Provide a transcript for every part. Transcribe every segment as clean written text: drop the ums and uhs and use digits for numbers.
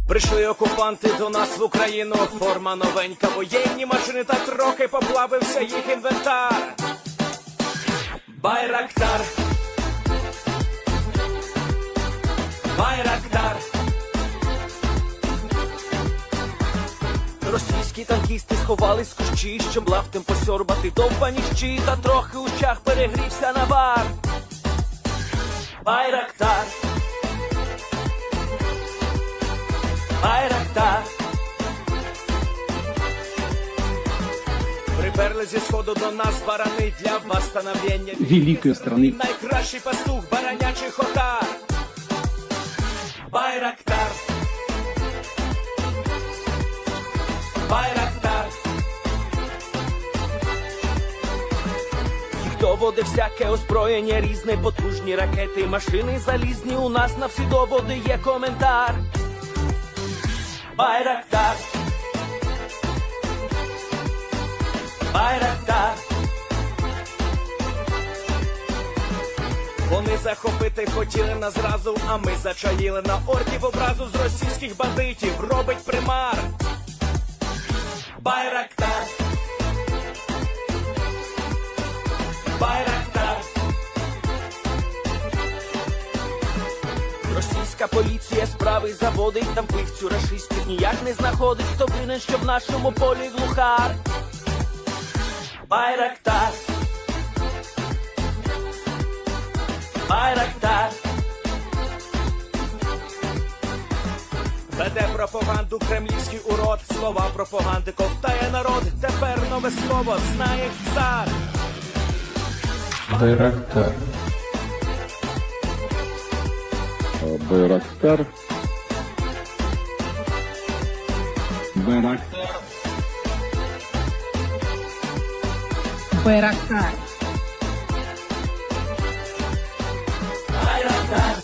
Прийшли окупанти до нас в Україну, форма новенька, воєнні машини, та трохи поплавився їх інвентар. Байрактар, Байрактар. Російські танкісти сховались в кущі, щоб лаптем посьорбати довбані щі, та трохи у щах перегрівся навар. Байрактар, Байрактар. Приперли зі сходу до нас барани для восстановлення великої страни. Найкращий пастух баранячих отар. Байрактар, Байрактар. Ніхто води всяке озброєння різне, потужні ракети, машини залізні, у нас на всі доводи є коментар. Байрактар, Байрактар. Вони захопити хотіли нас зразу, а ми зачаїли на орків образу з російських бандитів, робить примар. Байрактар, Байрактар. Російська поліція справи заводить, там вбивцю рашистів ніяк не знаходить, хто винен, що в нашому полі глухар. Байрактар, Байрактар. Веде пропаганду кремлівський урод, слова пропаганди ковтає народ, тепер нове слово знає цар. Байрактар. Байрактар. Байрактар. Байрактар. Байрактар.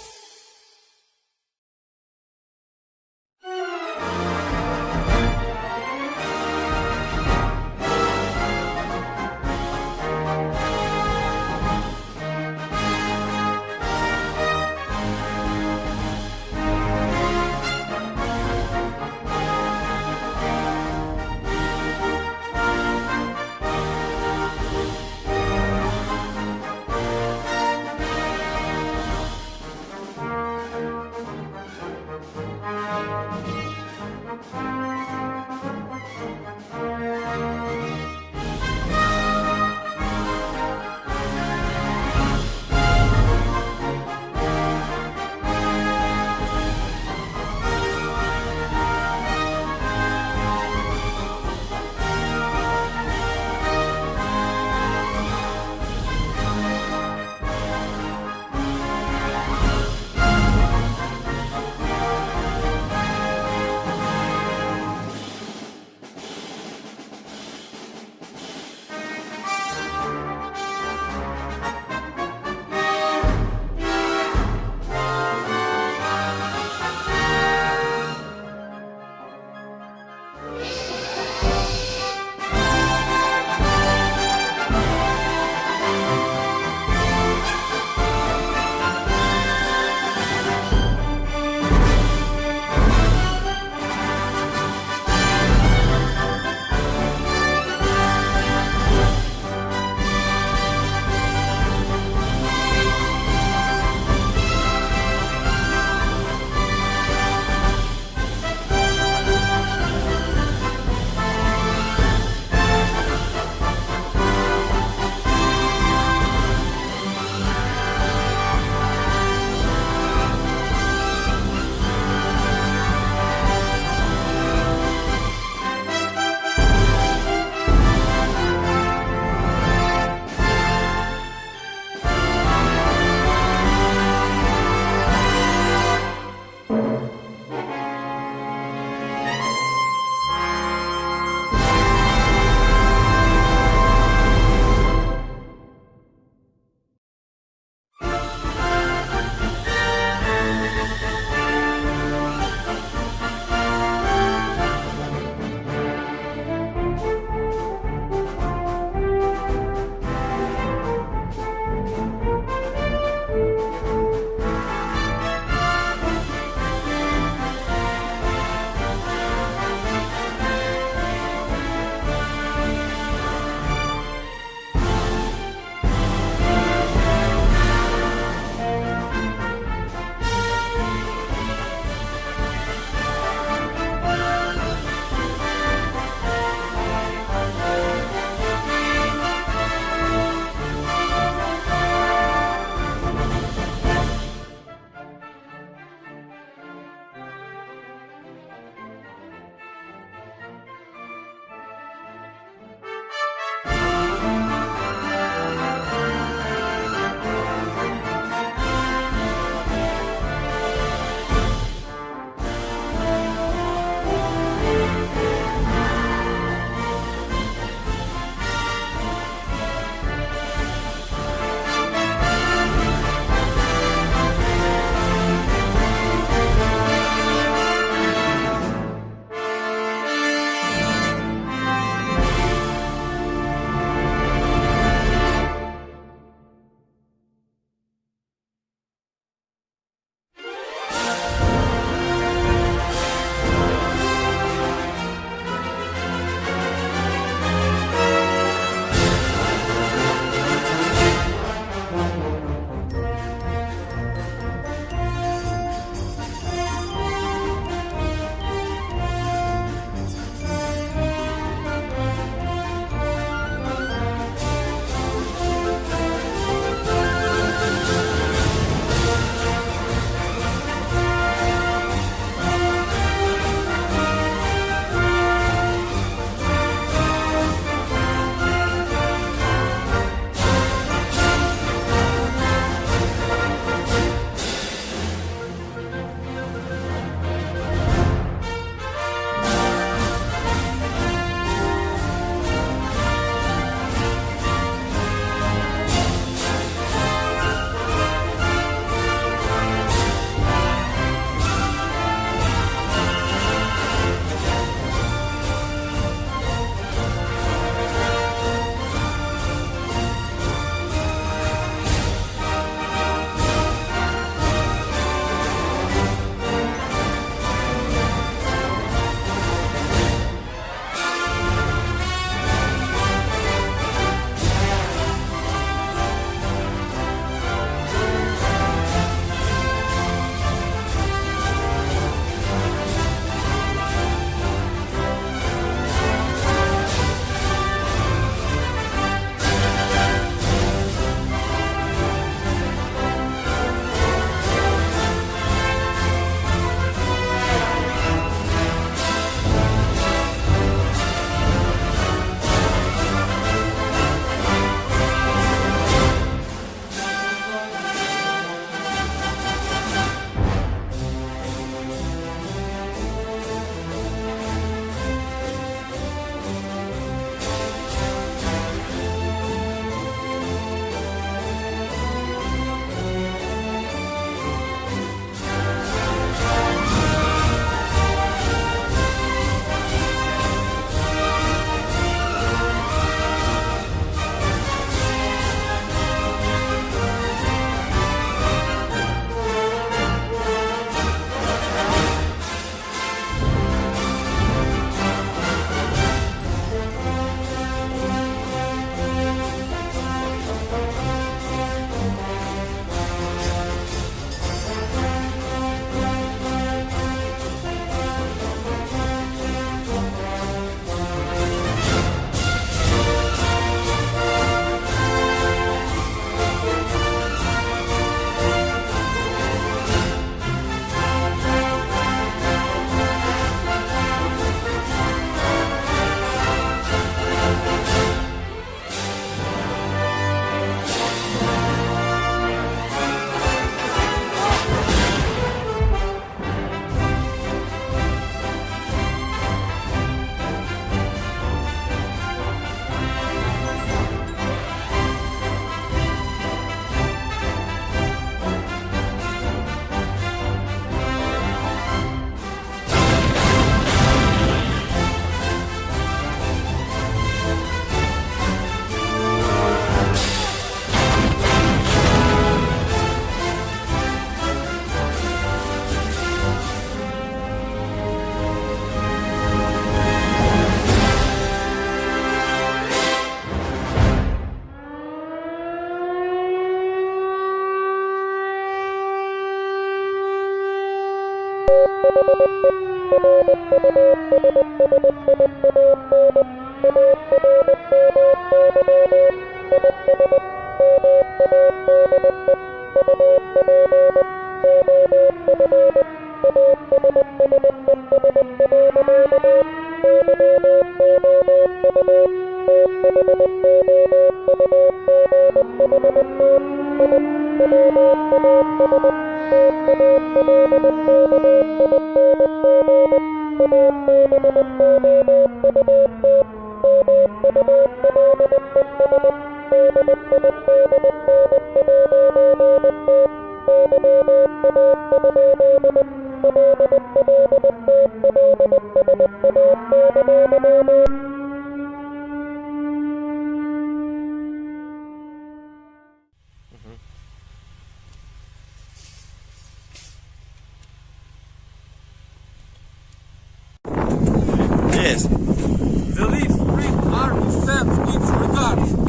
Yes. The Leaf Green Army sends its regards.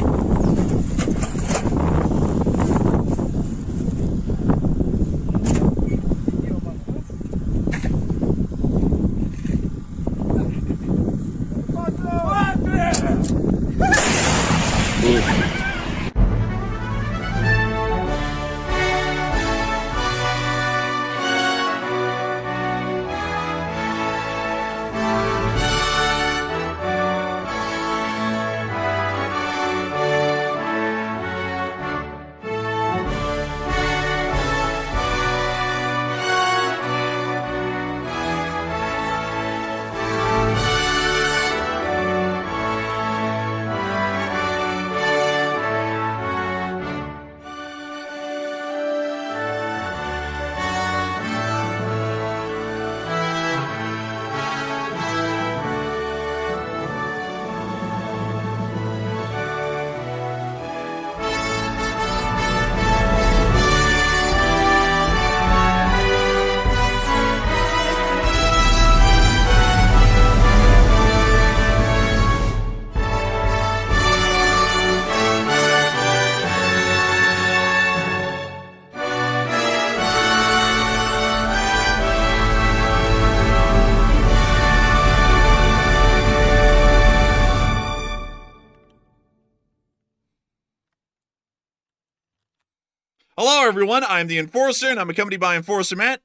Hello, everyone. I'm the Enforcer, and I'm accompanied by Enforcer Matt.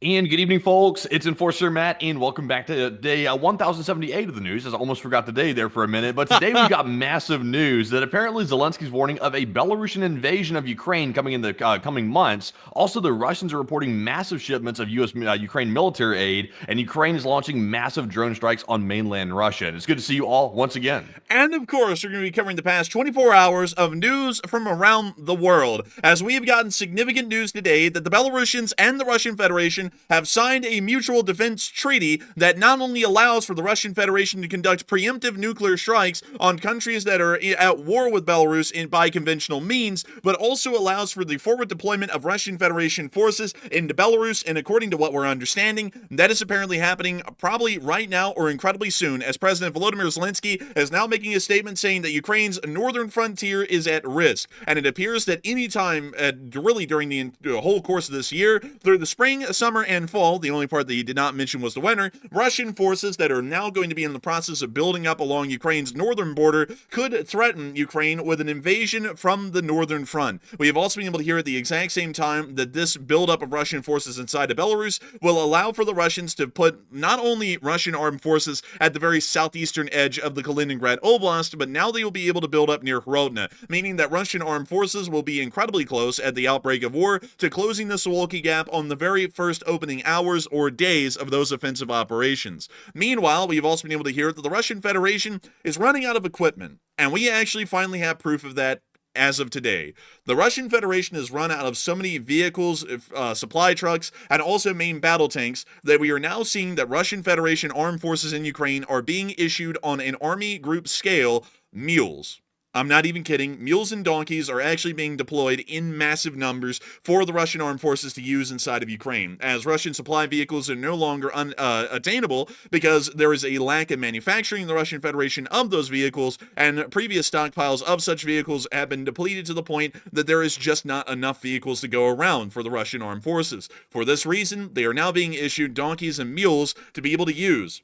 And good evening, folks. It's Enforcer Matt, and welcome back to day 1078 of the news, as I almost forgot the day there for a minute. But today we've got massive news that apparently Zelensky's warning of a Belarusian invasion of Ukraine coming in the coming months. Also, the Russians are reporting massive shipments of Ukraine military aid, and Ukraine is launching massive drone strikes on mainland Russia. And it's good to see you all once again. And, of course, we're going to be covering the past 24 hours of news from around the world, as we have gotten significant news today that the Belarusians and the Russian Federation have signed a mutual defense treaty that not only allows for the Russian Federation to conduct preemptive nuclear strikes on countries that are at war with Belarus by conventional means, but also allows for the forward deployment of Russian Federation forces into Belarus. And according to what we're understanding, that is apparently happening probably right now or incredibly soon, as President Volodymyr Zelensky is now making a statement saying that Ukraine's northern frontier is at risk. And it appears that any time, really during the whole course of this year, through the spring, summer, and fall, the only part that he did not mention was the winter, Russian forces that are now going to be in the process of building up along Ukraine's northern border could threaten Ukraine with an invasion from the northern front. We have also been able to hear at the exact same time that this buildup of Russian forces inside of Belarus will allow for the Russians to put not only Russian armed forces at the very southeastern edge of the Kaliningrad Oblast, but now they will be able to build up near Hrodna, meaning that Russian armed forces will be incredibly close at the outbreak of war to closing the Suwalki Gap on the very first opening hours or days of those offensive operations. Meanwhile, we've also been able to hear that the Russian Federation is running out of equipment, and we actually finally have proof of that as of today. The Russian Federation has run out of so many vehicles, supply trucks, and also main battle tanks that we are now seeing that Russian Federation armed forces in Ukraine are being issued on an army group scale MULES. I'm not even kidding. Mules and donkeys are actually being deployed in massive numbers for the Russian armed forces to use inside of Ukraine, as Russian supply vehicles are no longer attainable because there is a lack of manufacturing in the Russian Federation of those vehicles, and previous stockpiles of such vehicles have been depleted to the point that there is just not enough vehicles to go around for the Russian armed forces. For this reason, they are now being issued donkeys and mules to be able to use.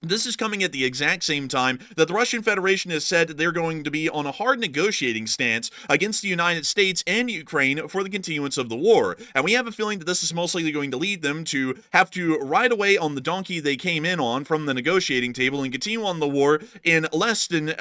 This is coming at the exact same time that the Russian Federation has said they're going to be on a hard negotiating stance against the United States and Ukraine for the continuance of the war. And we have a feeling that this is most likely going to lead them to have to ride away on the donkey they came in on from the negotiating table and continue on the war in less than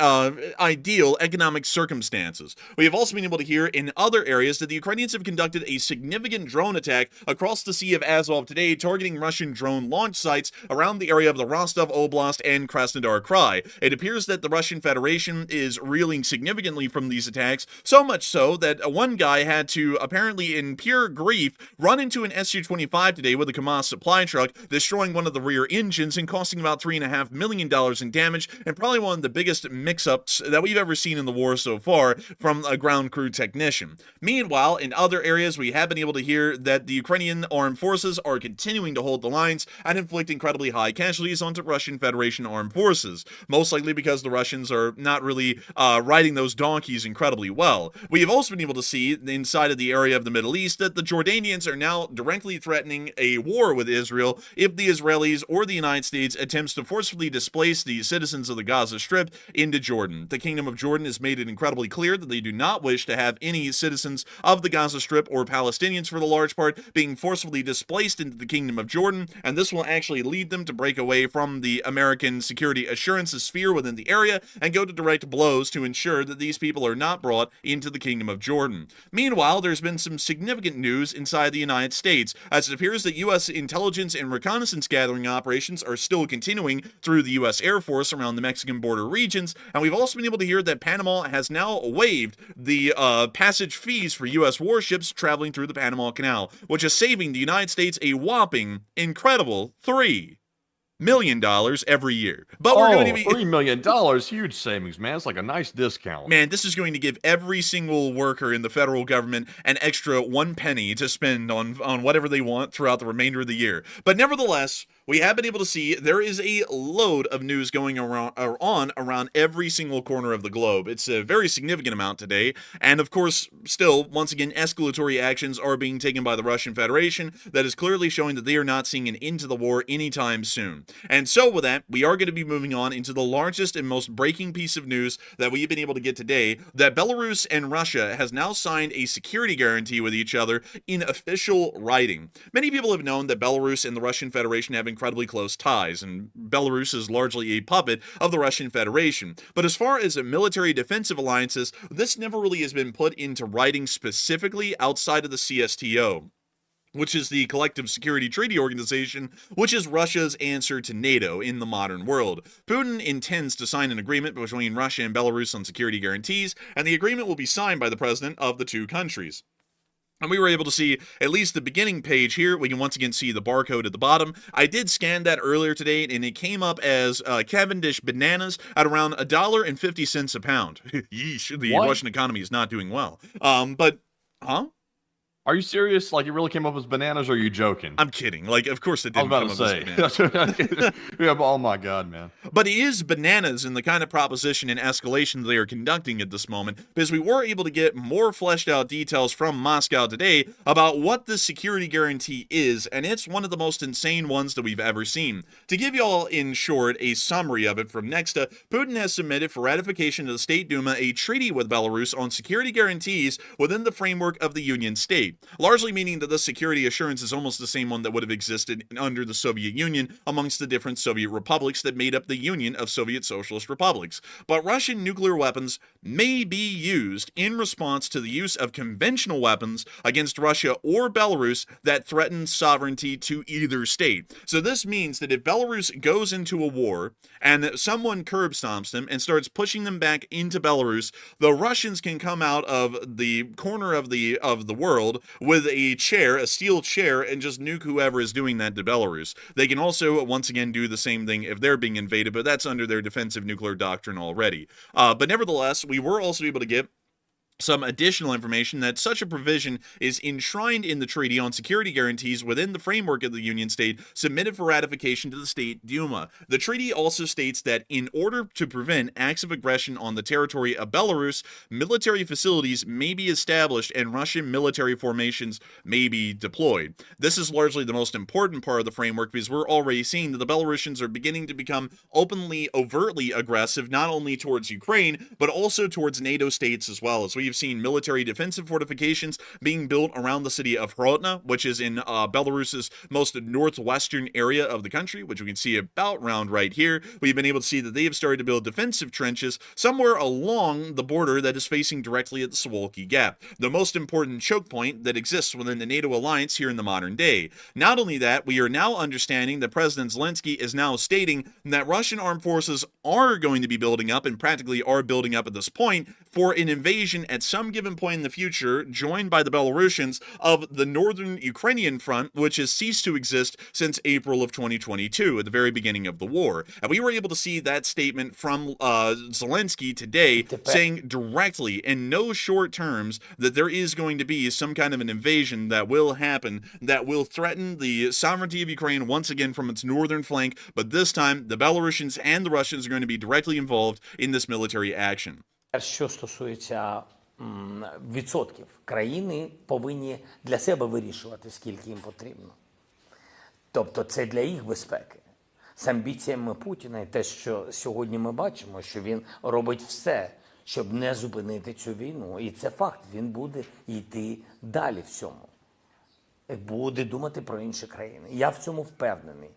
ideal economic circumstances. We have also been able to hear in other areas that the Ukrainians have conducted a significant drone attack across the Sea of Azov today, targeting Russian drone launch sites around the area of the Rostov Oblast and Krasnodar Krai. It appears that the Russian Federation is reeling significantly from these attacks, so much so that one guy had to, apparently in pure grief, run into an Su-25 today with a Kamaz supply truck, destroying one of the rear engines and costing about $3.5 million in damage, and probably one of the biggest mix-ups that we've ever seen in the war so far from a ground crew technician. Meanwhile, in other areas, we have been able to hear that the Ukrainian armed forces are continuing to hold the lines and inflict incredibly high casualties onto Russian Federation armed forces, most likely because the Russians are not really riding those donkeys incredibly well. We have also been able to see inside of the area of the Middle East that the Jordanians are now directly threatening a war with Israel if the Israelis or the United States attempts to forcefully displace the citizens of the Gaza Strip into Jordan. The Kingdom of Jordan has made it incredibly clear that they do not wish to have any citizens of the Gaza Strip, or Palestinians for the large part, being forcefully displaced into the Kingdom of Jordan, and this will actually lead them to break away from the American security assurance sphere within the area and go to direct blows to ensure that these people are not brought into the Kingdom of Jordan. Meanwhile, there's been some significant news inside the United States, as it appears that U.S. intelligence and reconnaissance gathering operations are still continuing through the U.S. Air Force around the Mexican border regions, and we've also been able to hear that Panama has now waived the passage fees for U.S. warships traveling through the Panama Canal, which is saving the United States a whopping, incredible $3 million every year. But we're going to be $3 million, huge savings, man. It's like a nice discount. Man, this is going to give every single worker in the federal government an extra 1 penny to spend on whatever they want throughout the remainder of the year. But nevertheless, we have been able to see there is a load of news going around every single corner of the globe. It's a very significant amount today, and of course, still, once again, escalatory actions are being taken by the Russian Federation that is clearly showing that they are not seeing an end to the war anytime soon. And so with that, we are going to be moving on into the largest and most breaking piece of news that we've been able to get today, that Belarus and Russia has now signed a security guarantee with each other in official writing. Many people have known that Belarus and the Russian Federation have incredibly close ties, and Belarus is largely a puppet of the Russian Federation. But as far as military defensive alliances, this never really has been put into writing specifically outside of the CSTO, which is the Collective Security Treaty Organization, which is Russia's answer to NATO in the modern world. Putin intends to sign an agreement between Russia and Belarus on security guarantees, and the agreement will be signed by the president of the two countries. And we were able to see at least the beginning page here. We can once again see the barcode at the bottom. I did scan that earlier today, and it came up as Cavendish bananas at around $1.50 a pound. Yeesh, the Russian economy is not doing well. Are you serious? Like, it really came up as bananas, or are you joking? I'm kidding. Like, of course it I didn't was about come up to as say. bananas. Yeah, oh my God, man. But it is bananas in the kind of proposition and escalation they are conducting at this moment, because we were able to get more fleshed out details from Moscow today about what the security guarantee is, and it's one of the most insane ones that we've ever seen. To give y'all, in short, a summary of it from Nexta, Putin has submitted for ratification to the State Duma a treaty with Belarus on security guarantees within the framework of the Union State, largely meaning that the security assurance is almost the same one that would have existed under the Soviet Union amongst the different Soviet republics that made up the Union of Soviet Socialist Republics. But Russian nuclear weapons may be used in response to the use of conventional weapons against Russia or Belarus that threaten sovereignty to either state. So this means that if Belarus goes into a war and someone curb stomps them and starts pushing them back into Belarus, the Russians can come out of the corner of the world with a chair, a steel chair, and just nuke whoever is doing that to Belarus. They can also, once again, do the same thing if they're being invaded, but that's under their defensive nuclear doctrine already. But nevertheless, we were also able to get some additional information that such a provision is enshrined in the treaty on security guarantees within the framework of the Union state submitted for ratification to the State Duma. The treaty also states that in order to prevent acts of aggression on the territory of Belarus, military facilities may be established and Russian military formations may be deployed. This is largely the most important part of the framework because we're already seeing that the Belarusians are beginning to become openly, overtly aggressive, not only towards Ukraine, but also towards NATO states as well. As we have seen military defensive fortifications being built around the city of Hrodna, which is in Belarus's most northwestern area of the country, which we can see about round right here. We've been able to see that they have started to build defensive trenches somewhere along the border that is facing directly at the Suwalki Gap, the most important choke point that exists within the NATO alliance here in the modern day. Not only that, we are now understanding that President Zelensky is now stating that Russian armed forces are going to be building up and practically are building up at this point for an invasion at some given point in the future, joined by the Belarusians, of the northern Ukrainian front, which has ceased to exist since April of 2022, at the very beginning of the war. And we were able to see that statement from Zelensky today, saying directly, in no short terms, that there is going to be some kind of an invasion that will happen, that will threaten the sovereignty of Ukraine once again from its northern flank, but this time the Belarusians and the Russians are going to be directly involved in this military action. Що стосується відсотків, країни повинні для себе вирішувати, скільки їм потрібно. Тобто це для їх безпеки. З амбіціями Путіна і те, що сьогодні ми бачимо, що він робить все, щоб не зупинити цю війну. І це факт, він буде йти далі в цьому. Буде думати про інші країни. Я в цьому впевнений.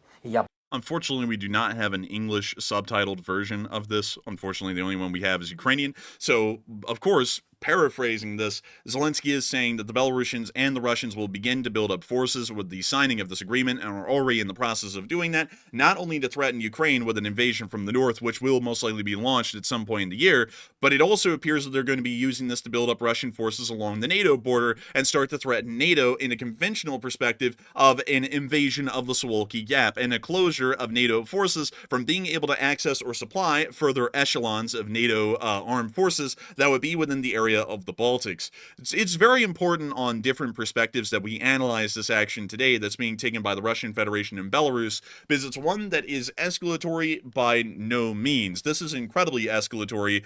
Unfortunately, we do not have an English subtitled version of this. Unfortunately, the only one we have is Ukrainian. So, of course, paraphrasing this, Zelensky is saying that the Belarusians and the Russians will begin to build up forces with the signing of this agreement and are already in the process of doing that, not only to threaten Ukraine with an invasion from the north, which will most likely be launched at some point in the year, but it also appears that they're going to be using this to build up Russian forces along the NATO border and start to threaten NATO in a conventional perspective of an invasion of the Suwalki Gap and a closure of NATO forces from being able to access or supply further echelons of NATO armed forces that would be within the area of the Baltics. It's very important on different perspectives that we analyze this action today that's being taken by the Russian Federation and Belarus, because it's one that is escalatory by no means. This is incredibly escalatory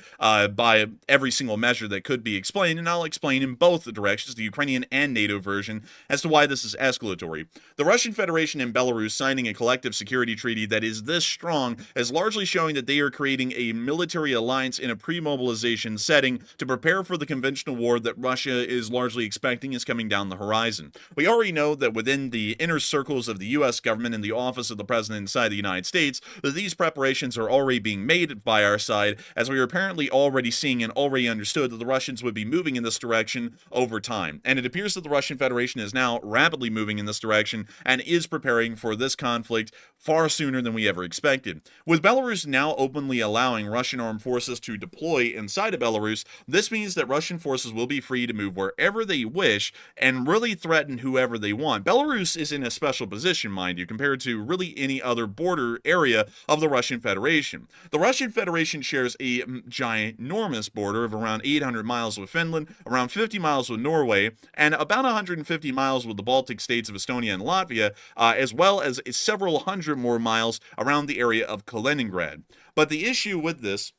by every single measure that could be explained, and I'll explain in both the directions, the Ukrainian and NATO version, as to why this is escalatory. The Russian Federation and Belarus signing a collective security treaty that is this strong is largely showing that they are creating a military alliance in a pre-mobilization setting to prepare for the conventional war that Russia is largely expecting is coming down the horizon. We already know that within the inner circles of the U.S. government and the office of the president inside the United States, that these preparations are already being made by our side, as we are apparently already seeing and already understood that the Russians would be moving in this direction over time. And it appears that the Russian Federation is now rapidly moving in this direction and is preparing for this conflict far sooner than we ever expected. With Belarus now openly allowing Russian armed forces to deploy inside of Belarus, this means that Russian forces will be free to move wherever they wish and really threaten whoever they want. Belarus is in a special position, mind you, compared to really any other border area of the Russian Federation. The Russian Federation shares a ginormous border of around 800 miles with Finland, around 50 miles with Norway, and about 150 miles with the Baltic states of Estonia and Latvia, as well as several hundred more miles around the area of Kaliningrad. But the issue with this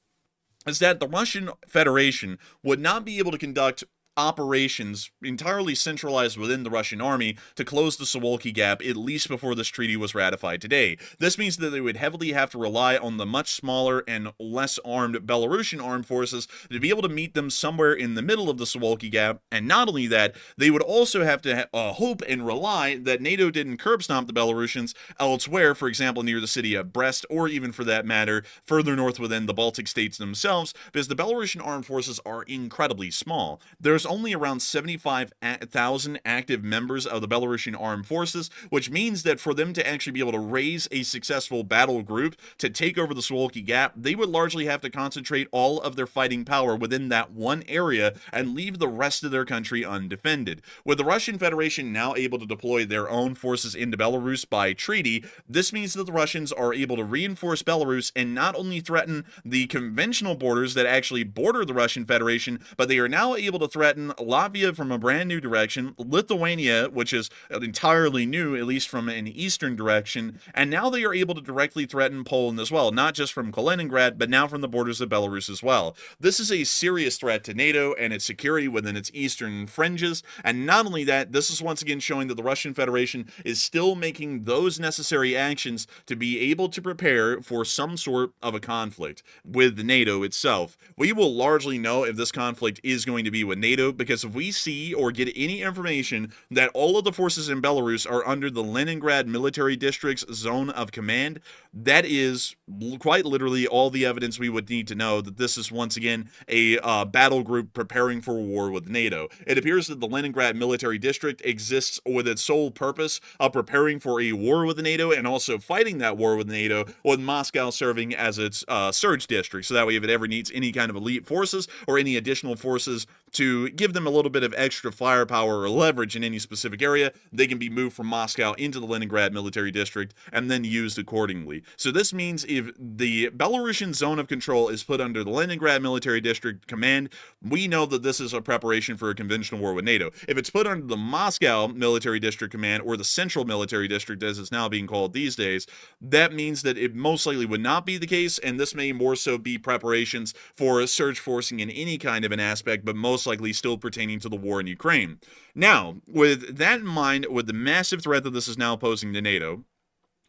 is that the Russian Federation would not be able to conduct operations entirely centralized within the Russian army to close the Suwalki Gap, at least before this treaty was ratified today. This means that they would heavily have to rely on the much smaller and less armed Belarusian armed forces to be able to meet them somewhere in the middle of the Suwalki Gap, and not only that, they would also have to hope and rely that NATO didn't curb stomp the Belarusians elsewhere, for example, near the city of Brest, or even for that matter, further north within the Baltic states themselves, because the Belarusian armed forces are incredibly small. There's there's only around 75,000 active members of the Belarusian armed forces, which means that for them to actually be able to raise a successful battle group to take over the Suwalki Gap, they would largely have to concentrate all of their fighting power within that one area and leave the rest of their country undefended. With the Russian Federation now able to deploy their own forces into Belarus by treaty, this means that the Russians are able to reinforce Belarus and not only threaten the conventional borders that actually border the Russian Federation, but they are now able to threaten Latvia from a brand new direction, Lithuania, which is entirely new, at least from an eastern direction, and now they are able to directly threaten Poland as well, not just from Kaliningrad, but now from the borders of Belarus as well. This is a serious threat to NATO and its security within its eastern fringes, and not only that, this is once again showing that the Russian Federation is still making those necessary actions to be able to prepare for some sort of a conflict with NATO itself. We will largely know if this conflict is going to be with NATO, because if we see or get any information that all of the forces in Belarus are under the Leningrad Military District's zone of command, that is quite literally all the evidence we would need to know that this is once again a battle group preparing for war with NATO. It appears that the Leningrad Military District exists with its sole purpose of preparing for a war with NATO and also fighting that war with NATO, with Moscow serving as its surge district. So that way, if it ever needs any kind of elite forces or any additional forces to give them a little bit of extra firepower or leverage in any specific area, they can be moved from Moscow into the Leningrad Military District and then used accordingly. So this means if the Belarusian zone of control is put under the Leningrad Military District command, we know that this is a preparation for a conventional war with NATO. If it's put under the Moscow Military District command, or the Central Military District as it's now being called these days, that means that it most likely would not be the case, and this may more so be preparations for surge forcing in any kind of an aspect, but most likely still pertaining to the war in Ukraine. Now, with that in mind, with the massive threat that this is now posing to NATO,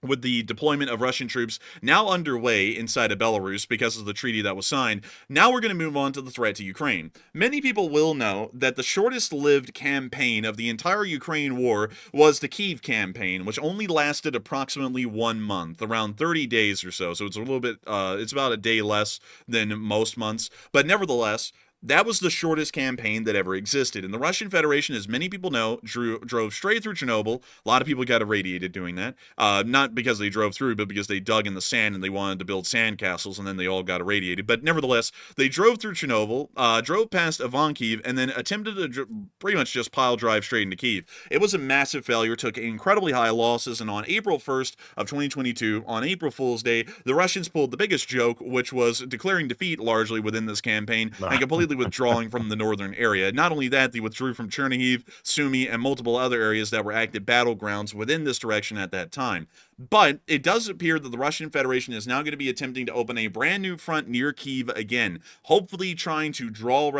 with the deployment of Russian troops now underway inside of Belarus because of the treaty that was signed, now we're going to move on to the threat to Ukraine. Many people will know that the shortest-lived campaign of the entire Ukraine war was the Kyiv campaign, which only lasted approximately 1 month, around 30 days or so. So it's a little bit, it's about a day less than most months, but nevertheless, that was the shortest campaign that ever existed. And the Russian Federation, as many people know, drove straight through Chernobyl. A lot of people got irradiated doing that. Not because they drove through, but because they dug in the sand and they wanted to build sandcastles, and then they all got irradiated. But nevertheless, they drove through Chernobyl, drove past Ivankiv, and then attempted to pretty much just pile drive straight into Kyiv. It was a massive failure, took incredibly high losses, and on April 1st of 2022, on April Fool's Day, the Russians pulled the biggest joke, which was declaring defeat largely within this campaign, and completely withdrawing from the northern area. Not only that, they withdrew from Chernihiv, Sumy, and multiple other areas that were active battlegrounds within this direction at that time. But it does appear that the Russian Federation is now going to be attempting to open a brand new front near Kyiv again, hopefully trying to draw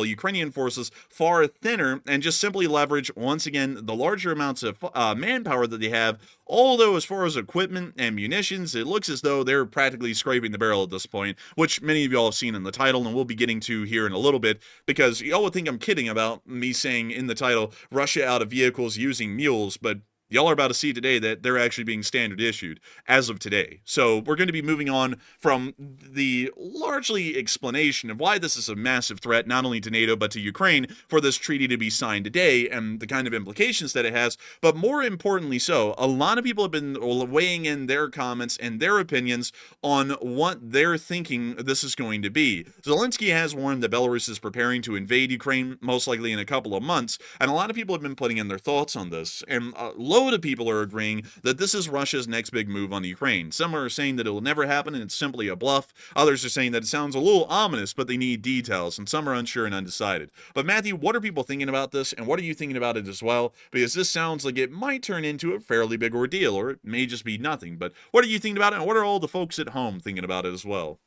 Ukrainian forces far thinner and just simply leverage, once again, the larger amounts of manpower that they have. Although as far as equipment and munitions, it looks as though they're practically scraping the barrel at this point, which many of y'all have seen in the title, and we'll be getting to here in a little bit, because y'all would think I'm kidding about me saying in the title, Russia out of vehicles using mules, but y'all are about to see today that they're actually being standard issued as of today. So we're going to be moving on from the largely explanation of why this is a massive threat, not only to NATO, but to Ukraine, for this treaty to be signed today and the kind of implications that it has. But more importantly so, a lot of people have been weighing in their comments and their opinions on what they're thinking this is going to be. Zelensky has warned that Belarus is preparing to invade Ukraine, most likely in a couple of months, and a lot of people have been putting in their thoughts on this. And load of people are agreeing that this is Russia's next big move on Ukraine. Some are saying that it will never happen and it's simply a bluff. Others are saying that it sounds a little ominous, but they need details, and some are unsure and undecided. But Matthew, what are people thinking about this, and what are you thinking about it as well? Because this sounds like it might turn into a fairly big ordeal, or it may just be nothing. But what are you thinking about it, and what are all the folks at home thinking about it as well?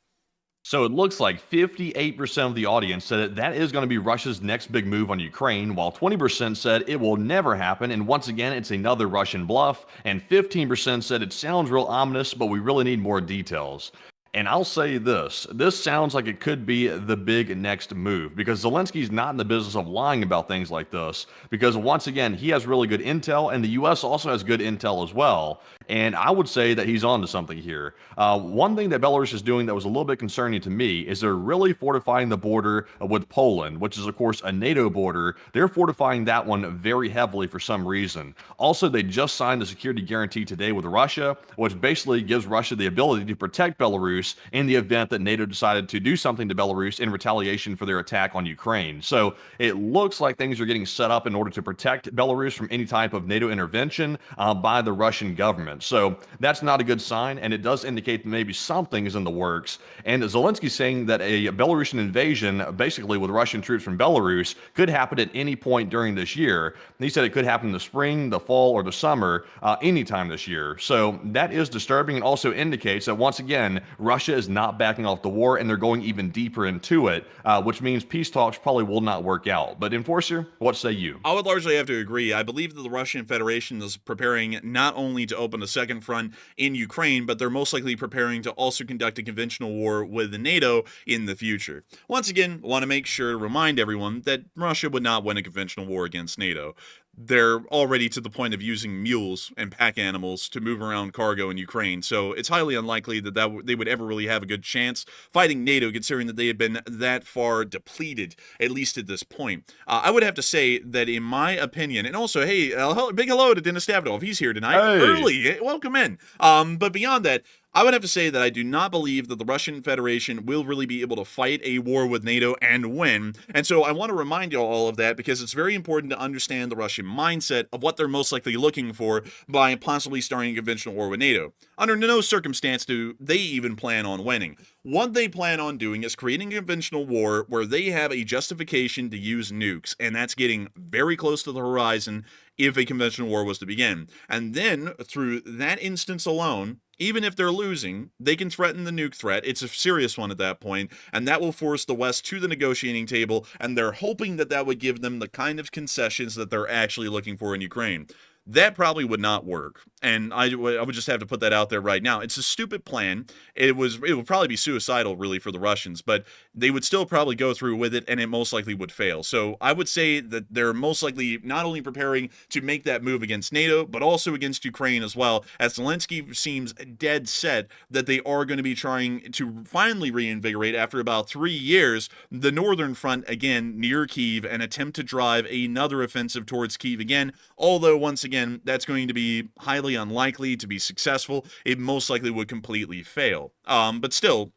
So it looks like 58% of the audience said that is going to be Russia's next big move on Ukraine, while 20% said it will never happen, and once again, it's another Russian bluff, and 15% said it sounds real ominous, but we really need more details. And I'll say this sounds like it could be the big next move, because Zelensky's not in the business of lying about things like this, because once again, he has really good intel, and the U.S. also has good intel as well. And I would say that he's on to something here. One thing that Belarus is doing that was a little bit concerning to me is they're really fortifying the border with Poland, which is, of course, a NATO border. They're fortifying that one very heavily for some reason. Also, they just signed the security guarantee today with Russia, which basically gives Russia the ability to protect Belarus in the event that NATO decided to do something to Belarus in retaliation for their attack on Ukraine. So it looks like things are getting set up in order to protect Belarus from any type of NATO intervention by the Russian government. So that's not a good sign, and it does indicate that maybe something is in the works. And Zelensky's saying that a Belarusian invasion, basically with Russian troops from Belarus, could happen at any point during this year. And he said it could happen in the spring, the fall, or the summer, anytime this year. So that is disturbing and also indicates that, once again, Russia is not backing off the war, and they're going even deeper into it, which means peace talks probably will not work out. But Enforcer, what say you? I would largely have to agree. I believe that the Russian Federation is preparing not only to open a second front in Ukraine, but they're most likely preparing to also conduct a conventional war with NATO in the future. Once again, I want to make sure to remind everyone that Russia would not win a conventional war against NATO. They're already to the point of using mules and pack animals to move around cargo in Ukraine, so it's highly unlikely that they would ever really have a good chance fighting NATO, considering that they have been that far depleted, at least at this point. I would have to say that, in my opinion, and also, hey, big hello to Dennis Davidoff. He's here tonight. Hey. Early. Welcome in. But beyond that, I would have to say that I do not believe that the Russian Federation will really be able to fight a war with NATO and win. And so I want to remind you all of that, because it's very important to understand the Russian mindset of what they're most likely looking for by possibly starting a conventional war with NATO. Under no circumstance do they even plan on winning. What they plan on doing is creating a conventional war where they have a justification to use nukes, and that's getting very close to the horizon if a conventional war was to begin. And then, through that instance alone, even if they're losing, they can threaten the nuke threat. It's a serious one at that point, and that will force the West to the negotiating table, and they're hoping that that would give them the kind of concessions that they're actually looking for in Ukraine. That probably would not work, and I would just have to put that out there right now. It's a stupid plan. It would probably be suicidal, really, for the Russians, but they would still probably go through with it, and it most likely would fail. So I would say that they're most likely not only preparing to make that move against NATO, but also against Ukraine as well, as Zelensky seems dead set that they are going to be trying to finally reinvigorate, after about 3 years, the northern front again near Kyiv, and attempt to drive another offensive towards Kyiv again, although once again, that's going to be highly unlikely to be successful. It most likely would completely fail. But still,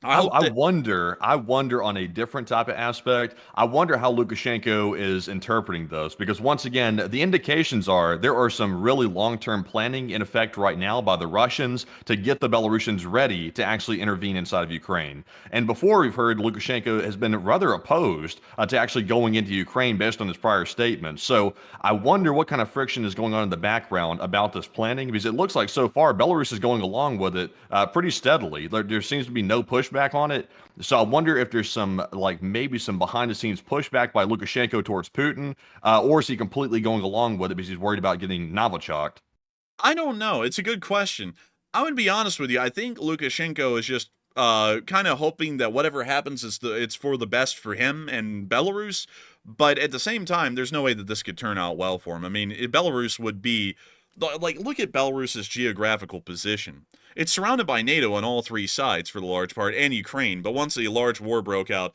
I wonder on a different type of aspect. I wonder how Lukashenko is interpreting this, because once again, the indications are there are some really long-term planning in effect right now by the Russians to get the Belarusians ready to actually intervene inside of Ukraine. And before, we've heard Lukashenko has been rather opposed to actually going into Ukraine based on his prior statements. So I wonder what kind of friction is going on in the background about this planning, because it looks like so far Belarus is going along with it pretty steadily. There seems to be no pushback on it. So I wonder if there's some, maybe some behind the scenes pushback by Lukashenko towards Putin, or is he completely going along with it because he's worried about getting Novichoked? I don't know. It's a good question. I would be honest with you. I think Lukashenko is just kind of hoping that whatever happens it's for the best for him and Belarus. But at the same time, there's no way that this could turn out well for him. I mean, Belarus would be look at Belarus's geographical position. It's surrounded by NATO on all three sides for the large part, and Ukraine, but once a large war broke out,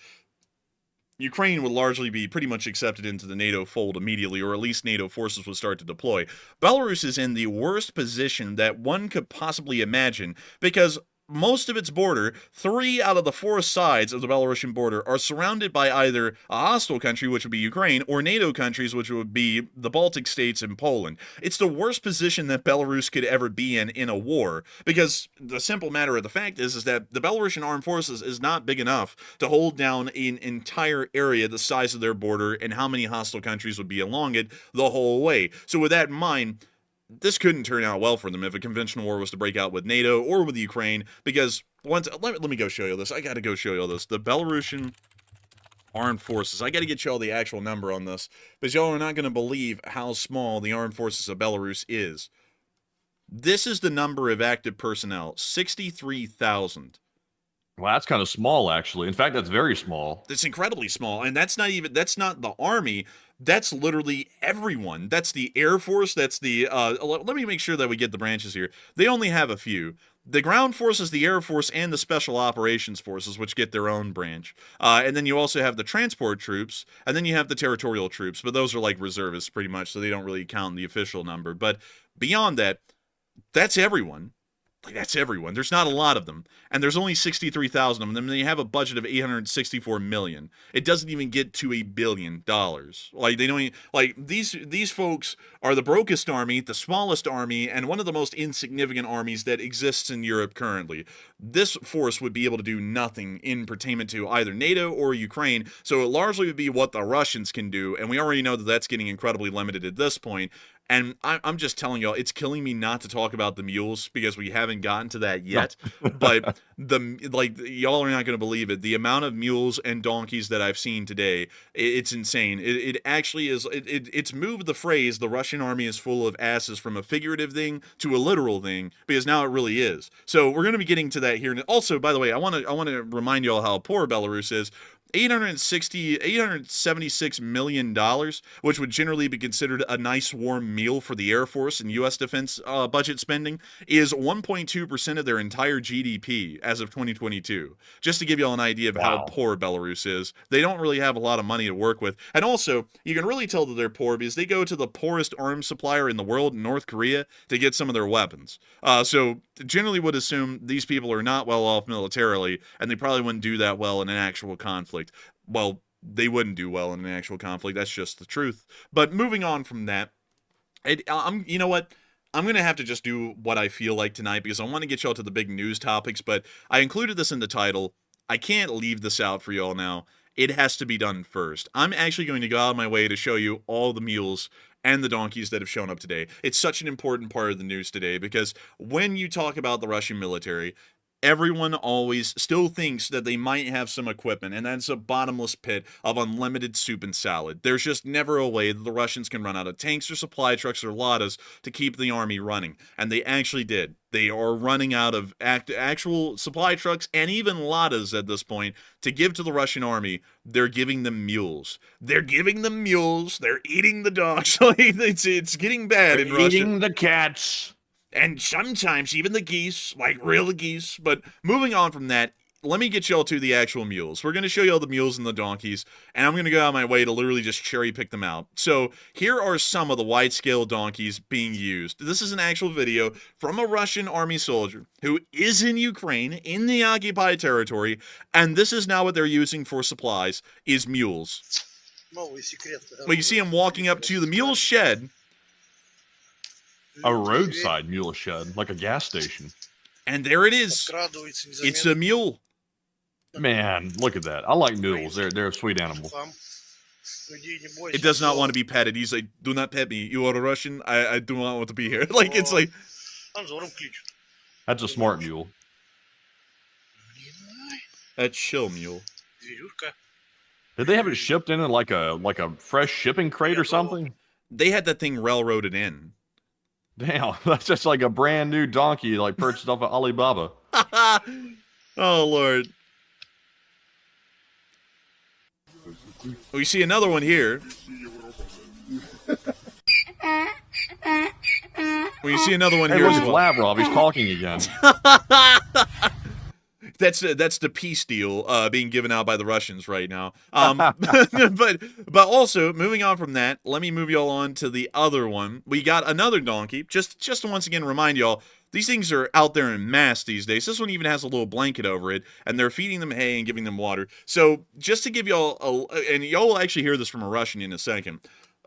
Ukraine would largely be pretty much accepted into the NATO fold immediately, or at least NATO forces would start to deploy. Belarus is in the worst position that one could possibly imagine, because most of its border, 3 out of the 4 sides of the Belarusian border, are surrounded by either a hostile country, which would be Ukraine, or NATO countries, which would be the Baltic states and Poland. It's the worst position that Belarus could ever be in a war, because the simple matter of the fact is that the Belarusian armed forces is not big enough to hold down an entire area the size of their border and how many hostile countries would be along it the whole way. So with that in mind, this couldn't turn out well for them if a conventional war was to break out with NATO or with Ukraine, because let me go show you this. I got to go show you all this. The Belarusian armed forces. I got to get you all the actual number on this, because y'all are not going to believe how small the armed forces of Belarus is. This is the number of active personnel, 63,000. Well, that's kind of small, actually. In fact, that's very small. It's incredibly small, and that's not the army. That's literally everyone. That's the Air Force. That's the, let me make sure that we get the branches here. They only have a few. The ground forces, the Air Force, and the Special Operations Forces, which get their own branch. And then you also have the transport troops, and then you have the territorial troops, but those are like reservists pretty much, so they don't really count in the official number. But beyond that, that's everyone. Like, that's everyone. There's not a lot of them, and there's only 63,000 of them. And they have a budget of 864 million. It doesn't even get to $1 billion. Like, they don't even, like, these folks are the brokest army, the smallest army, and one of the most insignificant armies that exists in Europe currently. This force would be able to do nothing in pertainment to either NATO or Ukraine, so it largely would be what the Russians can do, and we already know that that's getting incredibly limited at this point. And I'm just telling y'all, it's killing me not to talk about the mules because we haven't gotten to that yet. No. But y'all are not going to believe it. The amount of mules and donkeys that I've seen today, it's insane. It actually is. It's moved the phrase "the Russian army is full of asses" from a figurative thing to a literal thing, because now it really is. So we're going to be getting to that here. And also, by the way, I want to remind y'all how poor Belarus is. $876 million, which would generally be considered a nice warm meal for the Air Force and U.S. defense budget spending, is 1.2% of their entire GDP as of 2022. Just to give y'all an idea of how poor Belarus is. They don't really have a lot of money to work with. And also, you can really tell that they're poor because they go to the poorest arms supplier in the world, North Korea, to get some of their weapons. So generally would assume these people are not well off militarily, and they probably wouldn't do that well in an actual conflict. Well, they wouldn't do well in an actual conflict. That's just the truth. But moving on from that, you know what? I'm going to have to just do what I feel like tonight because I want to get y'all to the big news topics, but I included this in the title. I can't leave this out for y'all now. It has to be done first. I'm actually going to go out of my way to show you all the mules and the donkeys that have shown up today. It's such an important part of the news today because when you talk about the Russian military, everyone always still thinks that they might have some equipment, and that's a bottomless pit of unlimited soup and salad. There's just never a way that the Russians can run out of tanks or supply trucks or Ladas to keep the army running, and they actually did. They are running out of actual supply trucks and even Ladas at this point to give to the Russian army. They're giving them mules. They're giving them mules. They're eating the dogs. It's getting bad in Russia. Eating the cats. And sometimes even the geese, like real geese. But moving on from that, let me get y'all to the actual mules. We're going to show y'all the mules and the donkeys, and I'm going to go out of my way to literally just cherry pick them out. So here are some of the wide-scale donkeys being used. This is an actual video from a Russian army soldier who is in Ukraine, in the occupied territory, and this is now what they're using for supplies, is mules. Well, you see him walking up to the mule shed. A roadside mule shed, like a gas station. And there it is. It's a mule. Man, look at that. I like mules. They're a sweet animal. It does not want to be petted. He's like, do not pet me. You are a Russian. I do not want to be here. Like, it's like... That's a smart mule. That's chill mule. Did they have it shipped in like a fresh shipping crate or something? They had that thing railroaded in. Damn, that's just like a brand new donkey like purchased off of Alibaba. Oh, Lord. We see another one here. We see another one here. Hey, look at Lavrov. He's talking again. That's the peace deal being given out by the Russians right now. But also, moving on from that, let me move y'all on to the other one. We got another donkey. Just to once again remind y'all, these things are out there in mass these days. This one even has a little blanket over it, and they're feeding them hay and giving them water. So just to give y'all, and y'all will actually hear this from a Russian in a second.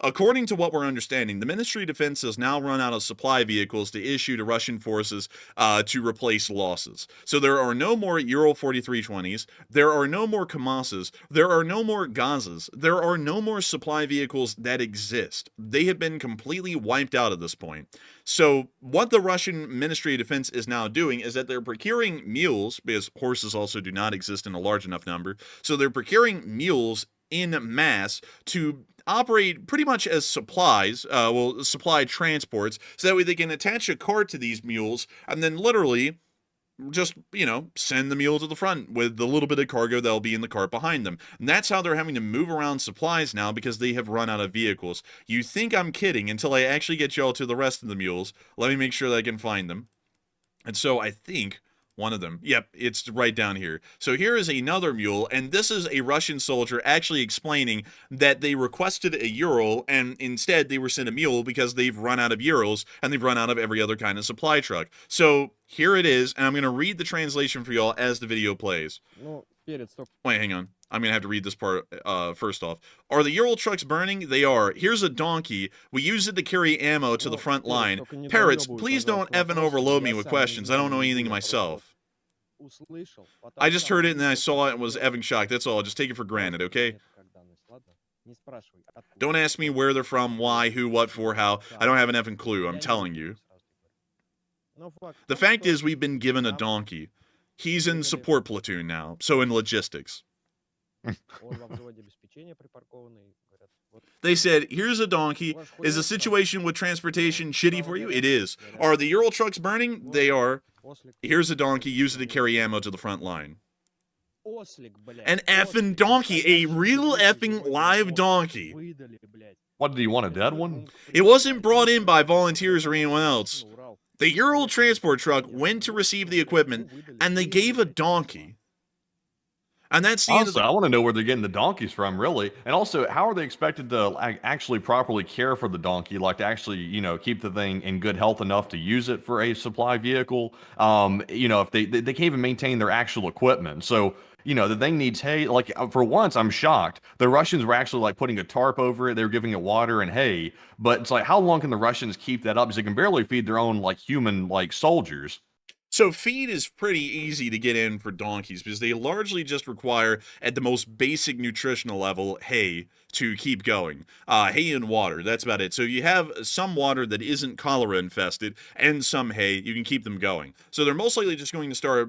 According to what we're understanding, the Ministry of Defense has now run out of supply vehicles to issue to Russian forces to replace losses. So there are no more Ural 4320s, there are no more Kamazes, there are no more Gazas, there are no more supply vehicles that exist. They have been completely wiped out at this point. So what the Russian Ministry of Defense is now doing is that they're procuring mules, because horses also do not exist in a large enough number, so they're procuring mules in mass to operate pretty much as supplies, supply transports, so that way they can attach a cart to these mules and then literally just, send the mule to the front with the little bit of cargo that'll be in the cart behind them. And that's how they're having to move around supplies now because they have run out of vehicles. You think I'm kidding until I actually get y'all to the rest of the mules. Let me make sure that I can find them. And so I think one of them, yep, it's right down here. So here is another mule, and this is a Russian soldier actually explaining that they requested a Ural, and instead they were sent a mule because they've run out of Urals, and they've run out of every other kind of supply truck. So here it is, and I'm going to read the translation for y'all as the video plays. Wait, hang on. I'm going to have to read this part first off. Are the Ural trucks burning? They are. Here's a donkey. We use it to carry ammo to the front line. Parrots, please don't effing overload me with questions. I don't know anything myself. I just heard it and then I saw it and was effing shocked. That's all. Just take it for granted, okay? Don't ask me where they're from, why, who, what, for, how. I don't have an effing clue. I'm telling you. The fact is we've been given a donkey. He's in support platoon now, so in logistics. They said, here's a donkey. Is the situation with transportation shitty for you? It is. Are the Ural trucks burning? They are. Here's a donkey. Use it to carry ammo to the front line. An effing donkey. A real effing live donkey. What, did he want, a dead one? It wasn't brought in by volunteers or anyone else. The Ural transport truck went to receive the equipment, and they gave a donkey. And that's the end of I want to know where they're getting the donkeys from, really. And also, how are they expected to actually properly care for the donkey, like to actually, keep the thing in good health enough to use it for a supply vehicle? If they can't even maintain their actual equipment. So, the thing needs hay. Like, for once, I'm shocked. The Russians were actually, like, putting a tarp over it. They were giving it water and hay. But it's like, how long can the Russians keep that up? Because they can barely feed their own, like, human, like, soldiers. So feed is pretty easy to get in for donkeys because they largely just require, at the most basic nutritional level, hay to keep going. Hay and water, that's about it. So you have some water that isn't cholera infested and some hay, you can keep them going. So they're most likely just going to start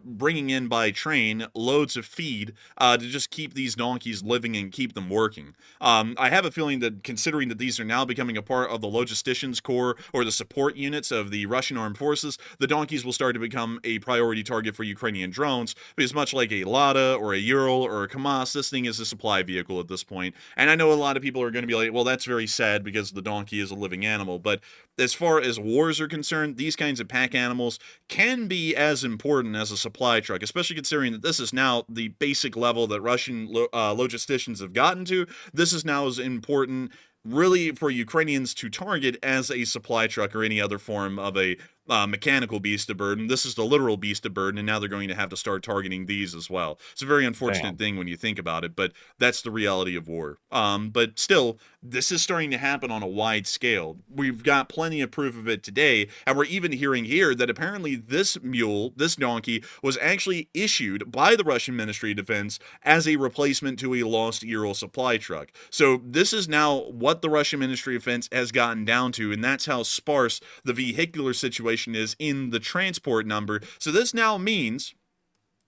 bringing in by train loads of feed to just keep these donkeys living and keep them working. I have a feeling that considering that these are now becoming a part of the logisticians corps or the support units of the Russian armed forces, the donkeys will start to become a priority target for Ukrainian drones because much like a Lada or a Ural or a Kamaz, this thing is a supply vehicle at this point. And I know a lot of people are going to be like, well, that's very sad because the donkey is a living animal. But as far as wars are concerned, these kinds of pack animals can be as important as a supply truck, especially considering that this is now the basic level that Russian logisticians have gotten to. This is now as important really for Ukrainians to target as a supply truck or any other form of a mechanical beast of burden. This is the literal beast of burden, and now they're going to have to start targeting these as well. It's a very unfortunate thing when you think about it, but that's the reality of war. But still, this is starting to happen on a wide scale. We've got plenty of proof of it today, and we're even hearing here that apparently this mule, this donkey, was actually issued by the Russian Ministry of Defense as a replacement to a lost Ural supply truck. So this is now what the Russian Ministry of Defense has gotten down to, and that's how sparse the vehicular situation is in the transport number. So this now means,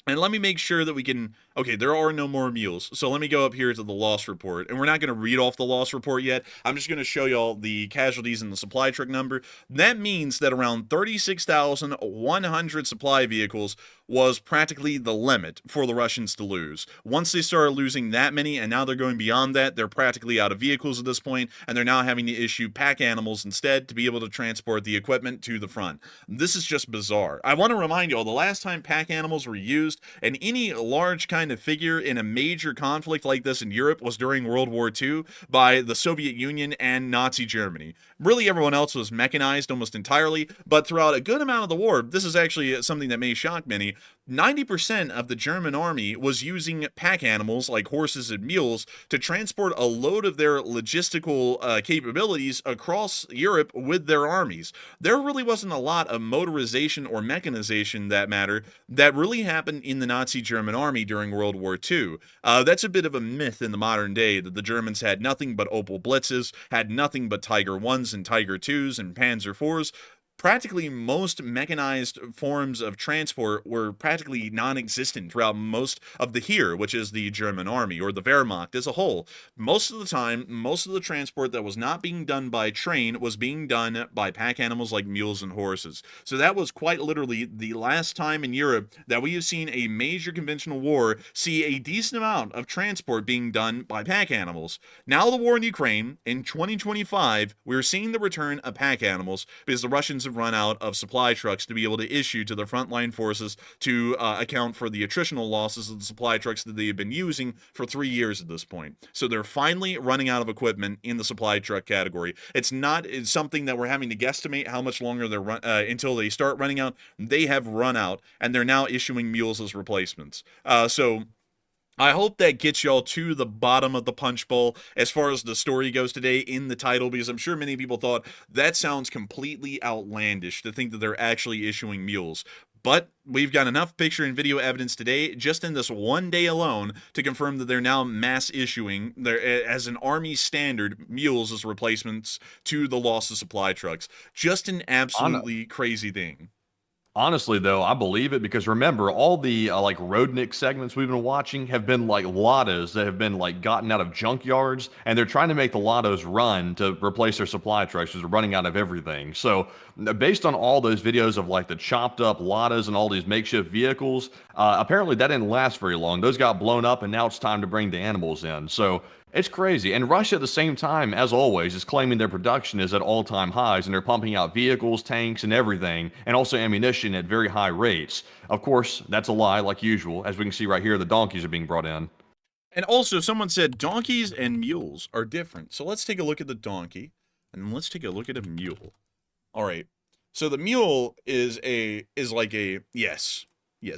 and let me make sure that we can, okay, there are no more mules. So let me go up here to the loss report, and we're not going to read off the loss report yet. I'm just going to show y'all the casualties and the supply truck number. That means that around 36,100 supply vehicles was practically the limit for the Russians to lose. Once they started losing that many, and now they're going beyond that, they're practically out of vehicles at this point, and they're now having to issue pack animals instead to be able to transport the equipment to the front. This is just bizarre. I want to remind you all, the last time pack animals were used in any large kind of figure in a major conflict like this in Europe was during World War II by the Soviet Union and Nazi Germany. Really, everyone else was mechanized almost entirely, but throughout a good amount of the war, this is actually something that may shock many, 90% of the German army was using pack animals like horses and mules to transport a load of their logistical capabilities across Europe with their armies. There really wasn't a lot of motorization or mechanization that really happened in the Nazi German army during World War II. That's a bit of a myth in the modern day that the Germans had nothing but Opel Blitzes, had nothing but Tiger 1s and Tiger 2s and Panzer 4s. practically most mechanized forms of transport were practically non-existent throughout most of the Heer, which is the German army, or the Wehrmacht as a whole. Most of the time, most of the transport that was not being done by train was being done by pack animals like mules and horses. So that was quite literally the last time in Europe that we have seen a major conventional war see a decent amount of transport being done by pack animals. Now the war in Ukraine, in 2025, we're seeing the return of pack animals because the Russians have run out of supply trucks to be able to issue to the frontline forces to account for the attritional losses of the supply trucks that they have been using for 3 years at this point. So they're finally running out of equipment in the supply truck category. It's something that we're having to guesstimate how much longer they're until they start running out. They have run out, and they're now issuing mules as replacements. So I hope that gets y'all to the bottom of the punch bowl as far as the story goes today in the title, because I'm sure many people thought that sounds completely outlandish to think that they're actually issuing mules. But we've got enough picture and video evidence today, just in this one day alone, to confirm that they're now mass issuing, as an army standard, mules as replacements to the loss of supply trucks. Just an absolutely crazy thing. Honestly, though, I believe it because remember, all the like Roadnik segments we've been watching have been like Ladas that have been like gotten out of junkyards, and they're trying to make the Ladas run to replace their supply trucks because they're running out of everything. So, based on all those videos of like the chopped up Ladas and all these makeshift vehicles, apparently that didn't last very long. Those got blown up, and now it's time to bring the animals in. So, it's crazy. And Russia, at the same time, as always, is claiming their production is at all-time highs, and they're pumping out vehicles, tanks, and everything, and also ammunition at very high rates. Of course, that's a lie, like usual. As we can see right here, the donkeys are being brought in. And also, someone said donkeys and mules are different. So let's take a look at the donkey, and then let's take a look at a mule. All right. So the mule is like a, yes,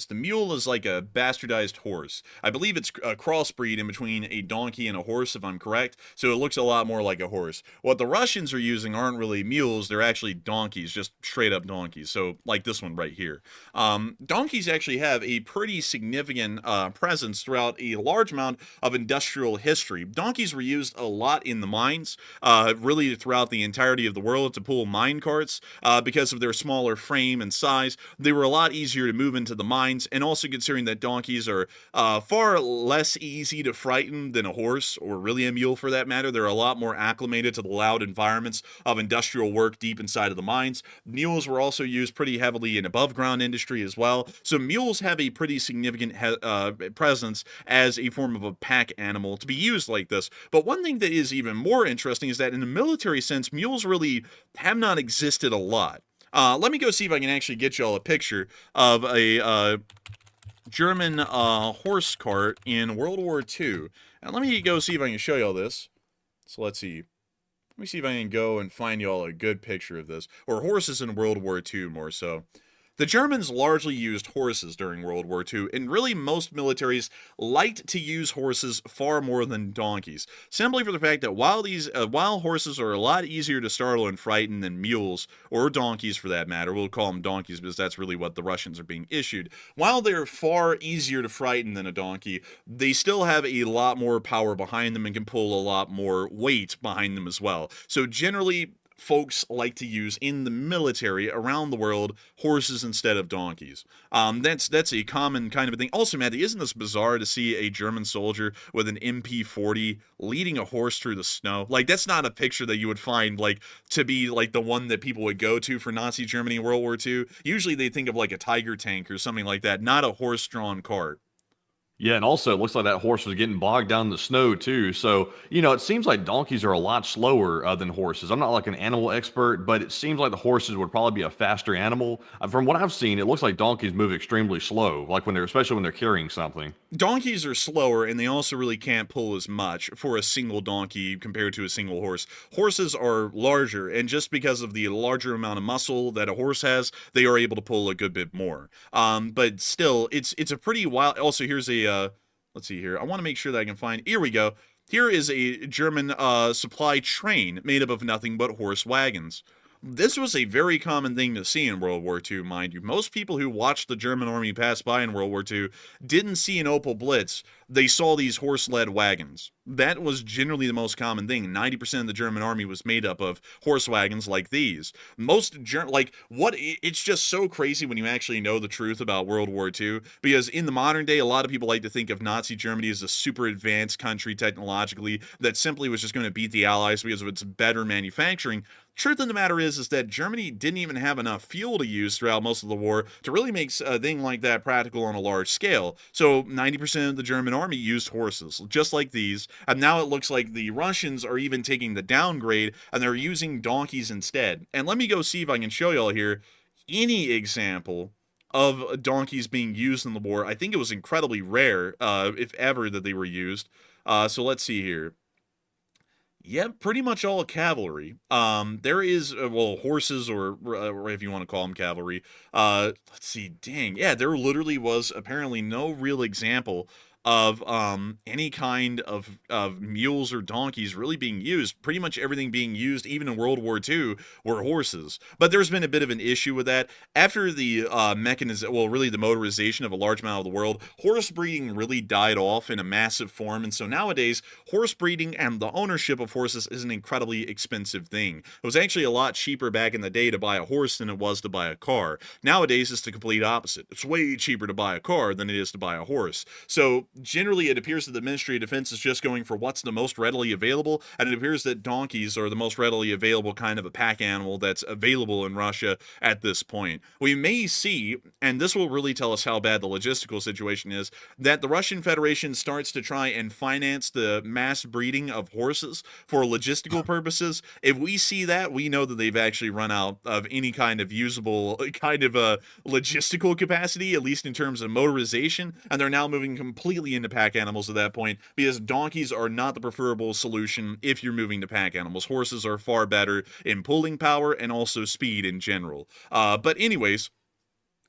the mule is like a bastardized horse. I believe it's a crossbreed in between a donkey and a horse, if I'm correct, so it looks a lot more like a horse. What the Russians are using aren't really mules, they're actually donkeys, just straight up donkeys, so like this one right here. Donkeys actually have a pretty significant presence throughout a large amount of industrial history. Donkeys were used a lot in the mines, really throughout the entirety of the world to pull mine carts. Because of their smaller frame and size, they were a lot easier to move into the mines, and also considering that donkeys are far less easy to frighten than a horse, or really a mule for that matter. They're a lot more acclimated to the loud environments of industrial work deep inside of the mines. Mules were also used pretty heavily in above ground industry as well, so mules have a pretty significant presence as a form of a pack animal to be used like this. But one thing that is even more interesting is that in a military sense, mules really have not existed a lot. Let me go see if I can actually get y'all a picture of a German horse cart in World War II. And let me go see if I can show y'all this. So let's see. Let me see if I can go and find y'all a good picture of this. Or horses in World War II more so. The Germans largely used horses during World War II, and really most militaries liked to use horses far more than donkeys, simply for the fact that while horses are a lot easier to startle and frighten than mules, or donkeys for that matter, we'll call them donkeys because that's really what the Russians are being issued, while they're far easier to frighten than a donkey, they still have a lot more power behind them and can pull a lot more weight behind them as well. So generally, folks like to use in the military around the world horses instead of donkeys. That's a common kind of a thing. Also, Matty, isn't this bizarre to see a German soldier with an MP40 leading a horse through the snow? Like, that's not a picture that you would find like to be like the one that people would go to for Nazi Germany in World War II. Usually they think of like a Tiger tank or something like that, not a horse-drawn cart. Yeah, and also it looks like that horse was getting bogged down in the snow too. So, it seems like donkeys are a lot slower than horses. I'm not like an animal expert, but it seems like the horses would probably be a faster animal. From what I've seen, it looks like donkeys move extremely slow, like especially when they're carrying something. Donkeys are slower, and they also really can't pull as much for a single donkey compared to a single horse. Horses are larger, and just because of the larger amount of muscle that a horse has, they are able to pull a good bit more. But still, it's a pretty wild. Also, here's a let's see here. I want to make sure that I can find. Here we go. Here is a German supply train made up of nothing but horse wagons. This was a very common thing to see in World War II, mind you. Most people who watched the German army pass by in World War II didn't see an Opel Blitz. They saw these horse-led wagons. That was generally the most common thing. 90% of the German army was made up of horse wagons like these. It's just so crazy when you actually know the truth about World War II, because in the modern day, a lot of people like to think of Nazi Germany as a super advanced country technologically that simply was just going to beat the Allies because of its better manufacturing. Truth of the matter is that Germany didn't even have enough fuel to use throughout most of the war to really make a thing like that practical on a large scale. So 90% of the German army used horses, just like these. And now it looks like the Russians are even taking the downgrade and they're using donkeys instead. And let me go see if I can show y'all here any example of donkeys being used in the war. I think it was incredibly rare, if ever, that they were used. So let's see here. Yep, pretty much all cavalry. There is, horses, or if you want to call them cavalry. Let's see, dang, yeah, there literally was apparently no real example of any kind of mules or donkeys really being used. Pretty much everything being used, even in World War II, were horses. But there's been a bit of an issue with that. After the the motorization of a large amount of the world, horse breeding really died off in a massive form. And so nowadays, horse breeding and the ownership of horses is an incredibly expensive thing. It was actually a lot cheaper back in the day to buy a horse than it was to buy a car. Nowadays, it's the complete opposite. It's way cheaper to buy a car than it is to buy a horse. So generally, it appears that the Ministry of Defense is just going for what's the most readily available, and it appears that donkeys are the most readily available kind of a pack animal that's available in Russia at this point. We may see, and this will really tell us how bad the logistical situation is, that the Russian Federation starts to try and finance the mass breeding of horses for logistical purposes. If we see that, we know that they've actually run out of any kind of usable kind of a logistical capacity, at least in terms of motorization, and they're now moving completely into pack animals at that point, because donkeys are not the preferable solution if you're moving to pack animals. Horses are far better in pulling power and also speed in general. But anyways,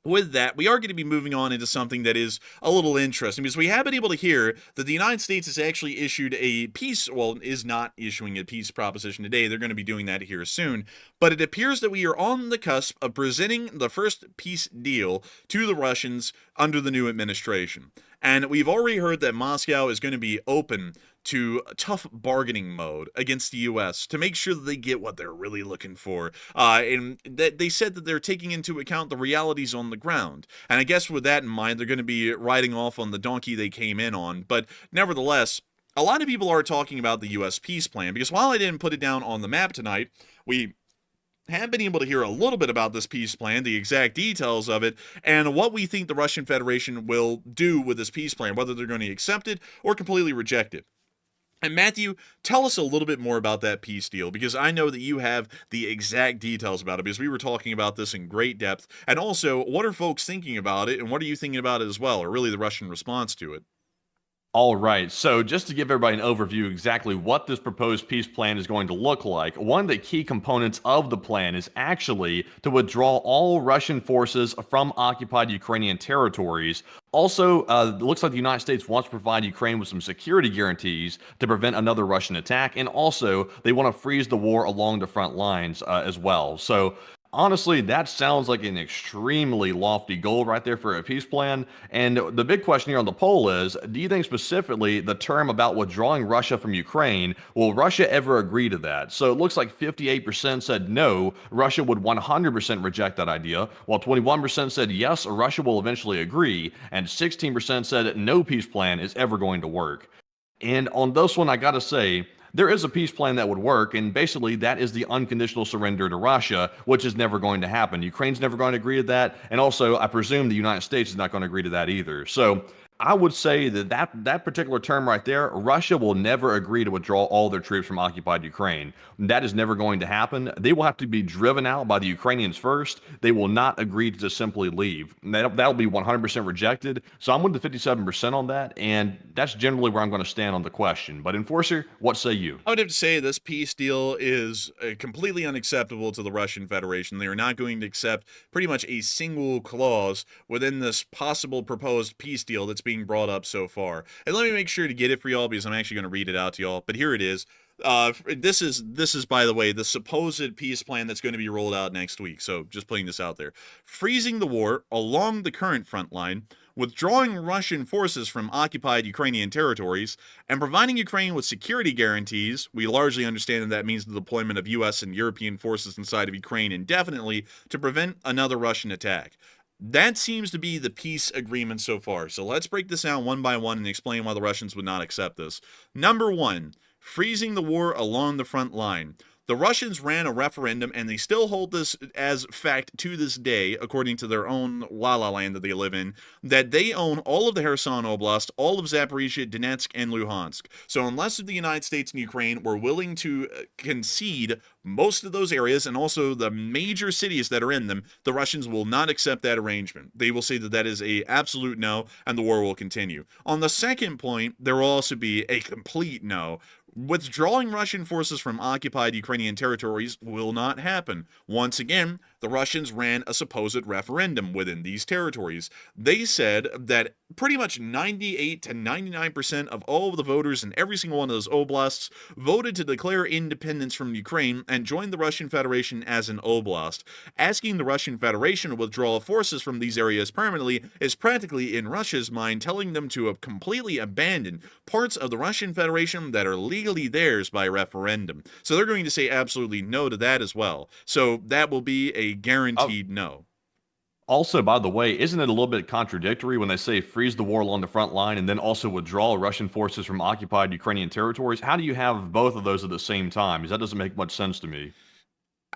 with that, we are going to be moving on into something that is a little interesting, because we have been able to hear that the United States has actually issued a peace, is not issuing a peace proposition today. They're going to be doing that here soon. But it appears that we are on the cusp of presenting the first peace deal to the Russians under the new administration. And we've already heard that Moscow is going to be open to tough bargaining mode against the U.S. to make sure that they get what they're really looking for. And they said that they're taking into account the realities on the ground. And I guess with that in mind, they're going to be riding off on the donkey they came in on. But nevertheless, a lot of people are talking about the U.S. peace plan, because while I didn't put it down on the map tonight, we have been able to hear a little bit about this peace plan, the exact details of it, and what we think the Russian Federation will do with this peace plan, whether they're going to accept it or completely reject it. And Matthew, tell us a little bit more about that peace deal, because I know that you have the exact details about it, because we were talking about this in great depth. And also, what are folks thinking about it, and what are you thinking about it as well, or really the Russian response to it? All right, so just to give everybody an overview exactly what this proposed peace plan is going to look like, one of the key components of the plan is actually to withdraw all Russian forces from occupied Ukrainian territories. Also, it looks like the United States wants to provide Ukraine with some security guarantees to prevent another Russian attack, and also they want to freeze the war along the front lines as well. So honestly, that sounds like an extremely lofty goal right there for a peace plan. And the big question here on the poll is, do you think specifically the term about withdrawing Russia from Ukraine, will Russia ever agree to that? So it looks like 58% said no, Russia would 100% reject that idea, while 21% said yes, Russia will eventually agree, and 16% said no peace plan is ever going to work. And on this one, I gotta say, there is a peace plan that would work, and basically that is the unconditional surrender to Russia, which is never going to happen. Ukraine's never going to agree to that, and also I presume the United States is not going to agree to that either. So I would say that particular term right there, Russia will never agree to withdraw all their troops from occupied Ukraine. That is never going to happen. They will have to be driven out by the Ukrainians first. They will not agree to just simply leave. That'll be 100% rejected. So I'm with the 57% on that, and that's generally where I'm going to stand on the question. But Enforcer, what say you? I would have to say this peace deal is completely unacceptable to the Russian Federation. They are not going to accept pretty much a single clause within this possible proposed peace deal that's being brought up so far. And let me make sure to get it for y'all, because I'm actually going to read it out to y'all. But here it is. This is, by the way, the supposed peace plan that's going to be rolled out next week. So just putting this out there. Freezing the war along the current front line, withdrawing Russian forces from occupied Ukrainian territories, and providing Ukraine with security guarantees. We largely understand that means the deployment of U.S. and European forces inside of Ukraine indefinitely to prevent another Russian attack. That seems to be the peace agreement so far. So let's break this down one by one and explain why the Russians would not accept this. Number one, freezing the war along the front line. The Russians ran a referendum, and they still hold this as fact to this day, according to their own la-la land that they live in, that they own all of the Kherson Oblast, all of Zaporizhia, Donetsk, and Luhansk. So unless the United States and Ukraine were willing to concede most of those areas and also the major cities that are in them, the Russians will not accept that arrangement. They will say that that is a absolute no, and the war will continue. On the second point, there will also be a complete no. Withdrawing Russian forces from occupied Ukrainian territories will not happen. Once again, the Russians ran a supposed referendum within these territories. They said that pretty much 98 to 99% of all of the voters in every single one of those oblasts voted to declare independence from Ukraine and join the Russian Federation as an oblast. Asking the Russian Federation to withdraw forces from these areas permanently is practically, in Russia's mind, telling them to completely abandon parts of the Russian Federation that are legally theirs by referendum. So they're going to say absolutely no to that as well. So that will be a guaranteed no. Also, by the way, isn't it a little bit contradictory when they say freeze the war along the front line and then also withdraw Russian forces from occupied Ukrainian territories? How do you have both of those at the same time? Because that doesn't make much sense to me.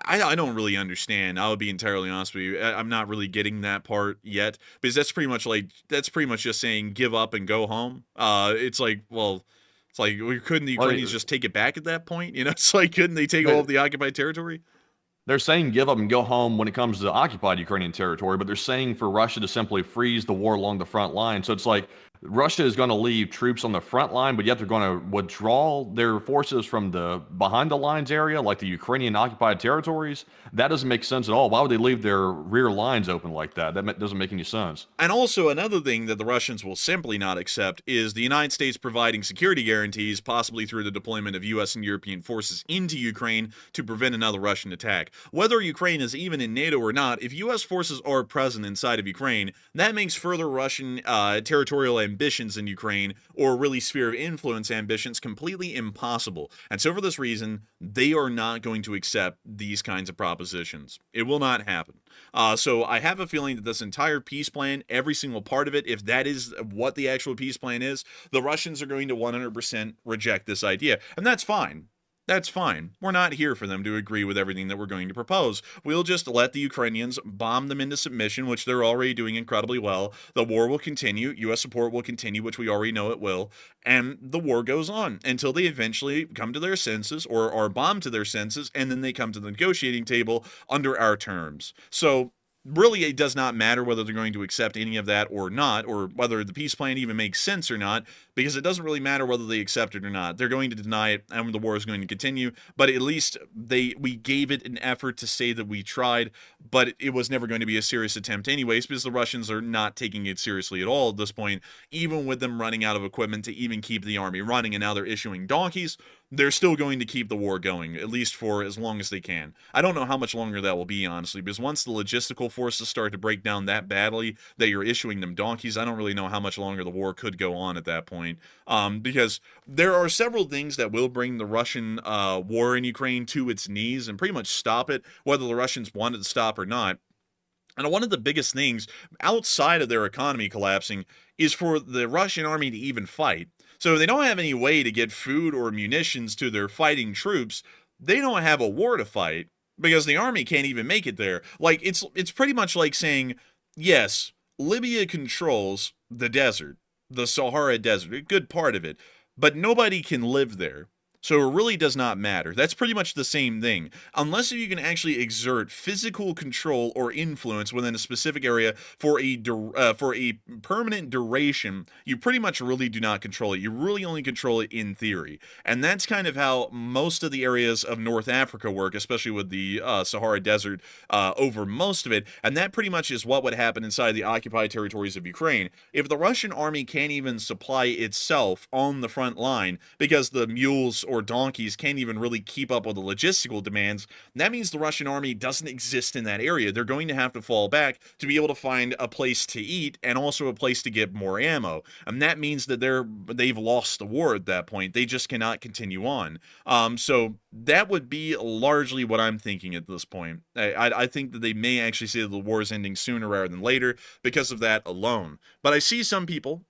I don't really understand. I'll be entirely honest with you. I'm not really getting that part yet, because that's pretty much just saying give up and go home. It's like, well, it's like, couldn't the Ukrainians just take it back at that point? You know, it's like, couldn't they take all of the occupied territory? They're saying give up and go home when it comes to occupied Ukrainian territory, but they're saying for Russia to simply freeze the war along the front line. So it's like Russia is going to leave troops on the front line, but yet they're going to withdraw their forces from the behind the lines area, like the Ukrainian occupied territories. That doesn't make sense at all. Why would they leave their rear lines open like that? That doesn't make any sense. And also another thing that the Russians will simply not accept is the United States providing security guarantees, possibly through the deployment of U.S. and European forces into Ukraine to prevent another Russian attack. Whether Ukraine is even in NATO or not, if U.S. forces are present inside of Ukraine, that makes further Russian territorial ambitions in Ukraine, or really sphere of influence ambitions, completely impossible. And so for this reason, they are not going to accept these kinds of propositions. It will not happen. So I have a feeling that this entire peace plan, every single part of it, if that is what the actual peace plan is, the Russians are going to 100% reject this idea. And that's fine. That's fine. We're not here for them to agree with everything that we're going to propose. We'll just let the Ukrainians bomb them into submission, which they're already doing incredibly well. The war will continue. U.S. support will continue, which we already know it will. And the war goes on until they eventually come to their senses or are bombed to their senses, and then they come to the negotiating table under our terms. So really, it does not matter whether they're going to accept any of that or not, or whether the peace plan even makes sense or not, because it doesn't really matter whether they accept it or not. They're going to deny it, and the war is going to continue, but at least we gave it an effort to say that we tried, but it was never going to be a serious attempt anyways, because the Russians are not taking it seriously at all at this point, even with them running out of equipment to even keep the army running, and now they're issuing donkeys. They're still going to keep the war going, at least for as long as they can. I don't know how much longer that will be, honestly, because once the logistical forces start to break down that badly that you're issuing them donkeys, I don't really know how much longer the war could go on at that point. Because there are several things that will bring the Russian war in Ukraine to its knees and pretty much stop it, whether the Russians want it to stop or not. And one of the biggest things outside of their economy collapsing is for the Russian army to even fight. So if they don't have any way to get food or munitions to their fighting troops, they don't have a war to fight because the army can't even make it there. Like, it's pretty much like saying, yes, Libya controls the desert, the Sahara Desert, a good part of it, but nobody can live there. So it really does not matter. That's pretty much the same thing. Unless you can actually exert physical control or influence within a specific area for a permanent duration, you pretty much really do not control it. You really only control it in theory. And that's kind of how most of the areas of North Africa work, especially with the Sahara Desert over most of it. And that pretty much is what would happen inside the occupied territories of Ukraine. If the Russian army can't even supply itself on the front line because the mules or donkeys can't even really keep up with the logistical demands, that means the Russian army doesn't exist in that area. They're going to have to fall back to be able to find a place to eat and also a place to get more ammo. And that means that they've lost the war at that point. They just cannot continue on. So that would be largely what I'm thinking at this point. I think that they may actually say that the war is ending sooner rather than later because of that alone. But I see some people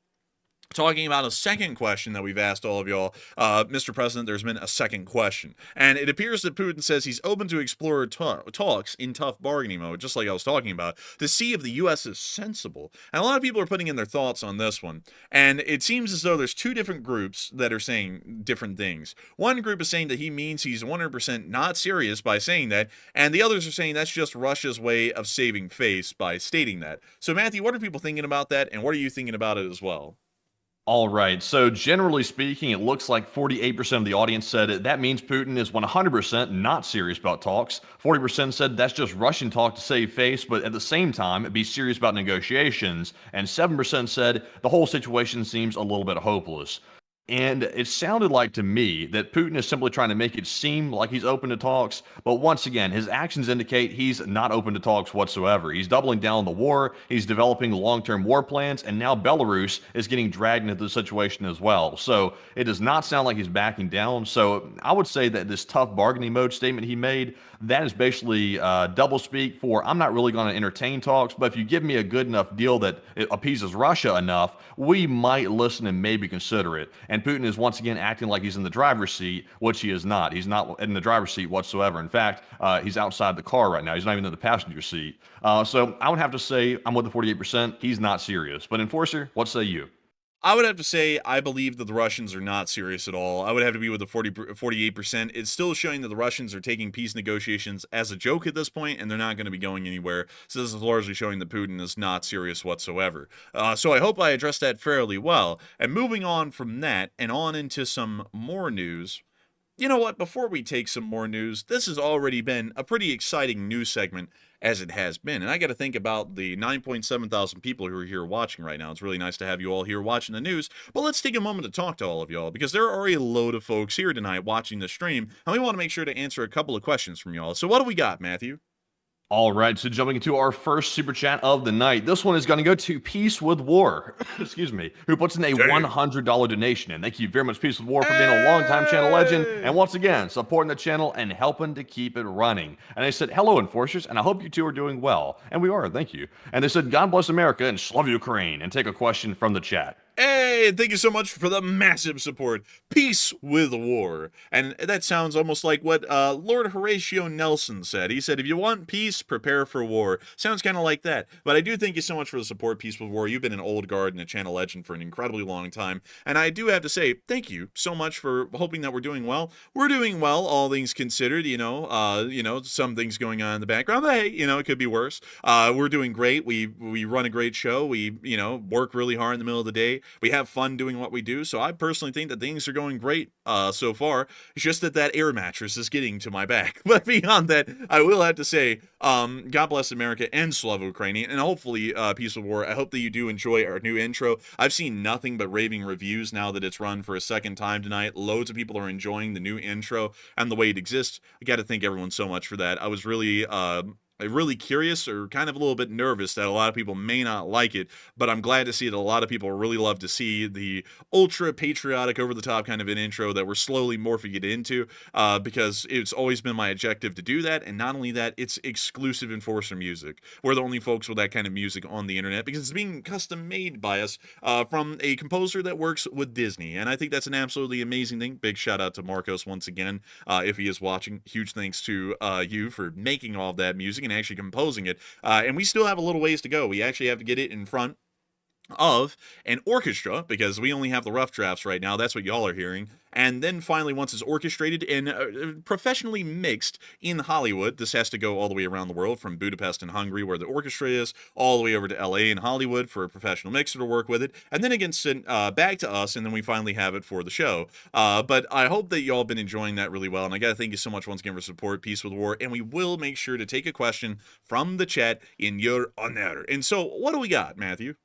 talking about a second question that we've asked all of y'all. Mr. President, there's been a second question. And it appears that Putin says he's open to explore talks in tough bargaining mode, just like I was talking about, to see if the U.S. is sensible. And a lot of people are putting in their thoughts on this one. And it seems as though there's two different groups that are saying different things. One group is saying that he means he's 100% not serious by saying that, and the others are saying that's just Russia's way of saving face by stating that. So, Matthew, what are people thinking about that, and what are you thinking about it as well? All right. So generally speaking, it looks like 48% of the audience said that means Putin is 100% not serious about talks. 40% said that's just Russian talk to save face, but at the same time, be serious about negotiations. And 7% said the whole situation seems a little bit hopeless. And it sounded like to me that Putin is simply trying to make it seem like he's open to talks, but once again, his actions indicate he's not open to talks whatsoever. He's doubling down on the war, he's developing long-term war plans, and now Belarus is getting dragged into the situation as well. So it does not sound like he's backing down. So I would say that this tough bargaining mode statement he made, that is basically doublespeak for I'm not really going to entertain talks, but if you give me a good enough deal that it appeases Russia enough, we might listen and maybe consider it. And Putin is once again acting like he's in the driver's seat, which he is not. He's not in the driver's seat whatsoever. In fact, he's outside the car right now. He's not even in the passenger seat. So I would have to say I'm with the 48%. He's not serious. But Enforcer, what say you? I would have to say I believe that the Russians are not serious at all. I would have to be with the 48%. It's still showing that the Russians are taking peace negotiations as a joke at this point, and they're not going to be going anywhere. So this is largely showing that Putin is not serious whatsoever. So I hope I addressed that fairly well. And moving on from that and on into some more news. You know what? Before we take some more news, this has already been a pretty exciting news segment as it has been. And I got to think about the 9.7 thousand people who are here watching right now. It's really nice to have you all here watching the news. But let's take a moment to talk to all of y'all because there are a load of folks here tonight watching the stream. And we want to make sure to answer a couple of questions from y'all. So what do we got, Matthew? All right, so jumping into our first super chat of the night. This one is going to go to Peace with War, excuse me, who puts in a $100 donation. And thank you very much, Peace with War, for being a longtime channel legend. And once again, supporting the channel and helping to keep it running. And they said, hello, Enforcers, and I hope you two are doing well. And we are, thank you. And they said, God bless America and Slav Ukraine. And take a question from the chat. Hey, thank you so much for the massive support. Peace with war. And that sounds almost like what Lord Horatio Nelson said. He said, if you want peace, prepare for war. Sounds kind of like that. But I do thank you so much for the support, Peace with War. You've been an old guard and a channel legend for an incredibly long time. And I do have to say, thank you so much for hoping that we're doing well. We're doing well, all things considered, you know, some things going on in the background. But hey, you know, it could be worse. We're doing great. We run a great show. We, you know, work really hard in the middle of the day. We have fun doing what we do, so I personally think that things are going great so far. It's just that air mattress is getting to my back. But beyond that, I will have to say, God bless America and Slav Ukrainian, and hopefully Peace with War. I hope that you do enjoy our new intro. I've seen nothing but raving reviews now that it's run for a second time tonight. Loads of people are enjoying the new intro and the way it exists. I got to thank everyone so much for that. I was really curious or kind of a little bit nervous that a lot of people may not like it, but I'm glad to see that a lot of people really love to see the ultra patriotic, over the top kind of an intro that we're slowly morphing it into, because it's always been my objective to do that. And not only that, it's exclusive Enforcer music. We're the only folks with that kind of music on the internet because it's being custom made by us from a composer that works with Disney. And I think that's an absolutely amazing thing. Big shout out to Marcos once again, if he is watching. Huge thanks to you for making all of that music and actually composing it. And we still have a little ways to go. We actually have to get it in front of an orchestra because we only have the rough drafts right now. That's what y'all are hearing. And then finally, once it's orchestrated and professionally mixed in Hollywood, this has to go all the way around the world from Budapest and Hungary, where the orchestra is, all the way over to LA and Hollywood for a professional mixer to work with it. And then it gets sent back to us, and then we finally have it for the show. But I hope that y'all been enjoying that really well. And I got to thank you so much once again for support, Peace with War. And we will make sure to take a question from the chat in your honor. And so, what do we got, Matthew?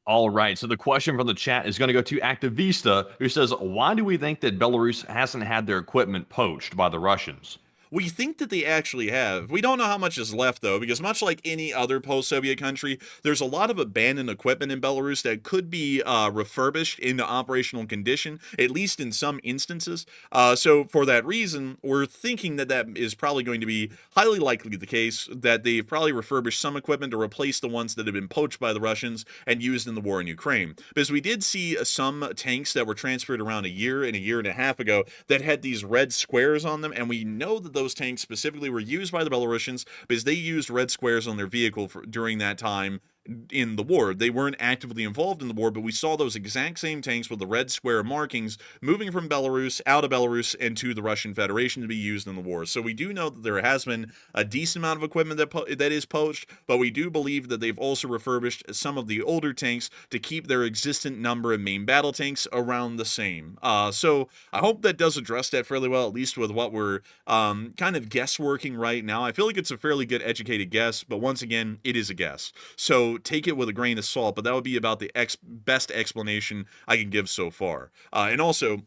All right. So the question from the chat is going to go to Activista, who says, why do we think that Belarus hasn't had their equipment poached by the Russians? We think that they actually have. We don't know how much is left, though, because much like any other post-Soviet country, there's a lot of abandoned equipment in Belarus that could be refurbished into operational condition, at least in some instances. So for that reason, we're thinking that that is probably going to be highly likely the case, that they've probably refurbished some equipment to replace the ones that have been poached by the Russians and used in the war in Ukraine. Because we did see some tanks that were transferred around a year and a half ago that had these red squares on them, and we know that those tanks specifically were used by the Belarusians because they used red squares on their vehicle during that time in the war. They weren't actively involved in the war, but we saw those exact same tanks with the red square markings moving from Belarus out of Belarus into the Russian Federation to be used in the war. So we do know that there has been a decent amount of equipment that is poached, but we do believe that they've also refurbished some of the older tanks to keep their existent number of main battle tanks around the same. So I hope that does address that fairly well, at least with what we're kind of guessworking right now. I feel like it's a fairly good educated guess, but once again, it is a guess. So take it with a grain of salt, but that would be about the best explanation I can give so far. And also,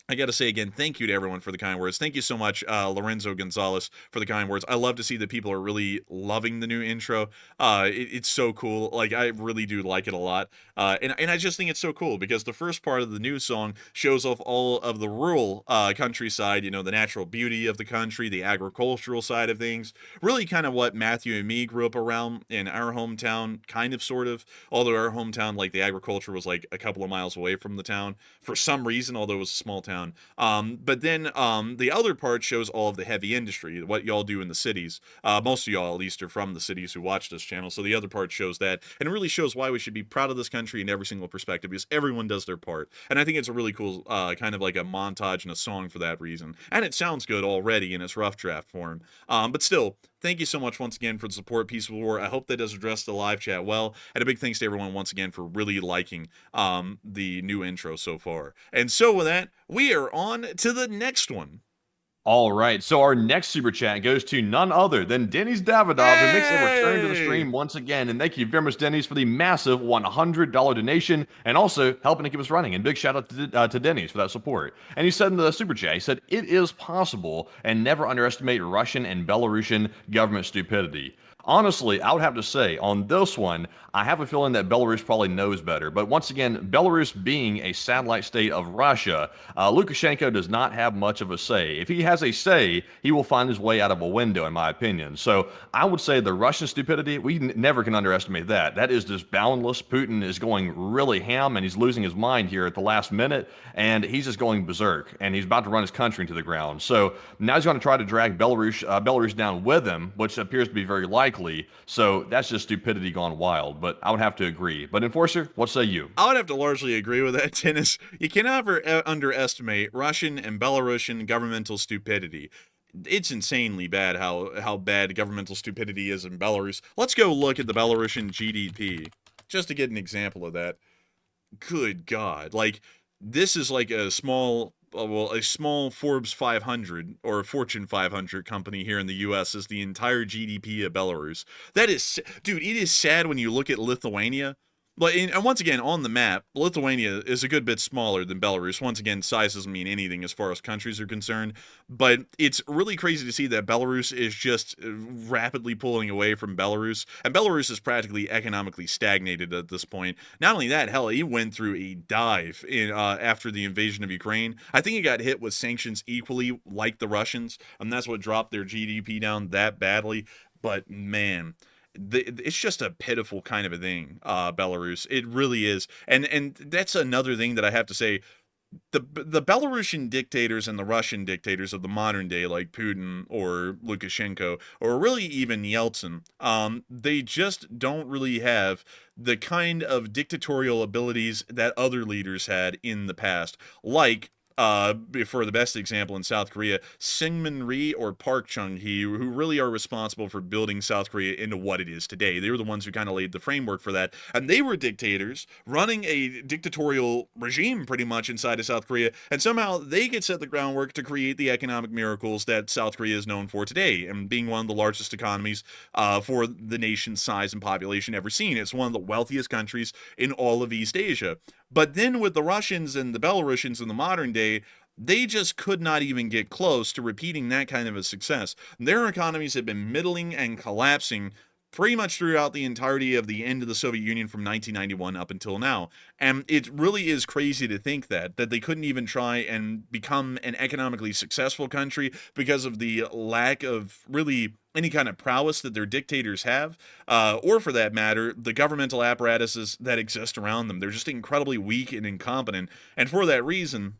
I got to say again, thank you to everyone for the kind words. Thank you so much, Lorenzo Gonzalez, for the kind words. I love to see that people are really loving the new intro. It's so cool. Like, I really do like it a lot. And I just think it's so cool because the first part of the new song shows off all of the rural countryside, you know, the natural beauty of the country, the agricultural side of things. Really kind of what Matthew and me grew up around in our hometown, kind of, sort of. Although our hometown, like, the agriculture was like a couple of miles away from the town for some reason, although it was a small town. But then the other part shows all of the heavy industry, what y'all do in the cities. Most of y'all, at least, are from the cities who watch this channel, so the other part shows that, and it really shows why we should be proud of this country in every single perspective, because everyone does their part. And I think it's a really cool kind of like a montage and a song for that reason. And it sounds good already in its rough draft form. But still, thank you so much once again for the support, Peaceful War. I hope that does address the live chat well. And a big thanks to everyone once again for really liking the new intro so far. And so with that, we are on to the next one. All right, so our next super chat goes to none other than Denny's Davidov, who makes a return to the stream once again. And thank you very much, Denny's, for the massive $100 donation and also helping to keep us running. And big shout out to Denny's for that support. And he said in the super chat, he said, it is possible and never underestimate Russian and Belarusian government stupidity. Honestly, I would have to say, on this one, I have a feeling that Belarus probably knows better. But once again, Belarus being a satellite state of Russia, Lukashenko does not have much of a say. If he has a say, he will find his way out of a window, in my opinion. So I would say the Russian stupidity, we never can underestimate that. That is just boundless. Putin is going really ham, and he's losing his mind here at the last minute, and he's just going berserk, and he's about to run his country into the ground. So now he's going to try to drag Belarus down with him, which appears to be very likely. So that's just stupidity gone wild, but I would have to agree. But Enforcer, what say you? I would have to largely agree with that, Dennis. You can never underestimate Russian and Belarusian governmental stupidity. It's insanely bad how bad governmental stupidity is in Belarus. Let's go look at the Belarusian GDP, just to get an example of that. Good God. Like, this is like a small Forbes 500 or a Fortune 500 company here in the US is the entire GDP of Belarus. That is, dude, it is sad when you look at Lithuania. And once again, on the map, Lithuania is a good bit smaller than Belarus. Once again, size doesn't mean anything as far as countries are concerned. But it's really crazy to see that Belarus is just rapidly pulling away from Belarus. And Belarus is practically economically stagnated at this point. Not only that, hell, it went through a dive after the invasion of Ukraine. I think it got hit with sanctions equally like the Russians. And that's what dropped their GDP down that badly. But man, it's just a pitiful kind of a thing, Belarus. It really is. And that's another thing that I have to say. The Belarusian dictators and the Russian dictators of the modern day, like Putin or Lukashenko, or really even Yeltsin, they just don't really have the kind of dictatorial abilities that other leaders had in the past, like for the best example in South Korea, Syngman Rhee or Park Chung-hee, who really are responsible for building South Korea into what it is today. They were the ones who kind of laid the framework for that. And they were dictators running a dictatorial regime pretty much inside of South Korea. And somehow they could set the groundwork to create the economic miracles that South Korea is known for today, and being one of the largest economies for the nation's size and population ever seen. It's one of the wealthiest countries in all of East Asia. But then with the Russians and the Belarusians in the modern day, they just could not even get close to repeating that kind of a success. Their economies have been middling and collapsing pretty much throughout the entirety of the end of the Soviet Union from 1991 up until now. And it really is crazy to think that they couldn't even try and become an economically successful country because of the lack of really any kind of prowess that their dictators have, or for that matter, the governmental apparatuses that exist around them. They're just incredibly weak and incompetent. And for that reason,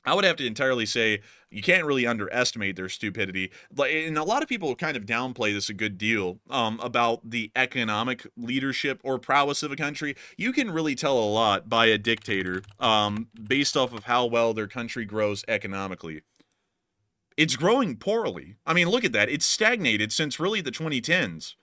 I would have to entirely say you can't really underestimate their stupidity. And a lot of people kind of downplay this a good deal about the economic leadership or prowess of a country. You can really tell a lot by a dictator based off of how well their country grows economically. It's growing poorly. I mean, look at that. It's stagnated since really the 2010s.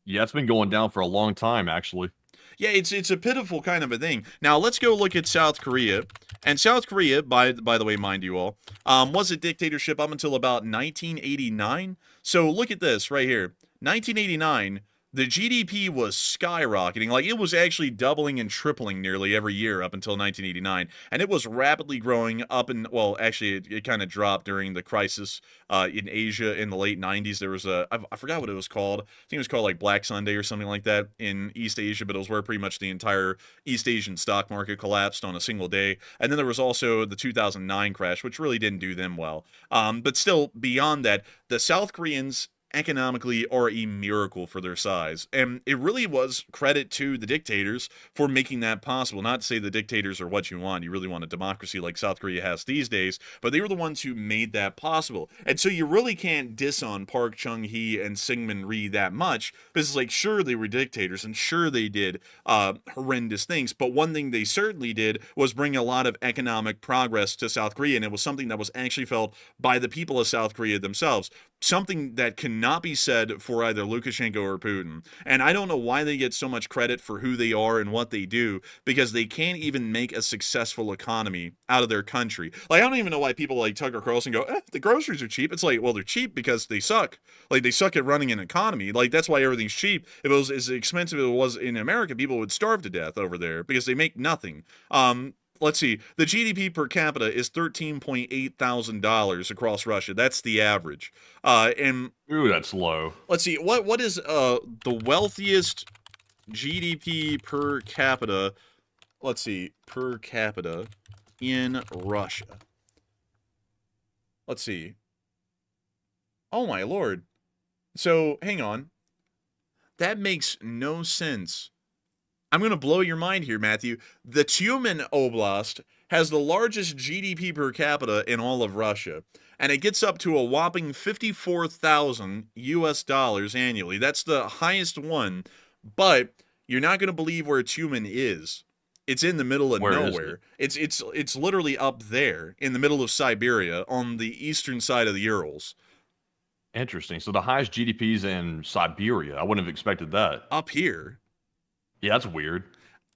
Yeah, it's been going down for a long time, actually. Yeah, it's a pitiful kind of a thing. Now, let's go look at South Korea. And South Korea, by the way, mind you all, was a dictatorship up until about 1989. So look at this right here. 1989, the GDP was skyrocketing. Like, it was actually doubling and tripling nearly every year up until 1989. And it was rapidly growing up in, well, actually, it kind of dropped during the crisis in Asia in the late 90s. There was I forgot what it was called. I think it was called like Black Sunday or something like that in East Asia, but it was where pretty much the entire East Asian stock market collapsed on a single day. And then there was also the 2009 crash, which really didn't do them well. But still, beyond that, the South Koreans economically are a miracle for their size. And it really was credit to the dictators for making that possible. Not to say the dictators are what you want. You really want a democracy like South Korea has these days, but they were the ones who made that possible. And so you really can't diss on Park Chung-hee and Syngman Rhee that much, because it's like, sure, they were dictators, and sure, they did horrendous things, but one thing they certainly did was bring a lot of economic progress to South Korea, and it was something that was actually felt by the people of South Korea themselves. Something that cannot be said for either Lukashenko or Putin. And I don't know why they get so much credit for who they are and what they do, because they can't even make a successful economy out of their country. Like, I don't even know why people like Tucker Carlson go, the groceries are cheap. It's like, well, they're cheap because they suck. Like, they suck at running an economy. Like, that's why everything's cheap. If it was as expensive as it was in America, people would starve to death over there because they make nothing. Let's see. The GDP per capita is $13.8 thousand across Russia. That's the average. And Ooh, that's low. let's see. What is the wealthiest GDP per capita? Let's see. Per capita in Russia. Let's see. Oh my lord. So, hang on. That makes no sense. I'm going to blow your mind here, Matthew. The Tyumen Oblast has the largest GDP per capita in all of Russia, and it gets up to a whopping 54,000 US dollars annually. That's the highest one, but you're not going to believe where Tyumen is. It's in the middle of Where is nowhere. It's literally up there in the middle of Siberia on the eastern side of the Urals. Interesting. So the highest GDPs in Siberia. I wouldn't have expected that. Up here. Yeah, that's weird.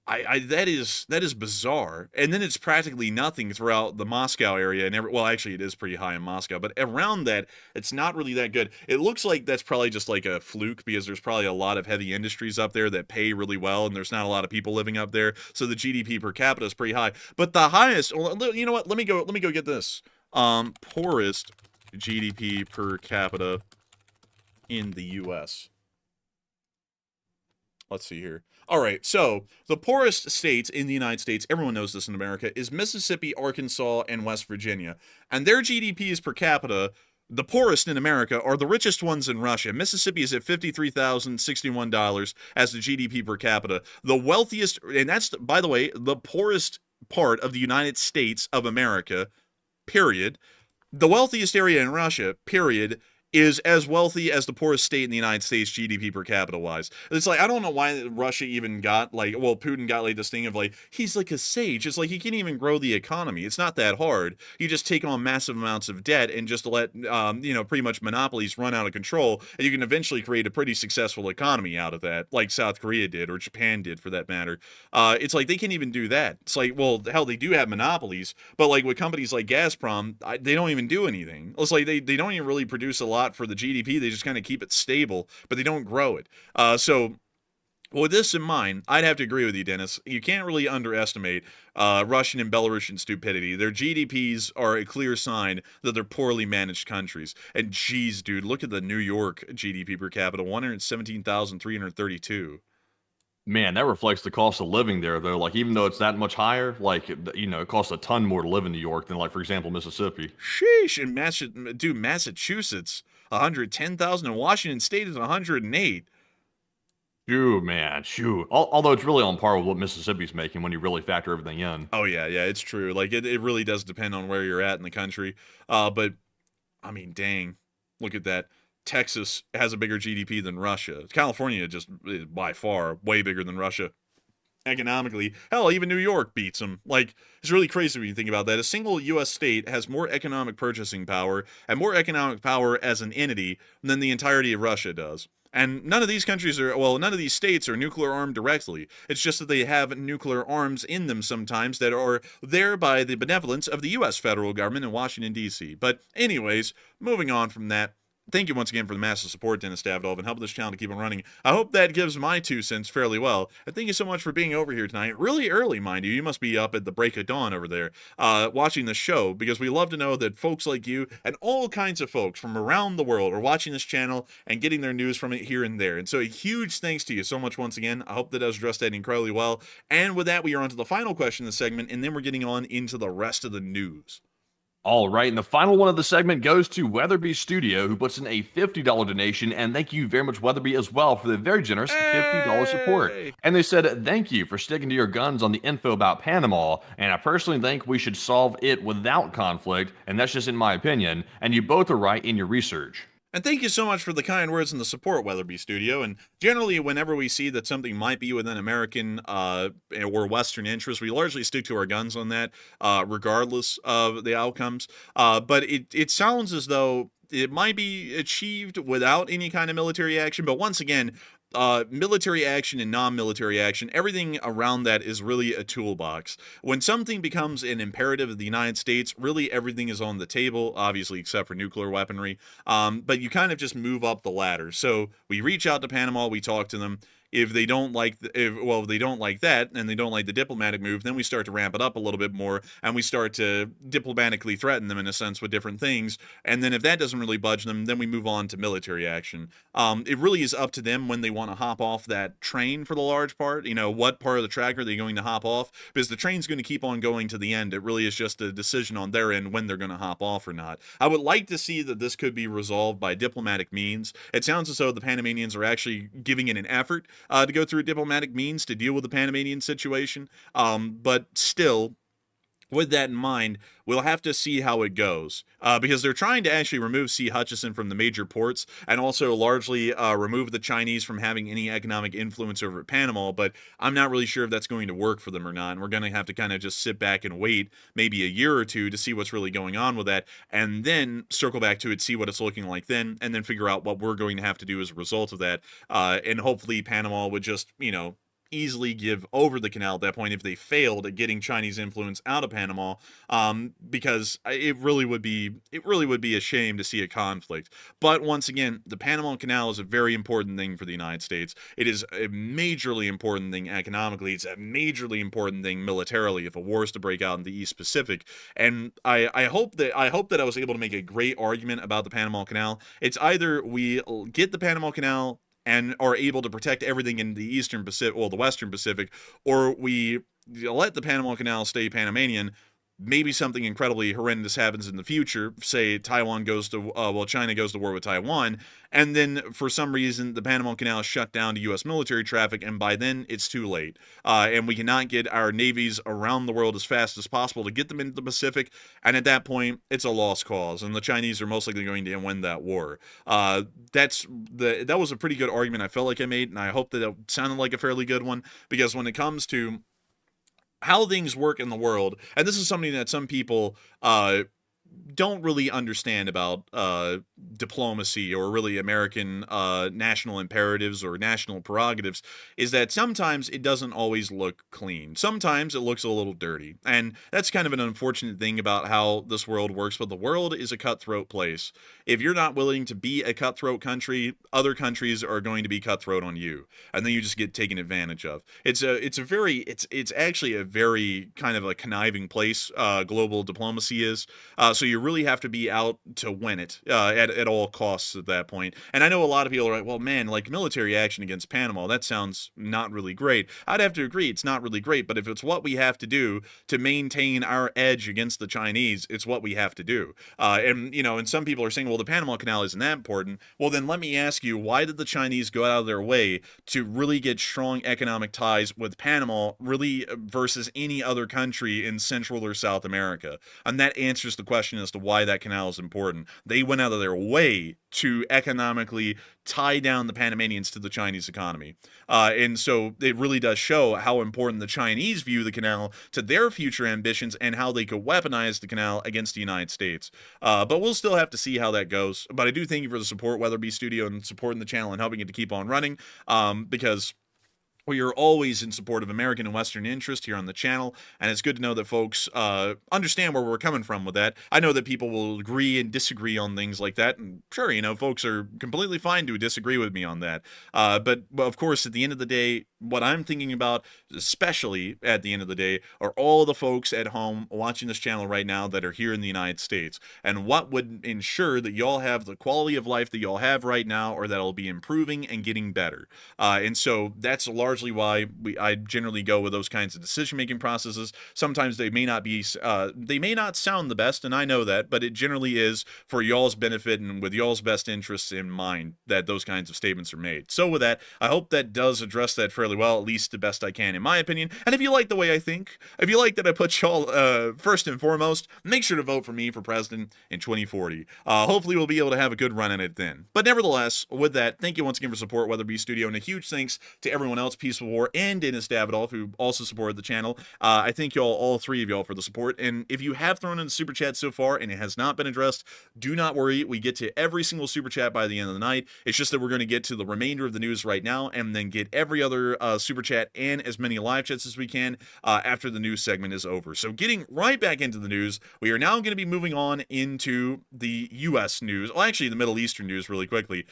That is bizarre. And then it's practically nothing throughout the Moscow area, and well, actually, it is pretty high in Moscow, but around that, it's not really that good. It looks like that's probably just like a fluke, because there's probably a lot of heavy industries up there that pay really well, and there's not a lot of people living up there, so the GDP per capita is pretty high. But the highest, you know what? Let me go get this. Poorest GDP per capita in the U.S. Let's see here. All right, so the poorest states in the United States, everyone knows this in America, is Mississippi, Arkansas, and West Virginia. And their GDPs per capita, the poorest in America, are the richest ones in Russia. Mississippi is at $53,061 as the GDP per capita. The wealthiest, and that's, by the way, the poorest part of the United States of America, period. The wealthiest area in Russia, period, is as wealthy as the poorest state in the United States GDP per capita wise. It's like, I don't know why Russia even got like, well, Putin got like this thing of like, he's like a sage. It's like, he can't even grow the economy. It's not that hard. You just take on massive amounts of debt and just let, pretty much monopolies run out of control. And you can eventually create a pretty successful economy out of that, like South Korea did, or Japan did for that matter. It's like, they can't even do that. It's like, well, hell, they do have monopolies, but like with companies like Gazprom, they don't even do anything. It's like, they don't even really produce a lot for the GDP. They just kind of keep it stable, but they don't grow it. So with this in mind, I'd have to agree with you, Dennis. You can't really underestimate Russian and Belarusian stupidity. Their GDPs are a clear sign that they're poorly managed countries. And geez, dude, look at the New York GDP per capita, 117,332. Man, that reflects the cost of living there, though. Like, even though it's that much higher, like, it costs a ton more to live in New York than, like, for example, Mississippi. Sheesh. And Massachusetts, 110,000, and Washington State is 108. Shoo, man, shoo. Although it's really on par with what Mississippi's making when you really factor everything in. Oh yeah, it's true. Like it really does depend on where you're at in the country. But I mean, dang, look at that. Texas has a bigger GDP than Russia. California just is by far way bigger than Russia economically. Hell, even New York beats them. Like, it's really crazy when you think about that. A single U.S. state has more economic purchasing power and more economic power as an entity than the entirety of Russia does. And none of these none of these states are nuclear armed directly. It's just that they have nuclear arms in them sometimes that are there by the benevolence of the U.S. federal government in Washington, D.C. But anyways, moving on from that, thank you once again for the massive support, Dennis Davidoff, and helping this channel to keep on running. I hope that gives my 2 cents fairly well. And thank you so much for being over here tonight. Really early, mind you. You must be up at the break of dawn over there watching the show, because we love to know that folks like you and all kinds of folks from around the world are watching this channel and getting their news from it here and there. And so a huge thanks to you so much once again. I hope that I was addressed that incredibly well. And with that, we are on to the final question of the segment, and then we're getting on into the rest of the news. All right, and the final one of the segment goes to Weatherby Studio, who puts in a $50 donation, and thank you very much, Weatherby, as well, for the very generous $50 support. And they said, thank you for sticking to your guns on the info about Panama, and I personally think we should solve it without conflict, and that's just in my opinion, and you both are right in your research. And thank you so much for the kind words and the support, Weatherby Studio. And generally, whenever we see that something might be within American or Western interest, we largely stick to our guns on that, regardless of the outcomes. But it sounds as though it might be achieved without any kind of military action. But once again, military action and non-military action, everything around that is really a toolbox. When something becomes an imperative of the United States, really everything is on the table, obviously except for nuclear weaponry. But you kind of just move up the ladder. So we reach out to Panama, we talk to them. If they don't like, if they don't like that, and they don't like the diplomatic move, then we start to ramp it up a little bit more, and we start to diplomatically threaten them in a sense with different things. And then if that doesn't really budge them, then we move on to military action. It really is up to them when they want to hop off that train for the large part. You know, what part of the track are they going to hop off? Because the train's going to keep on going to the end. It really is just a decision on their end when they're going to hop off or not. I would like to see that this could be resolved by diplomatic means. It sounds as though the Panamanians are actually giving it an effort to go through diplomatic means to deal with the Panamanian situation. But still, with that in mind, we'll have to see how it goes, because they're trying to actually remove C. Hutchison from the major ports and also largely remove the Chinese from having any economic influence over Panama, but I'm not really sure if that's going to work for them or not, and we're going to have to kind of just sit back and wait maybe a year or two to see what's really going on with that, and then circle back to it, see what it's looking like then, and then figure out what we're going to have to do as a result of that, and hopefully Panama would just, easily give over the canal at that point if they failed at getting Chinese influence out of Panama, because it really would be a shame to see a conflict. But once again, the Panama Canal is a very important thing for the United States. It is a majorly important thing economically. It's a majorly important thing militarily if a war is to break out in the East Pacific. And I hope that I was able to make a great argument about the Panama Canal. It's either we get the Panama Canal and are able to protect everything in the the Western Pacific, or we let the Panama Canal stay Panamanian, maybe something incredibly horrendous happens in the future. Say China goes to war with Taiwan, and then for some reason the Panama Canal is shut down to U.S. military traffic, and by then it's too late. And we cannot get our navies around the world as fast as possible to get them into the Pacific, and at that point, it's a lost cause, and the Chinese are most likely going to win that war. That was a pretty good argument I felt like I made, and I hope that it sounded like a fairly good one, because when it comes to how things work in the world, and this is something that some people don't really understand about diplomacy or really American national imperatives or national prerogatives, is that sometimes it doesn't always look clean. Sometimes it looks a little dirty. And that's kind of an unfortunate thing about how this world works, but the world is a cutthroat place. If you're not willing to be a cutthroat country, other countries are going to be cutthroat on you, and then you just get taken advantage of. It's actually a very kind of a conniving place, global diplomacy is. So you really have to be out to win it at all costs at that point. And I know a lot of people are like, well, man, like military action against Panama, that sounds not really great. I'd have to agree, it's not really great, but if it's what we have to do to maintain our edge against the Chinese, it's what we have to do. And some people are saying, well, the Panama Canal isn't that important. Well, then let me ask you, why did the Chinese go out of their way to really get strong economic ties with Panama, really versus any other country in Central or South America? And that answers the question as to why that canal is important. They went out of their way to economically tie down the Panamanians to the Chinese economy. And so it really does show how important the Chinese view the canal to their future ambitions and how they could weaponize the canal against the United States. But we'll still have to see how that goes. But I do thank you for the support, Weatherby Studio, and supporting the channel and helping it to keep on running, because we are always in support of American and Western interest here on the channel, and it's good to know that folks understand where we're coming from with that. I know that people will agree and disagree on things like that, and sure, folks are completely fine to disagree with me on that. But of course, at the end of the day, what I'm thinking about, especially at the end of the day, are all the folks at home watching this channel right now that are here in the United States, and what would ensure that y'all have the quality of life that y'all have right now, or that'll be improving and getting better. And so that's largely why I generally go with those kinds of decision-making processes. Sometimes they may not sound the best, and I know that, but it generally is for y'all's benefit and with y'all's best interests in mind that those kinds of statements are made. So with that, I hope that does address that fairly well, at least the best I can in my opinion. And if you like the way I think, if you like that I put y'all first and foremost, make sure to vote for me for president in 2040. Hopefully we'll be able to have a good run at it then. But nevertheless, with that, thank you once again for support, Weatherby Studio, and a huge thanks to everyone else, Peaceful War and Dennis Davidoff, who also supported the channel. I thank y'all, all three of y'all, for the support. And if you have thrown in a super chat so far and it has not been addressed, do not worry. We get to every single super chat by the end of the night. It's just that we're going to get to the remainder of the news right now and then get every other super chat and as many live chats as we can after the news segment is over. So getting right back into the news, we are now going to be moving on into the U.S. news. Well, actually, the Middle Eastern news really quickly.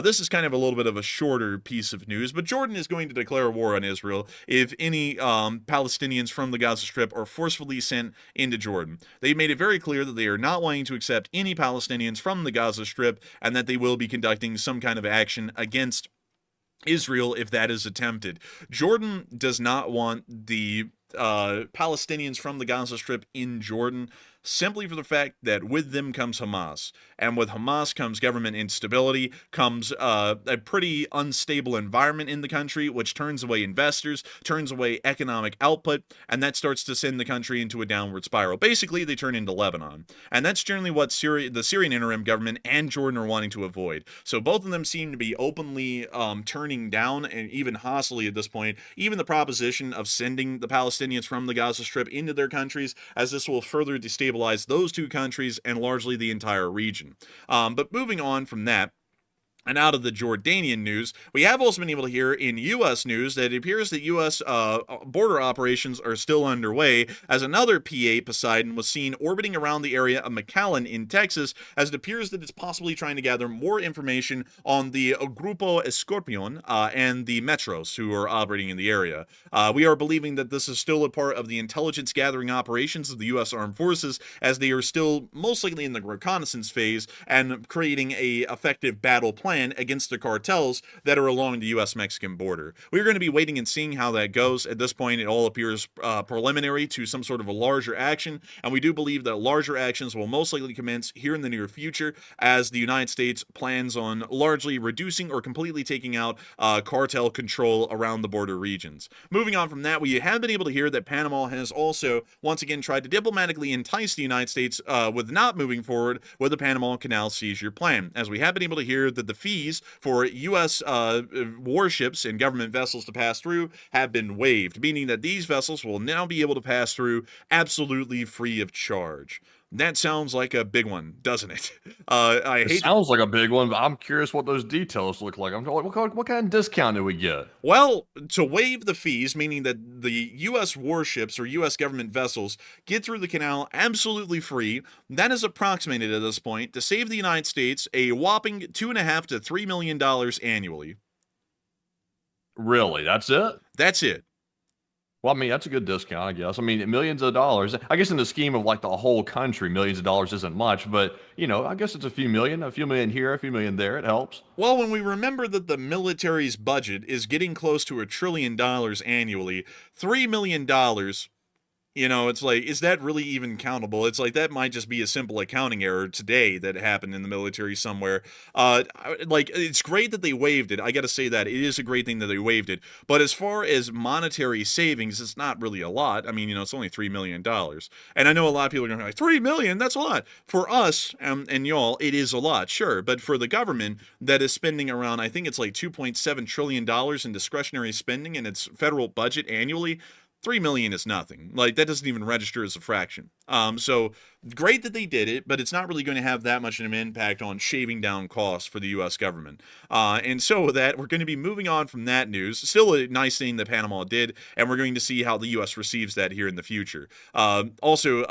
This is kind of a little bit of a shorter piece of news, but Jordan is going to declare war on Israel if any Palestinians from the Gaza Strip are forcefully sent into Jordan. They made it very clear that they are not wanting to accept any Palestinians from the Gaza Strip and that they will be conducting some kind of action against Israel if that is attempted. Jordan does not want the Palestinians from the Gaza Strip in Jordan, simply for the fact that with them comes Hamas. And with Hamas comes government instability, comes a pretty unstable environment in the country, which turns away investors, turns away economic output, and that starts to send the country into a downward spiral. Basically, they turn into Lebanon. And that's generally what the Syrian interim government and Jordan are wanting to avoid. So both of them seem to be openly turning down, and even hostily at this point, even the proposition of sending the Palestinians from the Gaza Strip into their countries, as this will further destabilize those two countries and largely the entire region. But moving on from that, and out of the Jordanian news, we have also been able to hear in U.S. news that it appears that U.S. border operations are still underway, as another P-8 Poseidon was seen orbiting around the area of McAllen in Texas, as it appears that it's possibly trying to gather more information on the Grupo Escorpion and the Metros who are operating in the area. We are believing that this is still a part of the intelligence gathering operations of the U.S. Armed Forces, as they are still most likely in the reconnaissance phase and creating a effective battle plan plan against the cartels that are along the U.S.-Mexican border. We're going to be waiting and seeing how that goes. At this point, it all appears preliminary to some sort of a larger action, and we do believe that larger actions will most likely commence here in the near future as the United States plans on largely reducing or completely taking out cartel control around the border regions. Moving on from that, we have been able to hear that Panama has also once again tried to diplomatically entice the United States with not moving forward with the Panama Canal seizure plan, as we have been able to hear that the fees for U.S. Warships and government vessels to pass through have been waived, meaning that these vessels will now be able to pass through absolutely free of charge. That sounds like a big one, doesn't it? It sounds like a big one, but I'm curious what those details look like. What kind of discount do we get? Well, to waive the fees, meaning that the U.S. warships or U.S. government vessels get through the canal absolutely free, that is approximated at this point to save the United States a whopping $2.5 to $3 million annually. Really? That's it? That's it. Well, I mean, that's a good discount, I guess. I mean, millions of dollars. I guess in the scheme of like the whole country, millions of dollars isn't much, but I guess it's a few million here, a few million there. It helps. Well, when we remember that the military's budget is getting close to $1 trillion annually, $3 million, it's like, is that really even countable? It's like, that might just be a simple accounting error today that happened in the military somewhere. It's great that they waived it. I gotta say that. It is a great thing that they waived it. But as far as monetary savings, it's not really a lot. I mean, it's only $3 million. And I know a lot of people are going to be like, $3 million? That's a lot. For us, and y'all, it is a lot, sure. But for the government that is spending around, I think it's like $2.7 trillion in discretionary spending in its federal budget annually, $3 million is nothing. Like, that doesn't even register as a fraction. So great that they did it, but it's not really going to have that much of an impact on shaving down costs for the U.S. government. And so with that, we're going to be moving on from that news. Still a nice thing that Panama did, and we're going to see how the U.S. receives that here in the future. Also,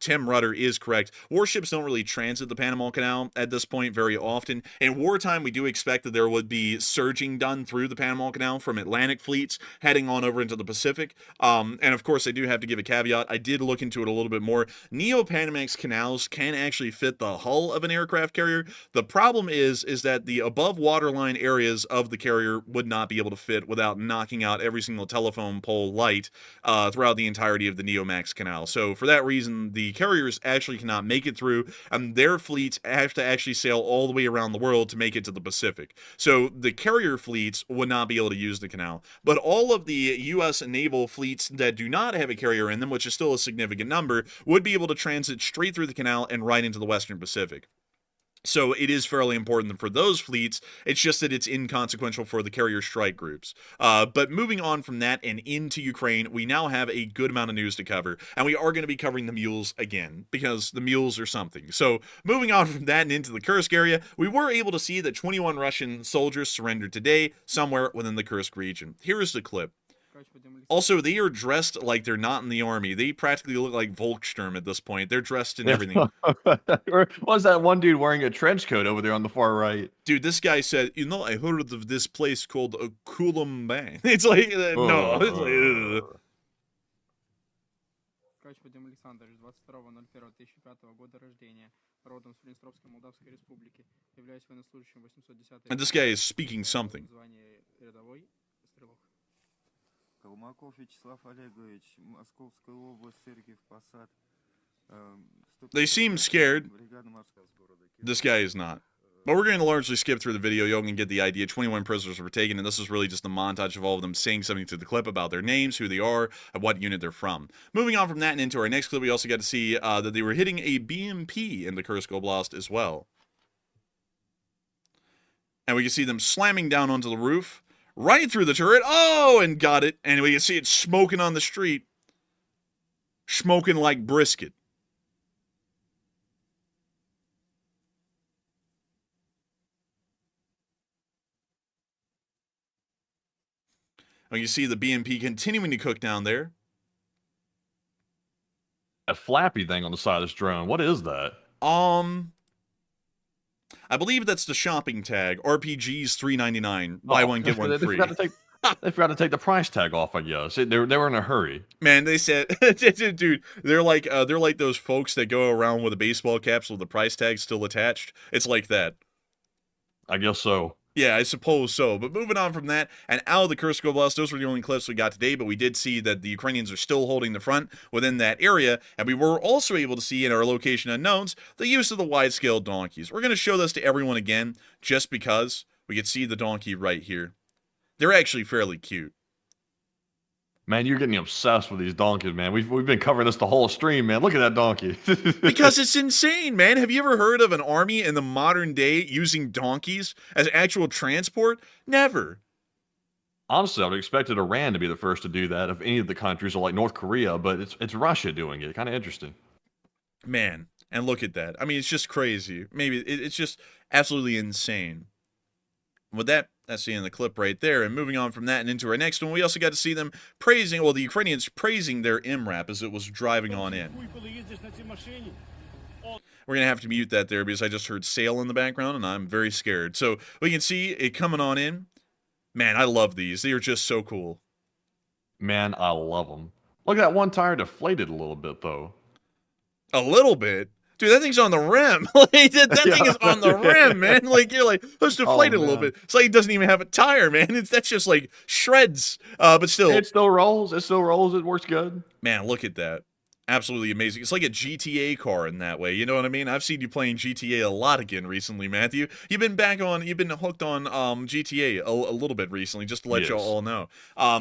Tim Rudder is correct. Warships don't really transit the Panama Canal at this point very often. In wartime, we do expect that there would be surging done through the Panama Canal from Atlantic fleets heading on over into the Pacific. And of course, I do have to give a caveat. I did look into it a little bit more. Neo-Panamax canals can actually fit the hull of an aircraft carrier. The problem is that the above waterline areas of the carrier would not be able to fit without knocking out every single telephone pole light throughout the entirety of the Neo-Max canal. So for that reason, the carriers actually cannot make it through, and their fleets have to actually sail all the way around the world to make it to the Pacific. So the carrier fleets would not be able to use the canal. But all of the U.S. naval fleets that do not have a carrier in them, which is still a significant number, would be able to transit straight through the canal and right into the Western Pacific. So it is fairly important for those fleets. It's just that it's inconsequential for the carrier strike groups. But moving on from that and into Ukraine, we now have a good amount of news to cover. And we are going to be covering the mules again, because the mules are something. So moving on from that and into the Kursk area, we were able to see that 21 Russian soldiers surrendered today somewhere within the Kursk region. Here is the clip. Also, they are dressed like they're not in the army. They practically look like Volkssturm at this point. They're dressed in everything. Was that one dude wearing a trench coat over there on the far right? Dude, this guy said, I heard of this place called Kulamban. It's like, no. It's like, ugh. Александр, 22.01.2005 года рождения, родом с Приднестровской Молдавской Республики, являюсь военнослужащим 810-й. And this guy is speaking something. Звание рядовой стрелок. Колмаков Вячеслав Олегович, Московская область, Сергиев Посад. They seem scared. This guy is not. But we're going to largely skip through the video. Y'all can get the idea. 21 prisoners were taken, and this is really just a montage of all of them saying something to the clip about their names, who they are, and what unit they're from. Moving on from that and into our next clip, we also got to see that they were hitting a BMP in the Kursk Oblast as well. And we can see them slamming down onto the roof. Right through the turret. Oh, and got it. And we can see it smoking on the street. Smoking like brisket. And you see the BMP continuing to cook down there. A flappy thing on the side of this drone. What is that? I believe that's the shopping tag. RPGs $3.99. Buy one, get one free. They forgot to take the price tag off, I guess. They were in a hurry. Man, they said, dude, they're like those folks that go around with a baseball caps with the price tag still attached. It's like that. I guess so. Yeah, I suppose so. But moving on from that, and out of the Kursk Oblast, those were the only clips we got today, but we did see that the Ukrainians are still holding the front within that area, and we were also able to see in our location unknowns the use of the wide-scale donkeys. We're going to show this to everyone again, just because we could see the donkey right here. They're actually fairly cute. Man, you're getting obsessed with these donkeys, man. We've been covering this the whole stream, man. Look at that donkey. Because it's insane, man. Have you ever heard of an army in the modern day using donkeys as actual transport? Never. Honestly, I would have expected Iran to be the first to do that of any of the countries, or like North Korea, but it's Russia doing it. Kind of interesting. Man, and look at that. I mean, it's just crazy. Maybe it's just absolutely insane. With that, that's the end of the clip right there. And moving on from that and into our next one, we also got to see them praising, well, the Ukrainians praising their MRAP as it was driving on in. We're going to have to mute that there because I just heard sail in the background and I'm very scared. So we can see it coming on in. Man, I love these. They are just so cool. Man, I love them. Look at that one tire deflated a little bit, though. A little bit? Dude, that thing's on the rim. Like, that thing is on the rim, man. Like, you're like, let's deflate it a little bit. It's like it doesn't even have a tire, man. That's just like shreds. But still. It still rolls. It still rolls. It works good. Man, look at that. Absolutely amazing. It's like a GTA car in that way. You know what I mean? I've seen you playing GTA a lot again recently, Matthew. You've been hooked on GTA a little bit recently, just to let y'all all know.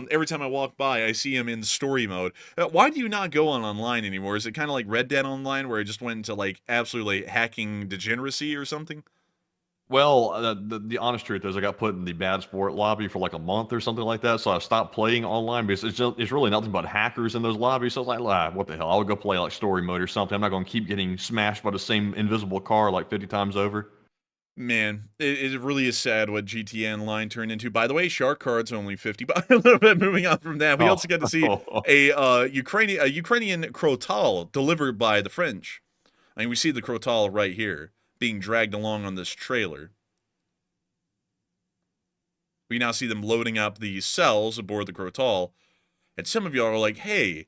Every time I walk by, I see him in story mode. Why do you not go on online anymore? Is it kind of like Red Dead Online, where it just went into like absolutely hacking degeneracy or something? Well, the honest truth is I got put in the bad sport lobby for like a month or something like that, so I stopped playing online because it's really nothing but hackers in those lobbies. So I was like, what the hell? I'll go play like story mode or something. I'm not going to keep getting smashed by the same invisible car like 50 times over. Man, it really is sad what GTA Online turned into. By the way, shark cards only 50 bucks. A little bit moving on from that. We also got to see a Ukrainian crotal delivered by the French. I mean, we see the crotal right here, being dragged along on this trailer. We now see them loading up the cells aboard the crotal, and some of y'all are like, hey,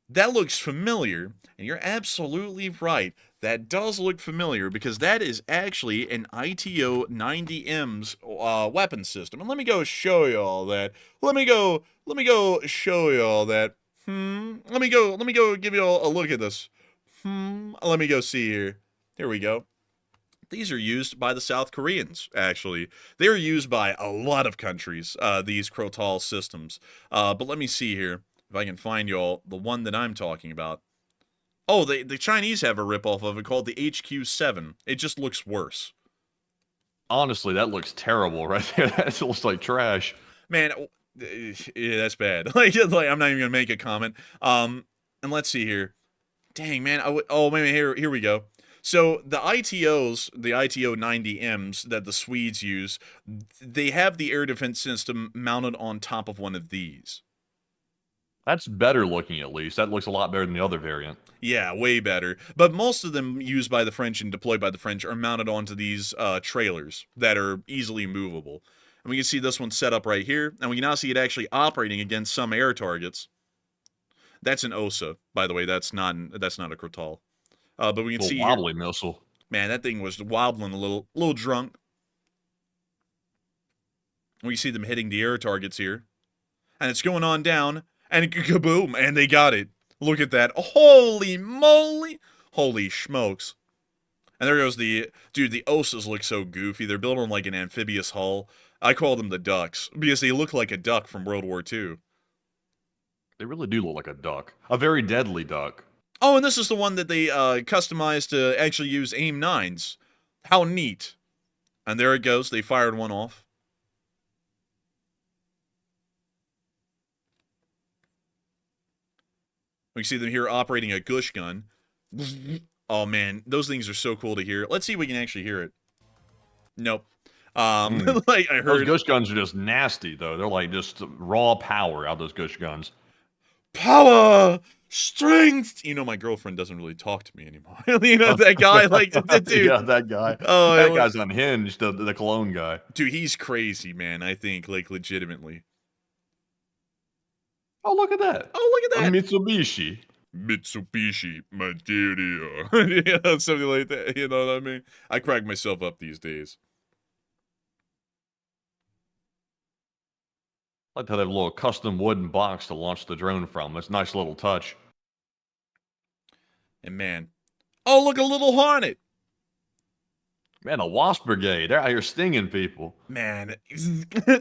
that looks familiar, and you're absolutely right. That does look familiar, because that is actually an ITO 90M's weapon system. And let me go show y'all that. Let me go show y'all that. Let me go give y'all a look at this. Let me go see here. Here we go. These are used by the South Koreans, actually. They're used by a lot of countries, these crotal systems. But let me see here, if I can find y'all the one that I'm talking about. Oh, the Chinese have a ripoff of it called the HQ-7. It just looks worse. Honestly, that looks terrible right there. That looks like trash. Man, yeah, that's bad. like, I'm not even going to make a comment. And let's see here. Dang, man. Oh, man, here we go. So the ITOs, the ITO 90Ms that the Swedes use, they have the air defense system mounted on top of one of these. That's better looking, at least. That looks a lot better than the other variant. Yeah, way better. But most of them used by the French and deployed by the French are mounted onto these trailers that are easily movable. And we can see this one set up right here, and we can now see it actually operating against some air targets. That's an OSA, by the way. That's not a crotal. But we can see wobbly here, missile. man, that thing was wobbling a little drunk. We see them hitting the air targets here, and it's going on down, and kaboom, and they got it. Look at that! Holy moly! Holy smokes! And there goes the OSAs look so goofy. They're built on like an amphibious hull. I call them the ducks because they look like a duck from World War II. They really do look like a duck, a very deadly duck. Oh, and this is the one that they customized to actually use AIM-9s. How neat. And there it goes. They fired one off. We see them here operating a gush gun. Oh, man. Those things are so cool to hear. Let's see if we can actually hear it. Nope. Like I heard. Those gush guns are just nasty, though. They're like just raw power out of those gush guns. Power! Strength! You know, my girlfriend doesn't really talk to me anymore. You know, that guy, like, dude. Yeah, that guy. Oh, that guy's unhinged, the cologne guy. Dude, he's crazy, man, I think, like, legitimately. Oh, look at that. Oh, look at that. A Mitsubishi. Mitsubishi material. You know, something like that. You know what I mean? I crack myself up these days. like how they have a little custom wooden box to launch the drone from. That's a nice little touch. And man, oh, look, a little hornet. Man, a wasp brigade. They're out here stinging people. Man, something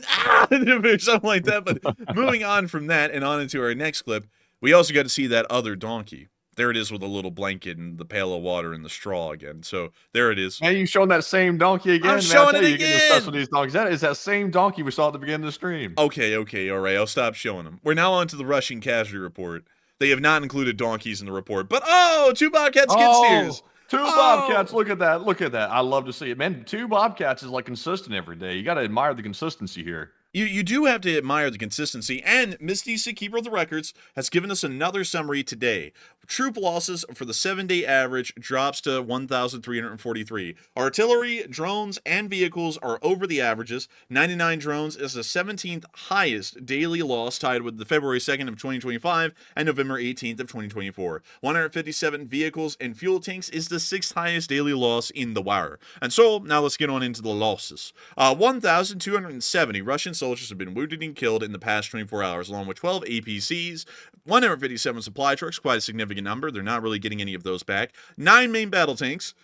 like that. But moving on from that and on into our next clip, we also got to see that other donkey. There it is with a little blanket and the pail of water and the straw again. So there it is. Man, you showing that same donkey again? I'm Man, showing I tell it you, you're getting obsessed again. with these donkeys. That is that same donkey we saw at the beginning of the stream. Okay, all right. I'll stop showing them. We're now on to the Russian casualty report. They have not included donkeys in the report, but oh, 2 bobcat skid steers. Two bobcats. Look at that. Look at that. I love to see it. Man, 2 bobcats is like consistent every day. You got to admire the consistency here. You do have to admire the consistency, and Misty, Keeper of the Records, has given us another summary today. Troop losses for the 7-day average drops to 1,343. Artillery, drones, and vehicles are over the averages. 99 drones is the 17th highest daily loss, tied with the February 2nd of 2025 and November 18th of 2024. 157 vehicles and fuel tanks is the 6th highest daily loss in the wire. And so, now let's get on into the losses. 1,270 Russian soldiers have been wounded and killed in the past 24 hours, along with 12 APCs, 157 supply trucks, quite a significant number. They're not really getting any of those back. 9 main battle tanks,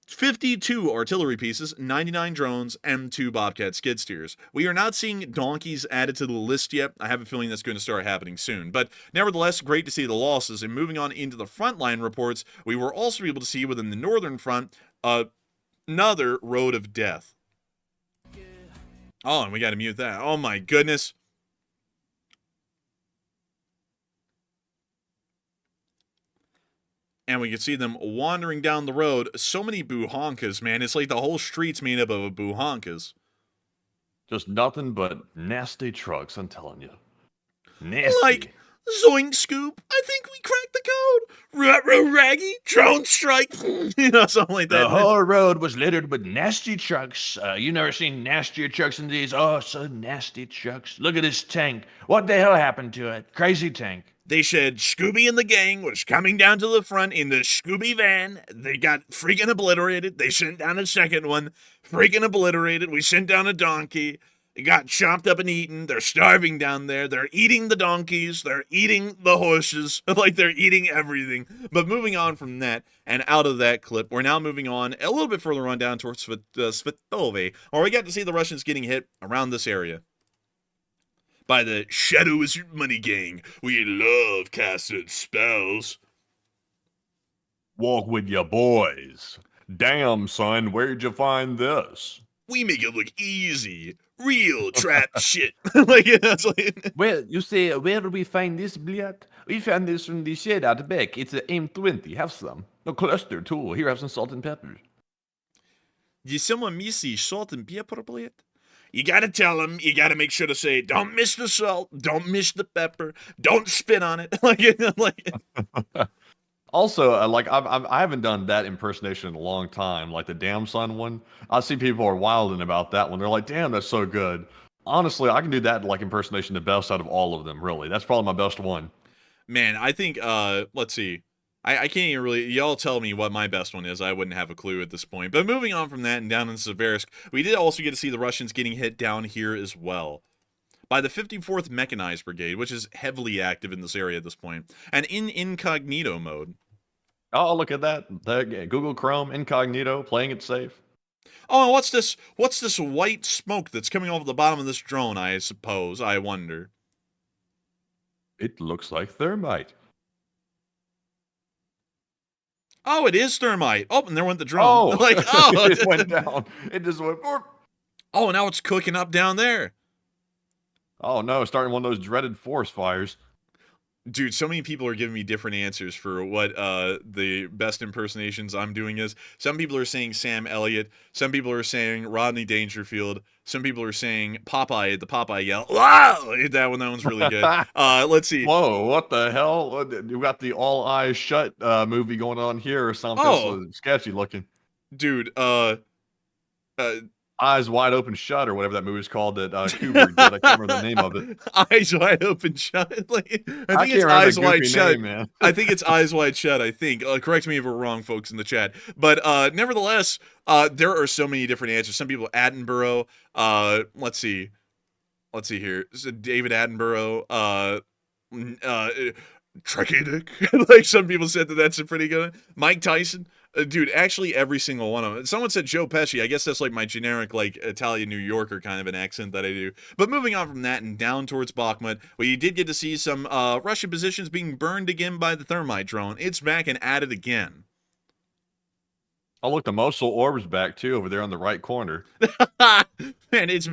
52 artillery pieces, 99 drones, and 2 Bobcat skid steers. We are not seeing donkeys added to the list yet. I have a feeling that's going to start happening soon. But nevertheless, great to see the losses. And moving on into the frontline reports, we were also able to see within the northern front another road of death. Oh, and we got to mute that. Oh my goodness. And we can see them wandering down the road. So many buhankas, man. It's like the whole street's made up of buhankas. Just nothing but nasty trucks, I'm telling you. Nasty. Like, zoink scoop, I think we cracked the code. Ruh-roh raggy, drone strike. Something like that. The whole road was littered with nasty trucks. You never seen nastier trucks than these? Oh, so nasty trucks. Look at this tank. What the hell happened to it? Crazy tank. They said Scooby and the gang was coming down to the front in the Scooby van. They got freaking obliterated. They sent down a second one. Freaking obliterated. We sent down a donkey. It got chopped up and eaten. They're starving down there. They're eating the donkeys. They're eating the horses. Like, they're eating everything. But moving on from that and out of that clip, we're now moving on a little bit further on down towards Svetove, where we got to see the Russians getting hit around this area by the Shadow is Money Gang. We love casting spells. Walk with your boys. Damn, son, where'd you find this? We make it look easy. Real trap shit. Like, it's like... Well, you say, where do we find this, Bliat? We found this from the shed out back. It's an M20. Have some. No cluster, too. Here, have some salt and pepper. Did someone miss the salt and pepper, Bliat? You gotta tell them, you gotta make sure to say, don't miss the salt, don't miss the pepper, don't spit on it. Also, I haven't done that impersonation in a long time, like the damn son one. I see people are wilding about that one. They're like, damn, that's so good. Honestly, I can do that like impersonation the best out of all of them, really. That's probably my best one. Man, I think, let's see. I can't even really, y'all tell me what my best one is. I wouldn't have a clue at this point. But moving on from that and down in Seversk, we did also get to see the Russians getting hit down here as well by the 54th Mechanized Brigade, which is heavily active in this area at this point, and in incognito mode. Oh, look at that. Google Chrome, incognito, playing it safe. Oh, and what's this white smoke that's coming off the bottom of this drone, I suppose? I wonder. It looks like thermite. Oh, it is thermite. Oh, and there went the drone. Oh, like, oh, it went down. It just went. Oh, now it's cooking up down there. Oh no, starting one of those dreaded forest fires. Dude, so many people are giving me different answers for what the best impersonations I'm doing is. Some people are saying Sam Elliott. Some people are saying Rodney Dangerfield. Some people are saying Popeye, the Popeye yell. Wow! That one's really good. Let's see. Whoa, what the hell? You got the All Eyes Shut movie going on here or something. Oh. Sketchy looking. Dude, Eyes Wide Open Shut or whatever that movie's called that Kubrick did. I can't remember the name of it. Eyes Wide Open Shut. Like, I think it's Eyes Wide Shut. Name, man. I think it's Eyes Wide Shut, I think. Correct me if we're wrong, folks, in the chat. But nevertheless, there are so many different answers. Some people, Attenborough. Let's see. let's see here. So David Attenborough, Trekkie Dick. Like some people said that's a pretty good one. Mike Tyson. Dude, actually every single one of them. Someone said Joe Pesci. I guess that's like my generic, like, Italian New Yorker kind of an accent that I do. But moving on from that and down towards Bakhmut, where you did get to see some Russian positions being burned again by the thermite drone. It's back and at it again. Oh, look, the Mosul orb's back, too, over there on the right corner. Man, it's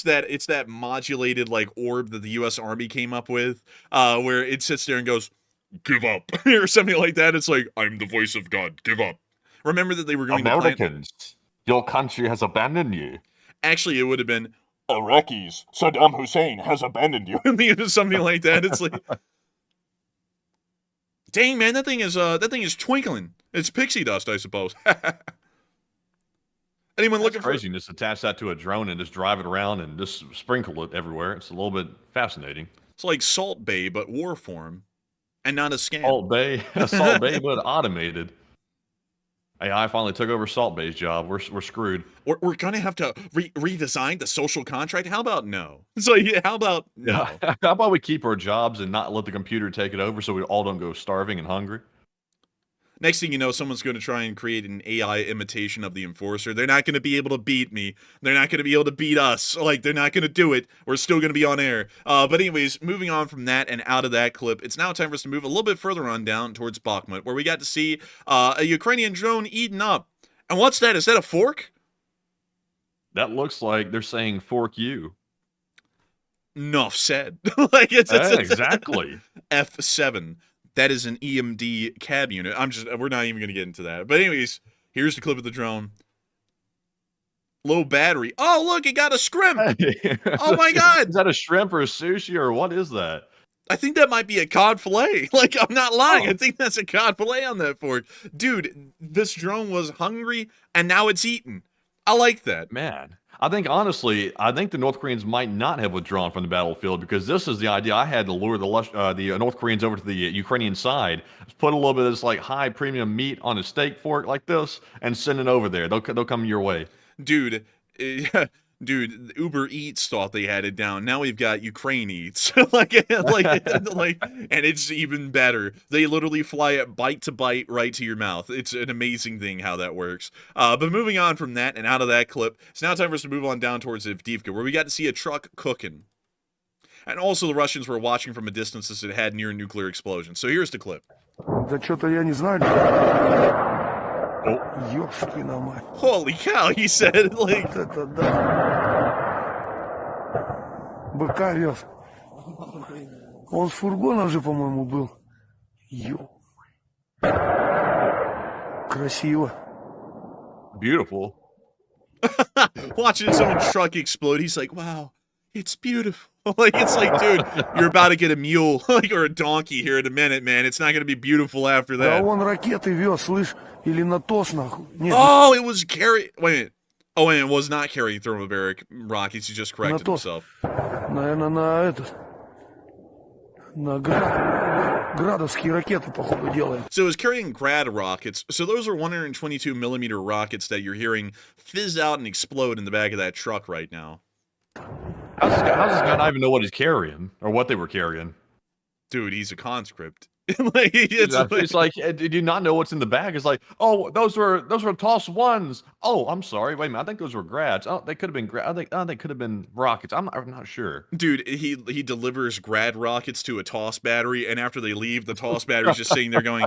that modulated, like, orb that the U.S. Army came up with, where it sits there and goes, give up, or something like that. It's like, I'm the voice of God, give up. Remember that they were going to Americans, your country has abandoned you. Actually, it would have been, Iraqis, Saddam Hussein has abandoned you. Something like that. It's like, dang, man, that thing is twinkling. It's pixie dust, I suppose. Anyone That's looking crazy. Just attach that to a drone and just drive it around and just sprinkle it everywhere. It's a little bit fascinating. It's like Salt Bay, but war form. And not a scam. Salt Bay, Salt Bay, but automated. AI finally took over Salt Bay's job. We're screwed. We're gonna have to redesign the social contract. How about no? So yeah, how about no? How about we keep our jobs and not let the computer take it over, so we all don't go starving and hungry? Next thing you know, someone's going to try and create an AI imitation of the Enforcer. They're not going to be able to beat me. They're not going to be able to beat us. Like, they're not going to do it. We're still going to be on air. But anyways, moving on from that and out of that clip, it's now time for us to move a little bit further on down towards Bakhmut, where we got to see a Ukrainian drone eaten up. And what's that? Is that a fork? That looks like they're saying "fork you." Enough said. Like it's exactly. F7. That is an EMD cab unit. We're not even going to get into that. But anyways, here's the clip of the drone. Low battery. Oh, look, it got a shrimp. Oh my God. Is that a shrimp or a sushi or what is that? I think that might be a cod fillet. Like, I'm not lying. I think that's a cod fillet on that fork. Dude, this drone was hungry and now it's eaten. I like that. Man, I think honestly, the North Koreans might not have withdrawn from the battlefield because this is the idea I had to lure the North Koreans over to the Ukrainian side. Put a little bit of this like high premium meat on a steak fork like this and send it over there. They'll come your way. Dude, Uber Eats thought they had it down. Now we've got Ukraine Eats. like, and it's even better. They literally fly it bite to bite right to your mouth. It's an amazing thing how that works. But moving on from that and out of that clip, it's now time for us to move on down towards Avdiivka, where we got to see a truck cooking. And also the Russians were watching from a distance as it had near nuclear explosion. So here's the clip. Да что-то я не знаю. Ёшкина мать. Holy cow, he said. Like, Вот это да. Быка вез. Он с фургоном же, по-моему, был. Ё. Красиво. Beautiful. watching someone's truck explode, he's like, wow, it's beautiful. Like, it's like, dude, you're about to get a mule, like, or a donkey here in a minute, man. It's not going to be beautiful after Да that. он ракеты вез, слышь, или на ТОС, нахуй. Нет, Oh, it was carrying, wait a minute. Oh, and it was not carrying thermobaric rockets. He just corrected ТОС. himself. Наверное, на этот... На градовские ракеты, походу, делает. So it was carrying grad rockets. So those are 122 millimeter rockets that you're hearing fizz out and explode in the back of that truck right now. How's this guy not even know what he's carrying or what they were carrying? Dude, he's a conscript. Like, It's like, did you not know what's in the bag? It's like, oh, those were TOS ones. Oh, I'm sorry. Wait a minute. I think those were grads. Oh, they could have been they could have been rockets. I'm not sure. Dude, he delivers grad rockets to a TOS battery, and after they leave, the TOS battery's just sitting there going,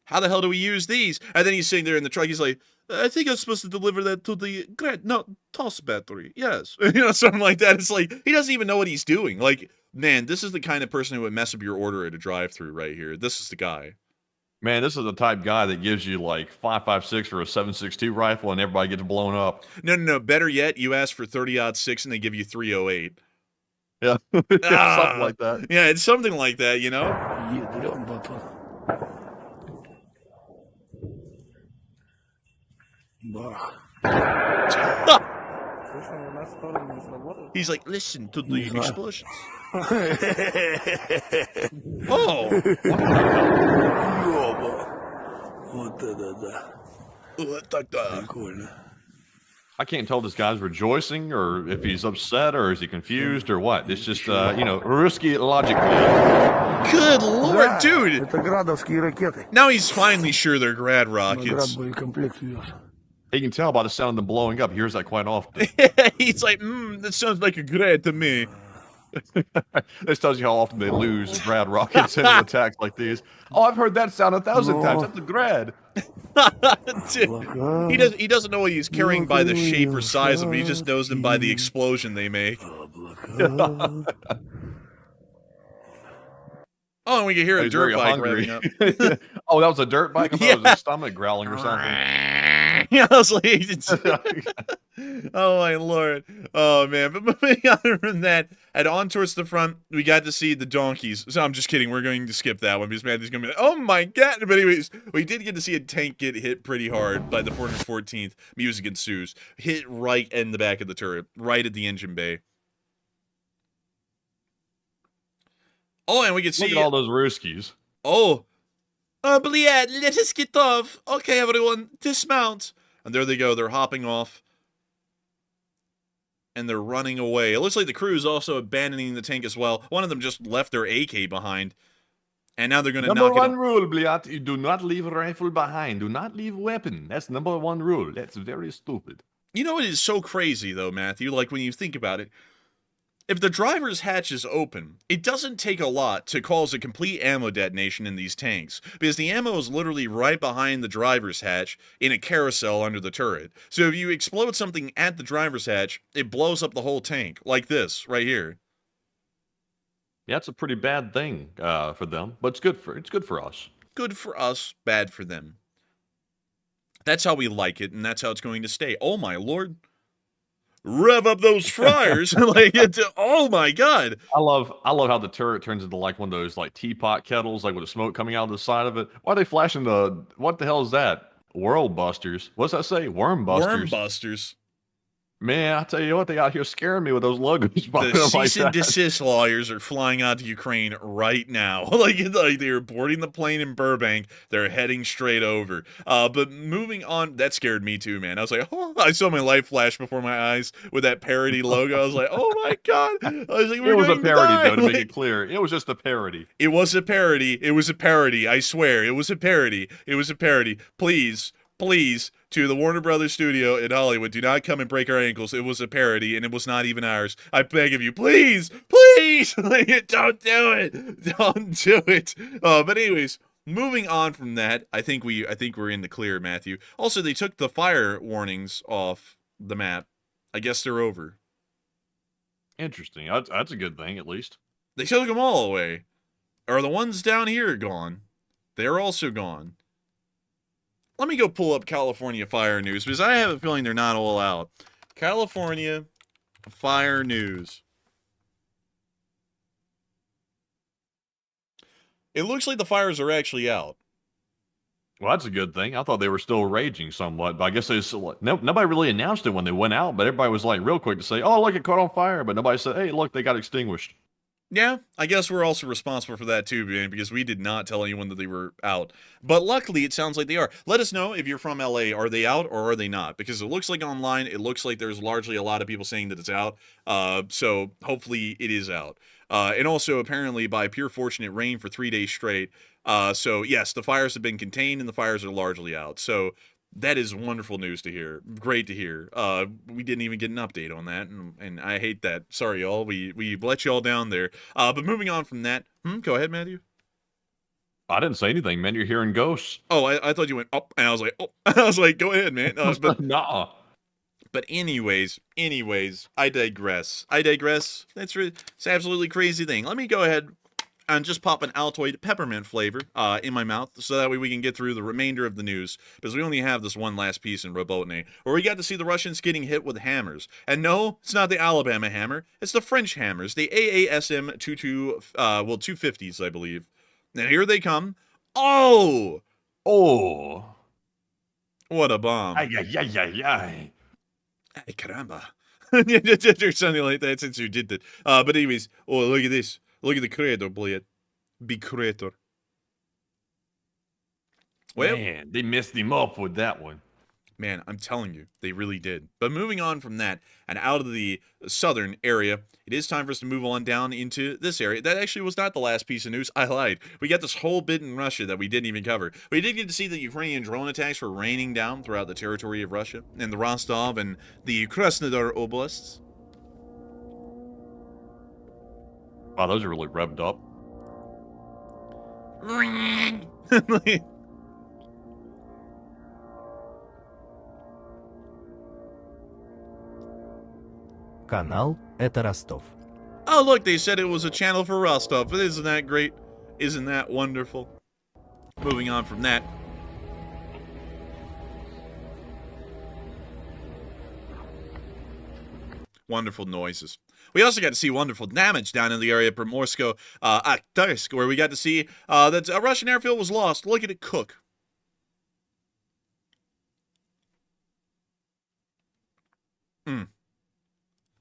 how the hell do we use these? And then he's sitting there in the truck, he's like, I think I'm supposed to deliver that to the TOS battery. Yes. You know, something like that. It's like, he doesn't even know what he's doing. Like, man, this is the kind of person who would mess up your order at a drive-thru right here. This is the guy. Man, this is the type guy that gives you like 5.56 or a 7.62 rifle and everybody gets blown up. No. Better yet, you ask for 30-06 and they give you 308. Yeah. Something like that. Yeah, it's something like that, you know? Ядрён батон. Бах. He's like, listen to the explosions. Oh. Ёба. Вот это да. Вот тогда. Прикольно. I can't tell if this guy's rejoicing or if he's upset or is he confused or what. It's just, you know, risky logic. Good lord, Да, dude! это градовские ракеты. Now he's finally sure they're grad На град rockets. боекомплект вез. He can tell by the sound of them blowing up. He hears that quite often. He's like, that sounds like a grad to me. This tells you how often they lose grad rockets in attacks like these. Oh, I've heard that sound 1,000 times. That's a grad. Dude, he doesn't know what he's carrying by the shape or size of it. He just knows them by the explosion they make. Oh, and we can hear a He's dirt very bike hungry. revving up. Oh, that was a dirt bike? I thought it was Yeah. his stomach growling or something. Yeah, I was like, oh my lord. Oh man. But moving on from that, and on towards the front, we got to see the donkeys. So I'm just kidding. We're going to skip that one because Matthew's going to be like, oh my god. But anyways, we did get to see a tank get hit pretty hard by the 414th Music Ensues. Hit right in the back of the turret, right at the engine bay. Oh, and we can see Look at all those Ruskies. Oh, Bliad, let us get off. Okay, everyone, dismount. And there they go. They're hopping off. And they're running away. It looks like the crew is also abandoning the tank as well. One of them just left their AK behind. And now they're going to Number knock it one rule, Bliat, you do not leave rifle behind. Do not leave weapon. That's number one rule. That's very stupid. You know what is so crazy, though, Matthew? Like, when you think about it, if the driver's hatch is open, it doesn't take a lot to cause a complete ammo detonation in these tanks, because the ammo is literally right behind the driver's hatch in a carousel under the turret. So if you explode something at the driver's hatch, it blows up the whole tank, like this, right here. Yeah, it's a pretty bad thing for them, but it's good for us. Good for us, bad for them. That's how we like it, and that's how it's going to stay. Oh my lord. Rev up those fryers. Like, oh my god. I love how the turret turns into like one of those like teapot kettles, like with the smoke coming out of the side of it. Why are they flashing what the hell is that? World Busters. What's that say? Worm Busters. Worm Busters. Man, I tell you what, they out here scaring me with those logos. The cease and desist lawyers are flying out to Ukraine right now. like they're boarding the plane in Burbank. They're heading straight over. But moving on, that scared me too, man. I was like, oh, I saw my life flash before my eyes with that parody logo. I was like, oh my god. I was like, it was a parody, though, to make it clear. It was just a parody. It was a parody. It was a parody. I swear, it was a parody. It was a parody. Please, to the Warner Brothers studio in Hollywood, do not come and break our ankles. It was a parody, and it was not even ours. I beg of you, please, don't do it. Don't do it. But anyways, moving on from that, I think we're in the clear, Matthew. Also, they took the fire warnings off the map. I guess they're over. Interesting. That's a good thing, at least. They took them all away. Are the ones down here gone? They're also gone. Let me go pull up California fire news, because I have a feeling they're not all out. California fire news. It looks like the fires are actually out. Well, that's a good thing. I thought they were still raging somewhat, but I guess nobody really announced it when they went out, but everybody was like real quick to say, oh, look, it caught on fire, but nobody said, hey, look, they got extinguished. Yeah, I guess we're also responsible for that too, man, because we did not tell anyone that they were out. But luckily, it sounds like they are. Let us know if you're from LA. Are they out or are they not? Because it looks like online, it looks like there's largely a lot of people saying that it's out. So hopefully it is out. And also, apparently, by pure fortune, it rained for 3 days straight. So yes, the fires have been contained and the fires are largely out. So that is wonderful news to hear. Great to hear. We didn't even get an update on that, and I hate that. Sorry, y'all. We let y'all down there. But moving on from that, go ahead, Matthew. I didn't say anything, man. You're hearing ghosts. Oh, I thought you went up, and I was like, oh. I was like, go ahead, man. But nah. But anyways, I digress. It's an absolutely crazy thing. Let me go ahead and just pop an Altoid peppermint flavor in my mouth, so that way we can get through the remainder of the news, because we only have this one last piece in Robotny, where we got to see the Russians getting hit with hammers. And no, it's not the Alabama hammer, it's the French hammers, the AASM 250s, I believe. And here they come. Oh! What a bomb. Ay. Ay, caramba. Or something like that, since you did that. But anyways, look at this. Look at the creator, блядь. Big creator. Well, man, they messed him up with that one. Man, I'm telling you, they really did. But moving on from that and out of the southern area, it is time for us to move on down into this area. That actually was not the last piece of news. I lied. We got this whole bit in Russia that we didn't even cover. We did get to see that Ukrainian drone attacks were raining down throughout the territory of Russia, in the Rostov and the Krasnodar oblasts. Wow, those are really revved up. Канал – это Ростов. Oh, look, they said it was a channel for Rostov. Isn't that great? Isn't that wonderful? Moving on from that. Wonderful noises. We also got to see wonderful damage down in the area of Primorsko-Akhtarsk, where we got to see that a Russian airfield was lost. Look at it cook.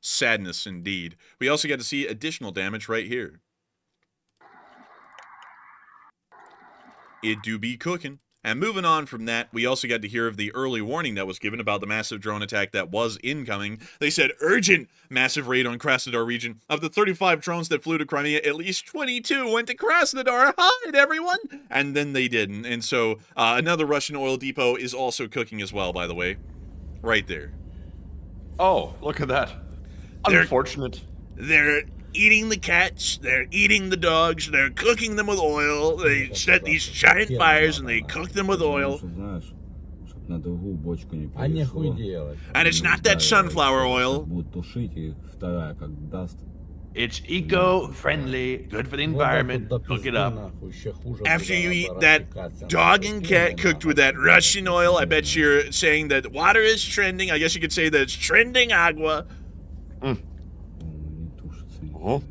Sadness indeed. We also got to see additional damage right here. It do be cooking. And moving on from that, we also got to hear of the early warning that was given about the massive drone attack that was incoming. They said, urgent massive raid on Krasnodar region. Of the 35 drones that flew to Crimea, at least 22 went to Krasnodar. Hide, everyone! And then they didn't. And so another Russian oil depot is also cooking as well, by the way. Right there. Oh, look at that. Unfortunate. They're eating the cats, they're eating the dogs, they're cooking them with oil. They set these giant fires and they cook them with oil. And it's not that sunflower oil. It's eco-friendly, good for the environment. Cook it up. After you eat that dog and cat cooked with that Russian oil, I bet you're saying that water is trending. I guess you could say that it's trending agua. Oh.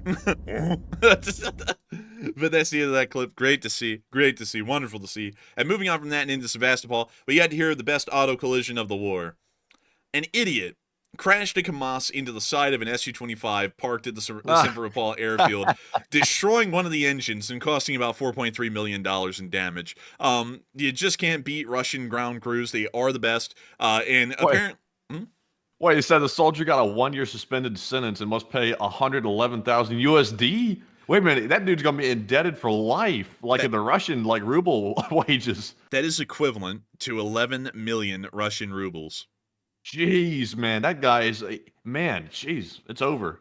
But that's the end of that clip. Great to see. Great to see. Wonderful to see. And moving on from that and into Sevastopol, we got to hear the best auto collision of the war. An idiot crashed a KAMAZ into the side of an Su-25 parked at the Simferopol airfield, destroying one of the engines and costing about $4.3 million in damage. You just can't beat Russian ground crews. They are the best. And apparently... Wait, it said the soldier got a 1-year suspended sentence and must pay 111,000 USD? Wait a minute, that dude's gonna be indebted for life, like in the Russian, like, ruble wages. That is equivalent to 11 million Russian rubles. Jeez, man, that guy is, man, jeez, it's over.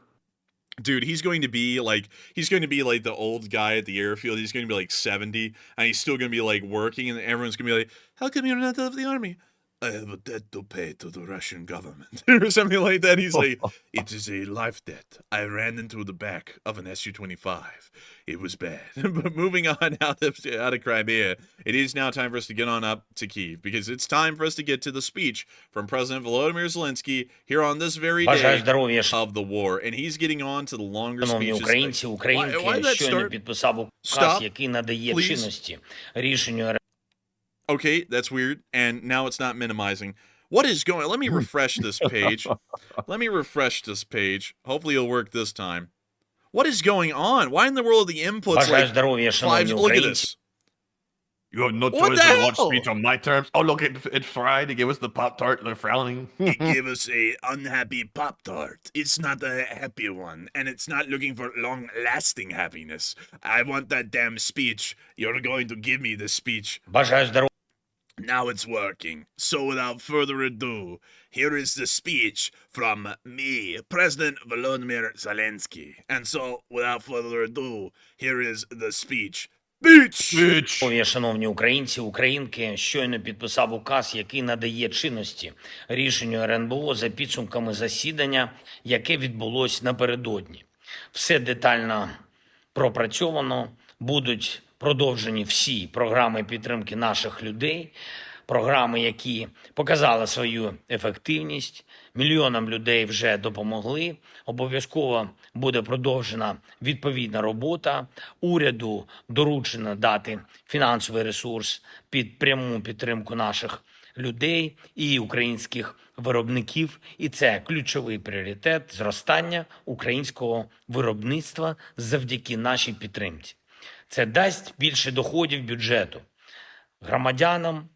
Dude, he's going to be like the old guy at the airfield. He's going to be like 70, and he's still going to be like working, and everyone's going to be like, how come you're not of the army? I have a debt to pay to the Russian government, or something like that. He's like, it is a life debt. I ran into the back of an Su-25. It was bad. But moving on out of Crimea, it is now time for us to get on up to Kyiv, because it's time for us to get to the speech from President Volodymyr Zelensky here on this very day of the war. And he's getting on to the longer speeches. Why did that start? Stop, please. Okay, that's weird, and now it's not minimizing. What is going on? Let me refresh this page. Hopefully it'll work this time. What is going on? Why in the world are the inputs like 5? Look at this. You have no choice to watch speech on my terms. Oh, look, it's fried. They gave us the Pop-Tart. They're frowning. They gave us a unhappy Pop-Tart. It's not a happy one, and it's not looking for long-lasting happiness. I want that damn speech. You're going to give me the speech. Now it's working. So without further ado, here is the speech from me, President Volodymyr Zelensky. And so, without further ado, here is the speech. Шановні українці, українки, щойно підписав указ, який надає чинності рішенню РНБО за підсумками засідання, яке відбулось напередодні. Все детально пропрацьовано, будуть продовжені всі програми підтримки наших людей, програми, які показали свою ефективність, мільйонам людей вже допомогли, обов'язково буде продовжена відповідна робота, уряду доручено дати фінансовий ресурс під пряму підтримку наших людей і українських виробників, і це ключовий пріоритет зростання українського виробництва завдяки нашій підтримці. Це дасть більше доходів бюджету громадянам,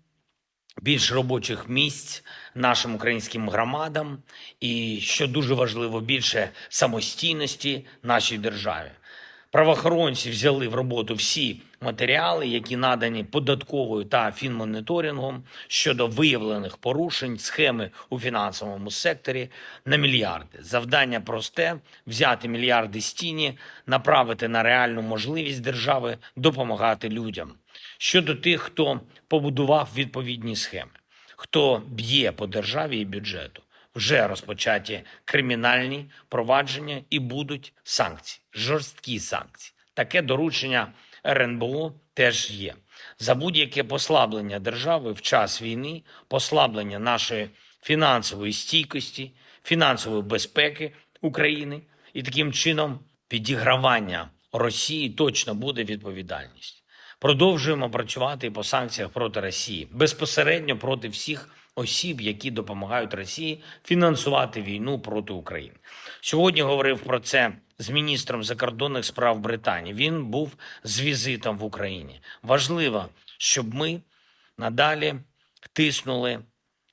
більш робочих місць нашим українським громадам і, що дуже важливо, більше самостійності нашій державі. Правоохоронці взяли в роботу всі матеріали, які надані податковою та фінмоніторингом щодо виявлених порушень, схеми у фінансовому секторі на мільярди. Завдання просте – взяти мільярди з тіні, направити на реальну можливість держави допомагати людям. Щодо тих, хто побудував відповідні схеми, хто б'є по державі і бюджету, вже розпочаті кримінальні провадження і будуть санкції, жорсткі санкції. Таке доручення РНБО теж є. За будь-яке послаблення держави в час війни, послаблення нашої фінансової стійкості, фінансової безпеки України і таким чином підігравання Росії точно буде відповідальність. Продовжуємо працювати і по санкціях проти Росії, безпосередньо проти всіх осіб, які допомагають Росії фінансувати війну проти України. Сьогодні говорив про це з міністром закордонних справ Британії. Він був з візитом в Україні. Важливо, щоб ми надалі тиснули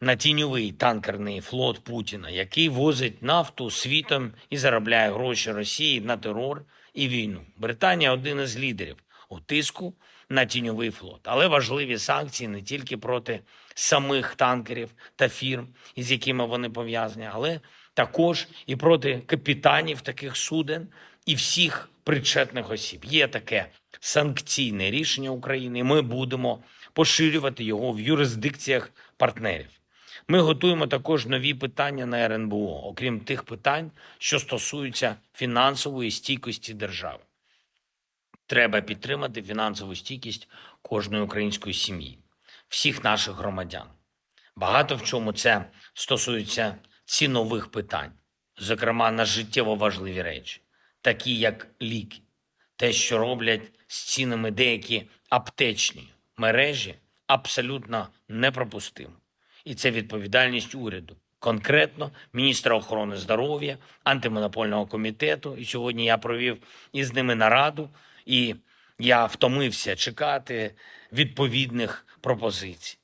на тіньовий танкерний флот Путіна, який возить нафту світом і заробляє гроші Росії на терор і війну. Британія – один із лідерів у тиску на тіньовий флот. Але важливі санкції не тільки проти самих танкерів та фірм, із якими вони пов'язані, але також і проти капітанів таких суден і всіх причетних осіб. Є таке санкційне рішення України, і ми будемо поширювати його в юрисдикціях партнерів. Ми готуємо також нові питання на РНБО, окрім тих питань, що стосуються фінансової стійкості держави. Треба підтримати фінансову стійкість кожної української сім'ї, всіх наших громадян. Багато в чому це стосується цінових питань, зокрема на життєво важливі речі, такі як ліки. Те, що роблять з цінами деякі аптечні мережі, абсолютно неприпустимо. І це відповідальність уряду, конкретно міністра охорони здоров'я, антимонопольного комітету. І сьогодні я провів із ними нараду, і я втомився чекати відповідних пропозицій.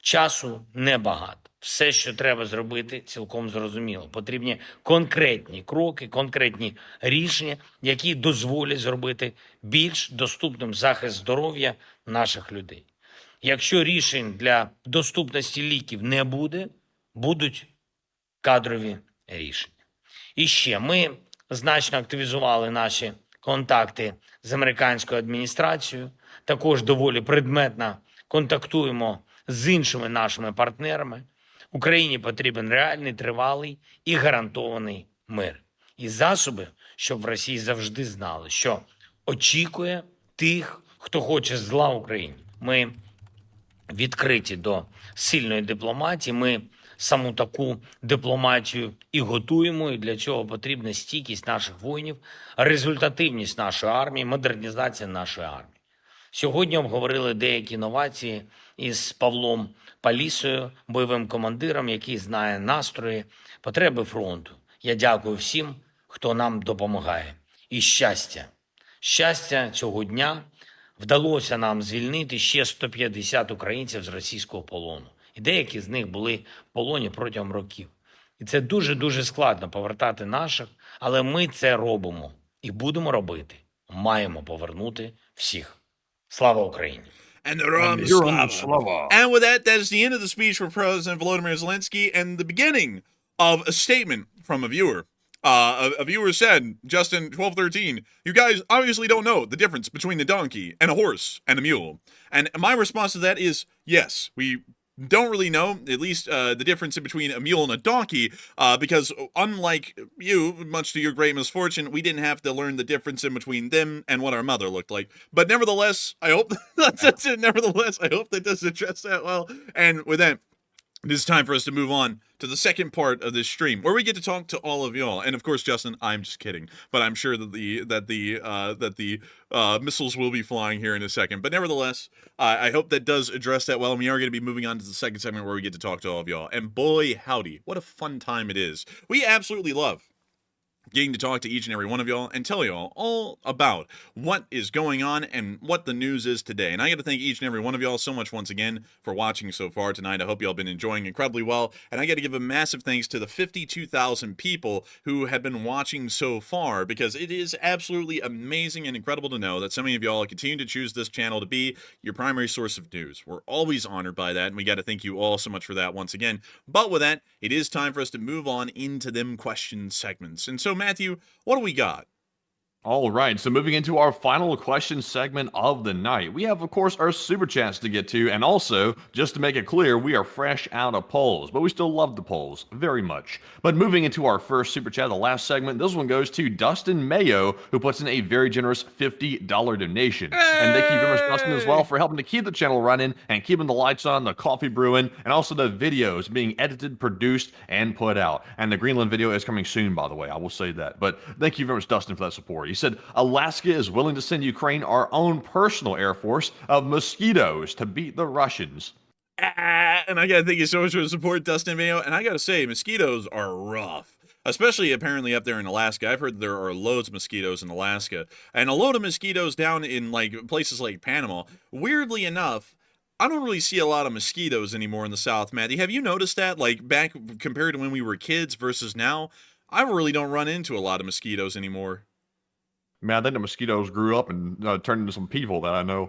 Часу небагато. Все, що треба зробити, цілком зрозуміло. Потрібні конкретні кроки, конкретні рішення, які дозволять зробити більш доступним захист здоров'я наших людей. Якщо рішень для доступності ліків не буде, будуть кадрові рішення. І ще, ми значно активізували наші контакти з американською адміністрацією, також доволі предметно контактуємо з іншими нашими партнерами. Україні потрібен реальний, тривалий і гарантований мир. І засоби, щоб в Росії завжди знали, що очікує тих, хто хоче зла Україні. Ми відкриті до сильної дипломатії, ми саму таку дипломатію і готуємо, і для цього потрібна стійкість наших воїнів, результативність нашої армії, модернізація нашої армії. Сьогодні обговорили деякі новації із Павлом Палісою, бойовим командиром, який знає настрої, потреби фронту. Я дякую всім, хто нам допомагає. І щастя цього дня вдалося нам звільнити ще 150 українців з російського полону. І деякі з них були в полоні протягом років. І це дуже-дуже складно повертати наших, але ми це робимо і будемо робити. Маємо повернути всіх. Слава Україні! And Slava. And with that, that is the end of the speech from President Volodymyr Zelensky and the beginning of a statement from a viewer. A viewer said, Justin 1213, you guys obviously don't know the difference between a donkey and a horse and a mule. And my response to that is, yes, we don't really know, at least the difference in between a mule and a donkey, because unlike you, much to your great misfortune, we didn't have to learn the difference in between them and what our mother looked like. But nevertheless, I hope that's it. Nevertheless, I hope that does address that well. And with that, it is time for us to move on to the second part of this stream, where we get to talk to all of y'all. And of course, Justin, I'm just kidding, but I'm sure that the missiles will be flying here in a second. But nevertheless, I hope that does address that well. And we are going to be moving on to the second segment where we get to talk to all of y'all. And boy, howdy, what a fun time it is. We absolutely love getting to talk to each and every one of y'all and tell y'all all about what is going on and what the news is today. And I got to thank each and every one of y'all so much once again for watching so far tonight. I hope y'all been enjoying incredibly well. And I got to give a massive thanks to the 52,000 people who have been watching so far, because it is absolutely amazing and incredible to know that so many of y'all continue to choose this channel to be your primary source of news. We're always honored by that, and we got to thank you all so much for that once again. But with that, it is time for us to move on into them question segments. And so, Matthew, what do we got? All right, so moving into our final question segment of the night, we have, of course, our super chats to get to, and also, just to make it clear, we are fresh out of polls, but we still love the polls very much. But moving into our first super chat, the last segment, this one goes to Dustin Mayo, who puts in a very generous $50 donation. And thank you very much, Dustin, as well, for helping to keep the channel running and keeping the lights on, the coffee brewing, and also the videos being edited, produced, and put out. And the Greenland video is coming soon, by the way, I will say that. But thank you very much, Dustin, for that support. He said, Alaska is willing to send Ukraine our own personal air force of mosquitoes to beat the Russians. And I gotta thank you so much for the support, Dustin Mayo. And I gotta say, mosquitoes are rough, especially apparently up there in Alaska. I've heard there are loads of mosquitoes in Alaska, and a load of mosquitoes down in like places like Panama. Weirdly enough, I don't really see a lot of mosquitoes anymore in the South, Matty. Have you noticed that? Like back compared to when we were kids versus now, I really don't run into a lot of mosquitoes anymore. Man, I think the mosquitoes grew up and turned into some people that I know.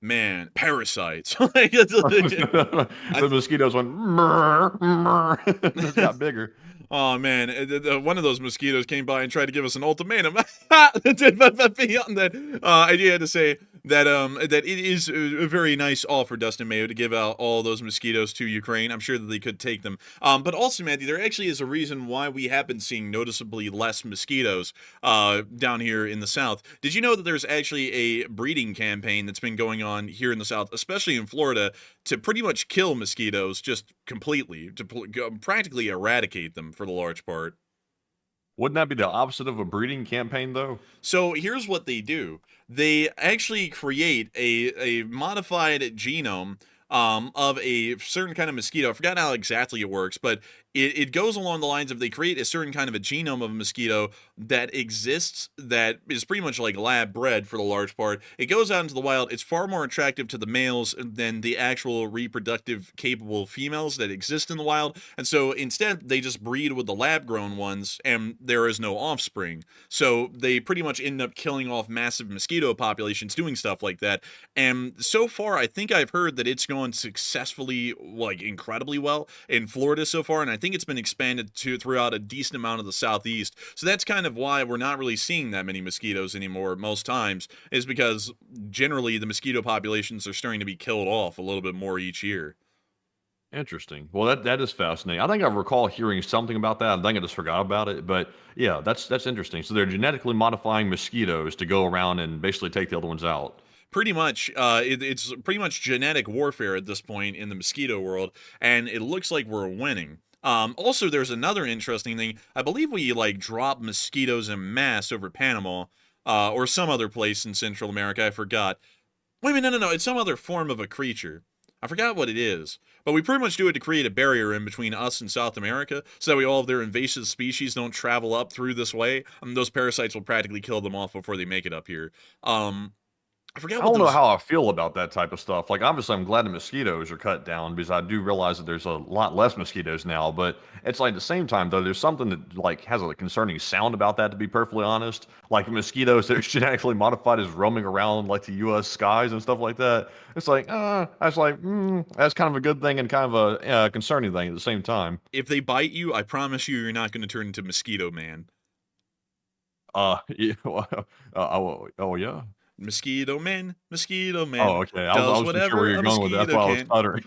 Man, parasites. The mosquitoes went, it got bigger. Oh man, one of those mosquitoes came by and tried to give us an ultimatum. Beyond that, I do have to say that that it is a very nice offer, Dustin Mayo, to give out all those mosquitoes to Ukraine. I'm sure that they could take them. But also, Matthew, there actually is a reason why we have been seeing noticeably less mosquitoes down here in the South. Did you know that there's actually a breeding campaign that's been going on here in the South, especially in Florida, to pretty much kill mosquitoes just completely, to practically eradicate them for the large part? Wouldn't that be the opposite of a breeding campaign, though? So here's what they do. They actually create a modified genome of a certain kind of mosquito. I forgot how exactly it works, but it goes along the lines of they create a certain kind of a genome of a mosquito that exists, that is pretty much like lab bred for the large part. It goes out into the wild. It's far more attractive to the males than the actual reproductive capable females that exist in the wild. And so instead, they just breed with the lab grown ones, and there is no offspring. So they pretty much end up killing off massive mosquito populations doing stuff like that. And so far, I think I've heard that it's going successfully, like incredibly well in Florida so far. And I think it's been expanded to throughout a decent amount of the Southeast. So that's kind of why we're not really seeing that many mosquitoes anymore most times, is because generally the mosquito populations are starting to be killed off a little bit more each year. Interesting. Well, that is fascinating. I think I recall hearing something about that. I think I just forgot about it. But yeah, that's interesting. So they're genetically modifying mosquitoes to go around and basically take the other ones out. Pretty much, it's pretty much genetic warfare at this point in the mosquito world, and it looks like we're winning. Also, there's another interesting thing. I believe we like drop mosquitoes en masse over Panama, or some other place in Central America. I forgot. Wait a minute, no. It's some other form of a creature. I forgot what it is. But we pretty much do it to create a barrier in between us and South America, so that we all of their invasive species don't travel up through this way. Those parasites will practically kill them off before they make it up here. I forgot. I don't know how I feel about that type of stuff. Like, obviously, I'm glad the mosquitoes are cut down because I do realize that there's a lot less mosquitoes now. But it's like at the same time, though, there's something that like has a concerning sound about that. To be perfectly honest, like mosquitoes that are genetically modified is roaming around like the U.S. skies and stuff like that. It's like, that's like, that's kind of a good thing and kind of a concerning thing at the same time. If they bite you, I promise you, you're not going to turn into Mosquito Man. Yeah, oh yeah. Mosquito Man. Oh, okay. I was whatever sure where you're going with that. That's why I was stuttering.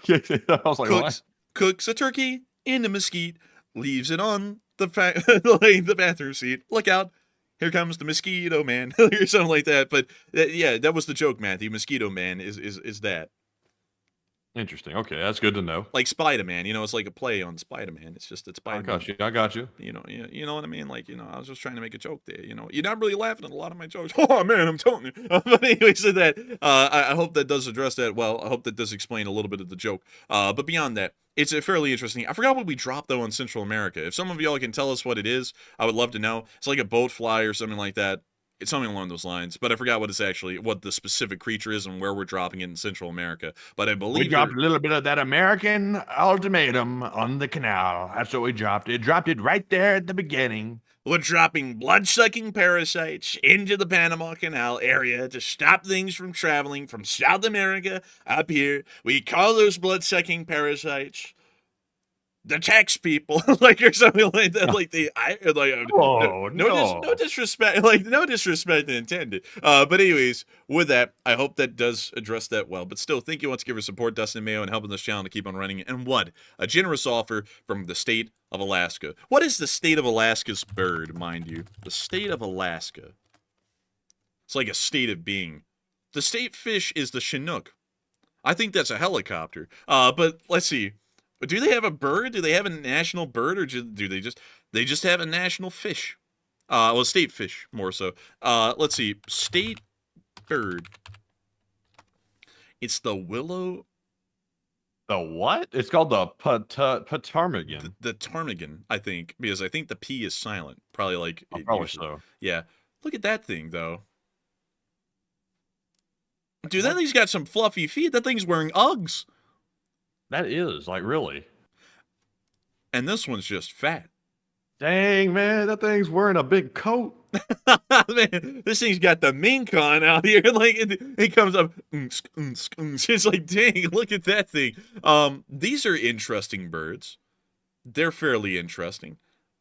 I was like, cooks a turkey in a mesquite, leaves it on the bathroom seat. Look out. Here comes the Mosquito Man, or something like that. But yeah, that was the joke, Matthew. Mosquito Man is that. Interesting. Okay, that's good to know. Like Spider-Man, it's like a play on Spider-Man. It's I Spider-Man. got you. I got you. You know what I mean? Like, I was just trying to make a joke there. You're not really laughing at a lot of my jokes. Oh man, I'm telling you. But anyway, so that I hope that does address that well. I hope that does explain a little bit of the joke. But beyond that, it's fairly interesting. I forgot what we dropped though in Central America. If some of y'all can tell us what it is, I would love to know. It's like a boat fly or something like that. It's something along those lines, but I forgot what the specific creature is and where we're dropping it in Central America. But I believe We dropped a little bit of that American ultimatum on the canal. That's what we dropped. It dropped it right there at the beginning. we're dropping blood-sucking parasites into the Panama Canal area to stop things from traveling from South America up here. We call those blood-sucking parasites the tax people, like or something like that. Like no disrespect, like no disrespect intended. But anyways, with that, I hope that does address that well. But still, thank you once again for support, Dustin Mayo, and helping this channel to keep on running. And what a generous offer from the state of Alaska. What is the state of Alaska's bird, mind you? The state of Alaska. It's like a state of being. The state fish is the Chinook. I think that's a helicopter. But let's see. But do they have a bird? Do they have a national bird, or do they just have a national fish? Well, state fish more so. Let's see, state bird. It's the willow. The what? It's called the ptarmigan. The ptarmigan, I think, because I think the P is silent. Probably like probably so. Yeah. Look at that thing though. Dude, that thing's got some fluffy feet. That thing's wearing Uggs. That is, like, really. And this one's just fat. Dang, man, that thing's wearing a big coat. Man, this thing's got the mink on out here. Like, it comes up. It's like, dang, look at that thing. These are interesting birds. They're fairly interesting.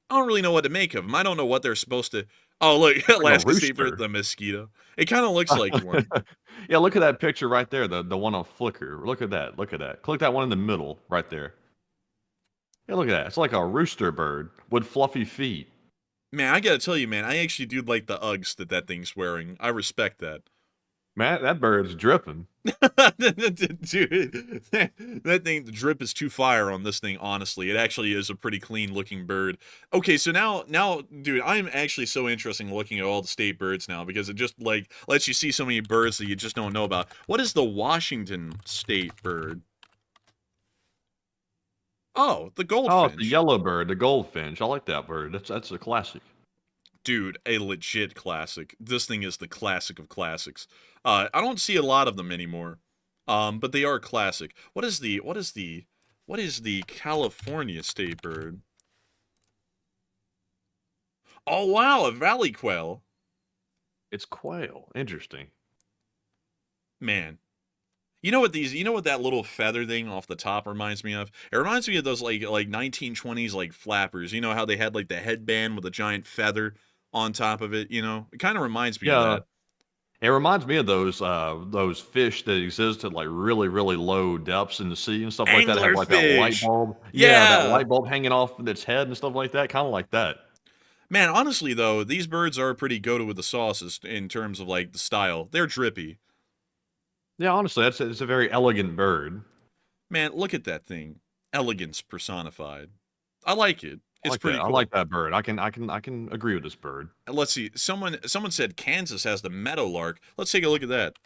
I don't really know what to make of them. I don't know what they're supposed to... Oh, look, Alaska state bird, the mosquito. It kind of looks like one. Yeah, look at that picture right there, the one on Flickr. Look at that, look at that. Click that one in the middle, right there. Yeah, look at that. It's like a rooster bird with fluffy feet. Man, I gotta tell you, man, I actually do like the Uggs that thing's wearing. I respect that. Man, that bird's dripping. Dude, that thing, the drip is too fire on this thing, honestly. It actually is a pretty clean-looking bird. Okay, so now, dude, I'm actually so interested in looking at all the state birds now, because it just, like, lets you see so many birds that you just don't know about. What is the Washington state bird? Oh, the goldfinch. Oh, it's the yellow bird, the goldfinch. I like that bird. That's a classic. Dude, a legit classic. This thing is the classic of classics. I don't see a lot of them anymore, but they are classic. What is the California state bird? Oh wow, a valley quail. It's quail. Interesting. Man, you know what that little feather thing off the top reminds me of? It reminds me of those like 1920s like flappers. You know how they had like the headband with a giant feather on top of it, It kind of reminds me of that. It reminds me of those fish that exist at like really, really low depths in the sea and stuff like that. Have like that light bulb. Yeah, that light bulb hanging off its head and stuff like that. Kind of like that. Man, honestly though, these birds are pretty go-to with the sauces in terms of like the style. They're drippy. Yeah, honestly, it's a very elegant bird. Man, look at that thing. Elegance personified. I like it. It's pretty cool. I like that bird. I can agree with this bird. Let's see. Someone said Kansas has the meadowlark. Let's take a look at that.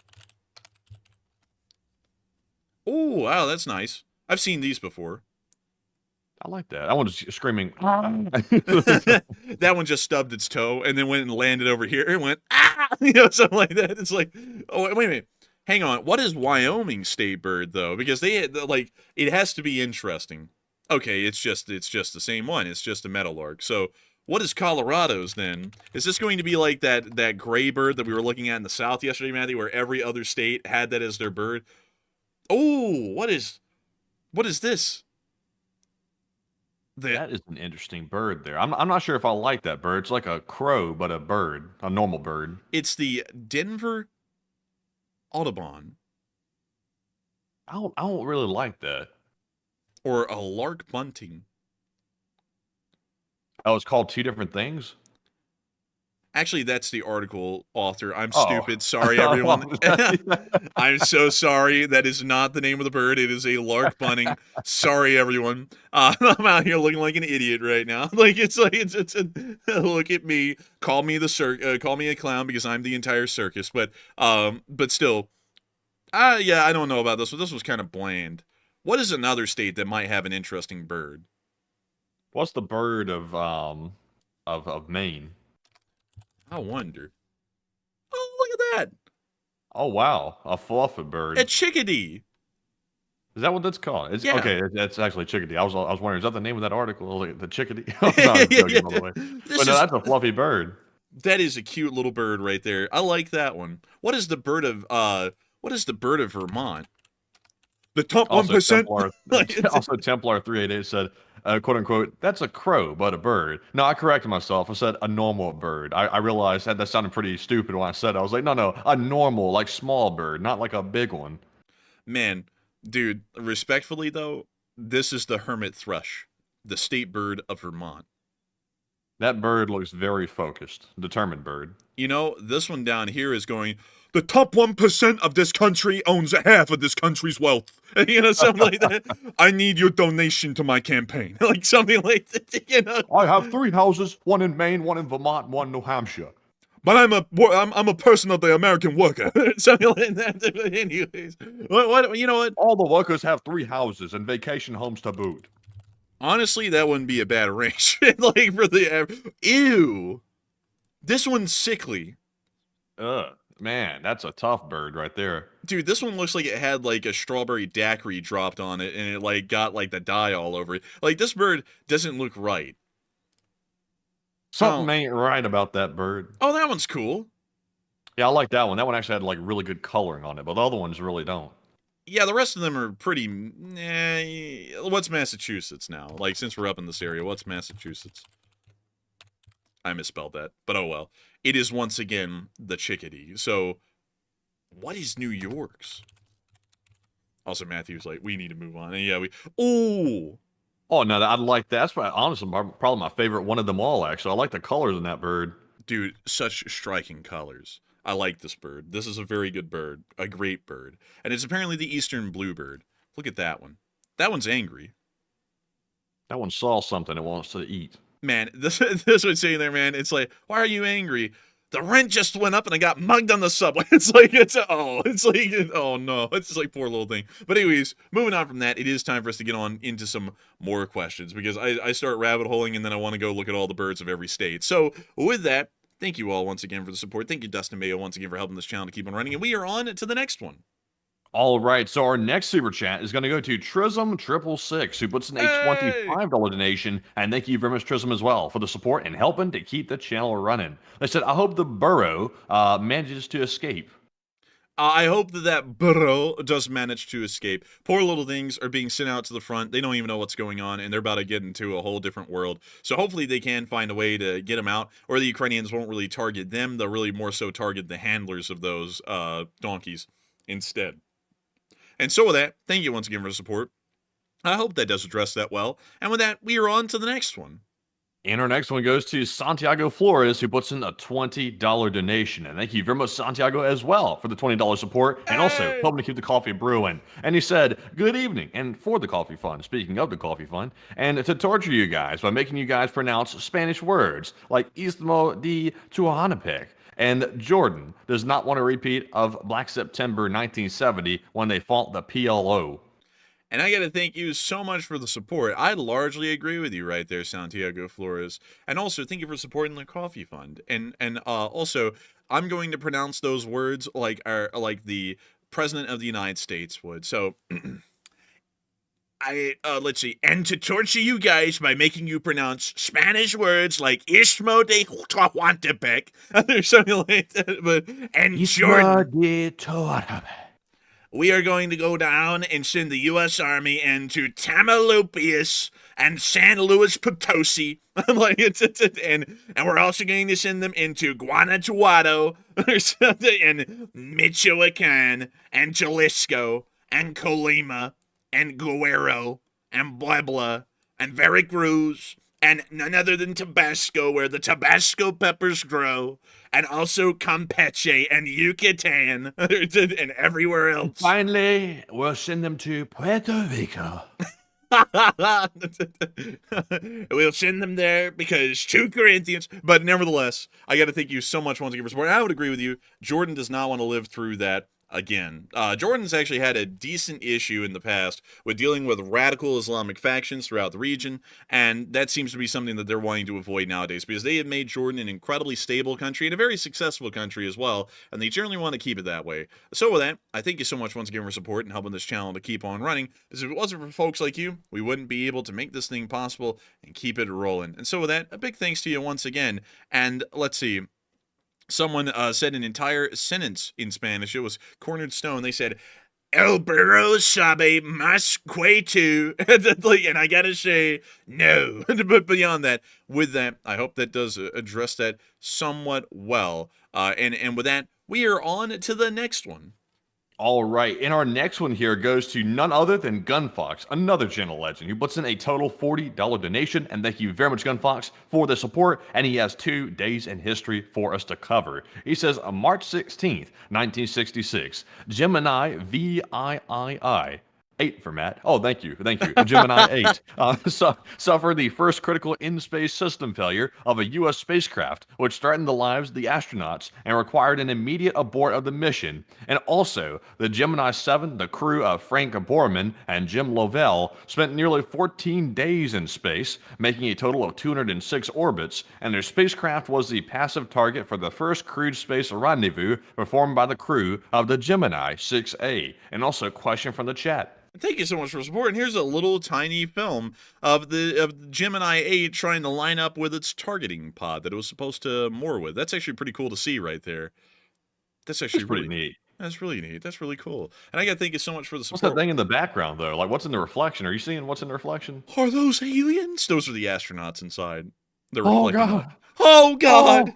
Oh, wow, that's nice. I've seen these before. I like that. That one's screaming. That one just stubbed its toe and then went and landed over here and went, ah! Something like that. It's like, oh, wait a minute. Hang on. What is Wyoming state bird, though? Because it has to be interesting. Okay, it's just the same one. It's just a meadowlark. So what is Colorado's then? Is this going to be like that gray bird that we were looking at in the South yesterday, Matthew, where every other state had that as their bird? Oh, what is this? That is an interesting bird there. I'm not sure if I like that bird. It's like a crow, but a bird, a normal bird. It's the Denver Audubon. I don't really like that. Or a lark bunting. Oh, it's called two different things? Actually, that's the article author. I'm Oh. stupid. Sorry, everyone. I'm so sorry. That is not the name of the bird. It is a lark bunting. Sorry, everyone. I'm out here looking like an idiot right now. Like it's look at me. Call me call me a clown because I'm the entire circus. But still, yeah, I don't know about this. But this was kind of bland. What is another state that might have an interesting bird? What's the bird of Maine? I wonder. Oh, look at that. Oh wow, a fluffy bird. A chickadee. Is that what that's called? It's, Yeah. Okay, that's actually chickadee. I was wondering, is that the name of that article? Like, the chickadee? I'm not joking, by the way. But no, that's a fluffy bird. That is a cute little bird right there. I like that one. What is the bird of Vermont? The top 1%. Also, Templar 388 said, quote unquote, that's a crow, but a bird. No, I corrected myself. I said a normal bird. I realized that sounded pretty stupid when I said it. I was like, no, a normal, like small bird, not like a big one. Man, dude, respectfully though, this is the hermit thrush, the state bird of Vermont. That bird looks very focused, determined bird. You know, this one down here is going, the top 1% of this country owns half of this country's wealth. You know, something like that. I need your donation to my campaign. Like something like that, you know. I have 3 houses, one in Maine, one in Vermont, one in New Hampshire. But I'm a person of the American worker. Something like that. Anyways, what you know what? All the workers have 3 houses and vacation homes to boot. Honestly, that wouldn't be a bad arrangement. Like for the ew, this one's sickly. Ugh, man, that's a tough bird right there. Dude, this one looks like it had like a strawberry daiquiri dropped on it, and it like got like the dye all over it. Like this bird doesn't look right. Something ain't right about that bird. Oh, that one's cool. Yeah, I like that one. That one actually had like really good coloring on it, but the other ones really don't. Yeah, the rest of them are pretty. What's Massachusetts now? Like, since we're up in this area, what's Massachusetts? I misspelled that, but oh well. It is once again the chickadee. So, what is New York's? Also, Matthew's like, we need to move on. And yeah, Ooh! Oh, no, I like that. That's honestly probably my favorite one of them all, actually. I like the colors in that bird. Dude, such striking colors. I like this bird. This is a very good bird. A great bird. And it's apparently the eastern bluebird. Look at that one. That one's angry. That one saw something it wants to eat. Man, this one's saying there, man. It's like, why are you angry? The rent just went up and I got mugged on the subway. It's like, oh no. It's like poor little thing. But anyways, moving on from that, it is time for us to get on into some more questions because I start rabbit holing and then I want to go look at all the birds of every state. So with that, thank you all once again for the support. Thank you, Dustin Mayo, once again for helping this channel to keep on running. And we are on to the next one. All right, so our next super chat is going to go to Trism666, who puts in a $25 donation. And thank you very much, Trism, as well, for the support and helping to keep the channel running. They said, I hope the burrow manages to escape. I hope that burrow does manage to escape. Poor little things are being sent out to the front. They don't even know what's going on, and they're about to get into a whole different world. So hopefully they can find a way to get them out, or the Ukrainians won't really target them. They'll really more so target the handlers of those donkeys instead. And so with that, thank you once again for the support. I hope that does address that well. And with that, we are on to the next one. And our next one goes to Santiago Flores, who puts in a $20 donation. And thank you very much, Santiago, as well, for the $20 support and also helping to keep the coffee brewing. And he said, good evening, and for the coffee fund, speaking of the coffee fund, and to torture you guys by making you guys pronounce Spanish words like Istmo de Tehuantepec. And Jordan does not want a repeat of Black September 1970 when they fought the PLO. And I got to thank you so much for the support. I largely agree with you right there, Santiago Flores. And also, thank you for supporting the coffee fund. And also, I'm going to pronounce those words like the President of the United States would. So, let's see. And to torture you guys by making you pronounce Spanish words like Istmo de Tehuantepec. There's something like that. And Jordan. de Tehuantepec. We are going to go down and send the U.S. Army into Tamaulipas and San Luis Potosi. and we're also going to send them into Guanajuato and Michoacan and Jalisco and Colima and Guerrero and Puebla and Veracruz and none other than Tabasco, where the Tabasco peppers grow, and also Campeche and Yucatan and everywhere else. Finally, we'll send them to Puerto Rico. We'll send them there because 2 Corinthians. But nevertheless, I got to thank you so much once again for support. I would agree with you. Jordan does not want to live through that again. Jordan's actually had a decent issue in the past with dealing with radical Islamic factions throughout the region, and that seems to be something that they're wanting to avoid nowadays because they have made Jordan an incredibly stable country and a very successful country as well, and they generally want to keep it that way. So with that, I thank you so much once again for support and helping this channel to keep on running, because if it wasn't for folks like you, we wouldn't be able to make this thing possible and keep it rolling. And so with that, a big thanks to you once again, and let's see. Someone said an entire sentence in Spanish. It was Cornered Stone. They said, El perro sabe más que tú. And I gotta say, no. But beyond that, with that, I hope that does address that somewhat well. And with that, we are on to the next one. All right, and our next one here goes to none other than Gunfox, another channel legend, who puts in a total $40 donation, and thank you very much, Gunfox, for the support, and he has 2 days in history for us to cover. He says, March 16th, 1966, Gemini VIII, 8 for Matt. Oh, thank you. Gemini 8 suffered the first critical in-space system failure of a U.S. spacecraft, which threatened the lives of the astronauts and required an immediate abort of the mission. And also, the Gemini 7, the crew of Frank Borman and Jim Lovell, spent nearly 14 days in space, making a total of 206 orbits, and their spacecraft was the passive target for the first crewed space rendezvous performed by the crew of the Gemini 6A. And also, question from the chat. Thank you so much for support. And here's a little tiny film of the Gemini 8 trying to line up with its targeting pod that it was supposed to moor with. That's actually pretty cool to see right there. That's actually pretty neat. That's really neat. That's really cool. And I got to thank you so much for the support. What's that thing in the background, though? Like, what's in the reflection? Are you seeing what's in the reflection? Are those aliens? Those are the astronauts inside. They're Oh, reflecting God. on- Oh, God.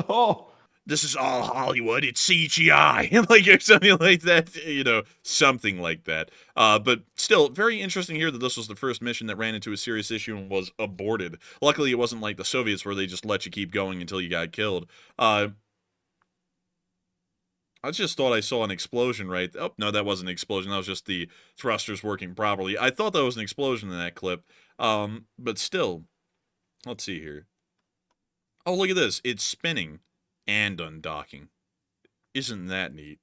Oh. This is all Hollywood. It's CGI. Like, or something like that. You know, something like that. But still, very interesting here that this was the first mission that ran into a serious issue and was aborted. Luckily, it wasn't like the Soviets where they just let you keep going until you got killed. I just thought I saw an explosion, right? Oh, no, that wasn't an explosion. That was just the thrusters working properly. I thought that was an explosion in that clip. But still, let's see here. Oh, look at this. It's spinning and undocking. Isn't that neat?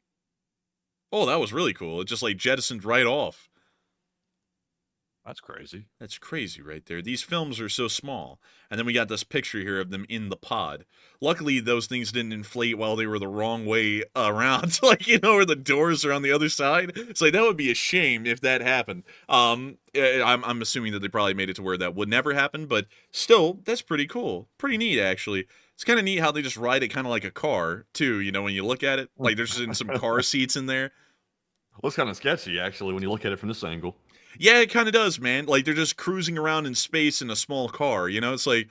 Oh, that was really cool. It just like jettisoned right off. That's crazy. That's crazy right there. These films are so small. And then we got this picture here of them in the pod. Luckily, those things didn't inflate while they were the wrong way around. Like, you know, where the doors are on the other side. It's like, that would be a shame if that happened. I'm assuming that they probably made it to where that would never happen. But still, that's pretty cool. Pretty neat, actually. It's kind of neat how they just ride it kind of like a car, too, you know, when you look at it. Like, there's some car seats in there. Looks kind of sketchy, actually, when you look at it from this angle. Yeah, it kind of does, man. Like, they're just cruising around in space in a small car, you know? It's like,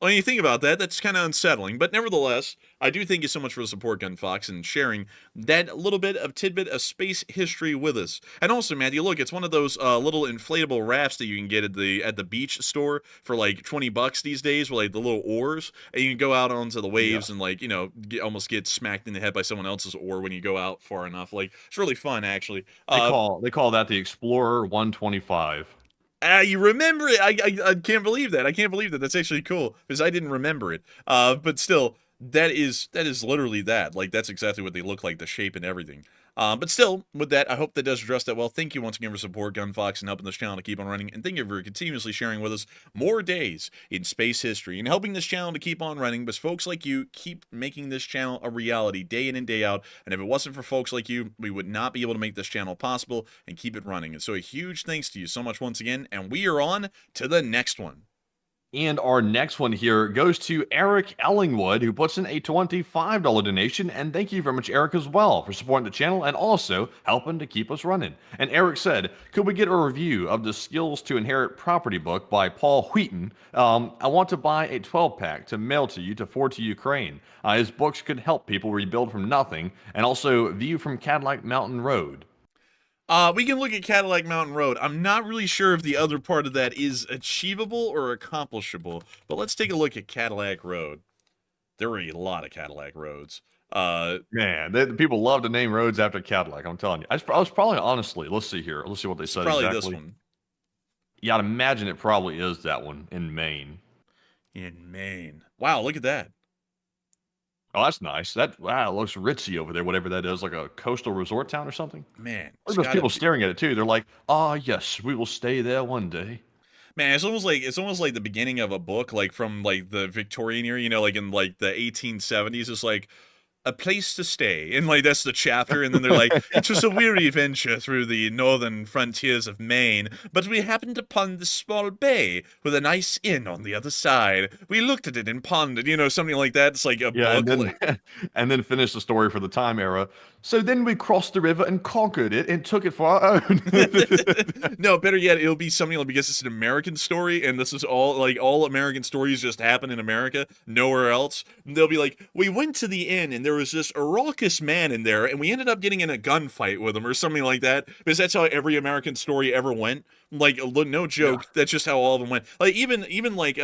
when you think about that, that's kind of unsettling. But nevertheless, I do thank you so much for the support, Gunfox, and sharing that little bit of tidbit of space history with us. And also, Matthew, look, it's one of those little inflatable rafts that you can get at the beach store for like $20 these days, with like the little oars, and you can go out onto the waves and like, you know, almost get smacked in the head by someone else's oar when you go out far enough. Like, it's really fun, actually. They call that the Explorer 125. You remember it. I can't believe that. I can't believe that. That's actually cool because I didn't remember it. But still, that is literally that. Like, that's exactly what they look like, the shape and everything. But still, with that, I hope that does address that well. Thank you once again for support, Gunfox, and helping this channel to keep on running. And thank you for continuously sharing with us more days in space history and helping this channel to keep on running. Because folks like you keep making this channel a reality day in and day out. And if it wasn't for folks like you, we would not be able to make this channel possible and keep it running. And so a huge thanks to you so much once again. And we are on to the next one. And our next one here goes to Eric Ellingwood, who puts in a $25 donation. And thank you very much, Eric, as well, for supporting the channel and also helping to keep us running. And Eric said, could we get a review of the Skills to Inherit Property book by Paul Wheaton? I want to buy a 12-pack to mail to you to forward to Ukraine. His books could help people rebuild from nothing, and also View from Cadillac Mountain Road. We can look at Cadillac Mountain Road. I'm not really sure if the other part of that is achievable or accomplishable, but let's take a look at Cadillac Road. There are a lot of Cadillac roads. Man, people love to name roads after Cadillac. I'm telling you. I was probably honestly. Let's see here. Let's see what they said probably exactly. this one. Yeah, I'd imagine it probably is that one in Maine. In Maine. Wow, look at that. Oh, that's nice. Wow, it looks ritzy over there, whatever that is, like a coastal resort town or something. Man, Look at those people staring at it too. They're like, "Ah, yes, we will stay there one day." Man, it's almost like the beginning of a book, like from like the Victorian era, you know, like in like the 1870s. It's like a place to stay, and like that's the chapter, and then they're like, it was a weary venture through the northern frontiers of Maine, but we happened upon this small bay with a nice inn on the other side. We looked at it and pondered, you know, something like that. It's like a book. And then, and then finish the story for the time era. So then we crossed the river and conquered it and took it for our own. No, better yet, it'll be something like, because it's an American story, and this is all American stories just happen in America, nowhere else. They'll be like, we went to the inn, and there was this raucous man in there, and we ended up getting in a gunfight with him, or something like that, because that's how every American story ever went. Like, no joke, yeah. That's just how all of them went. Like, even like,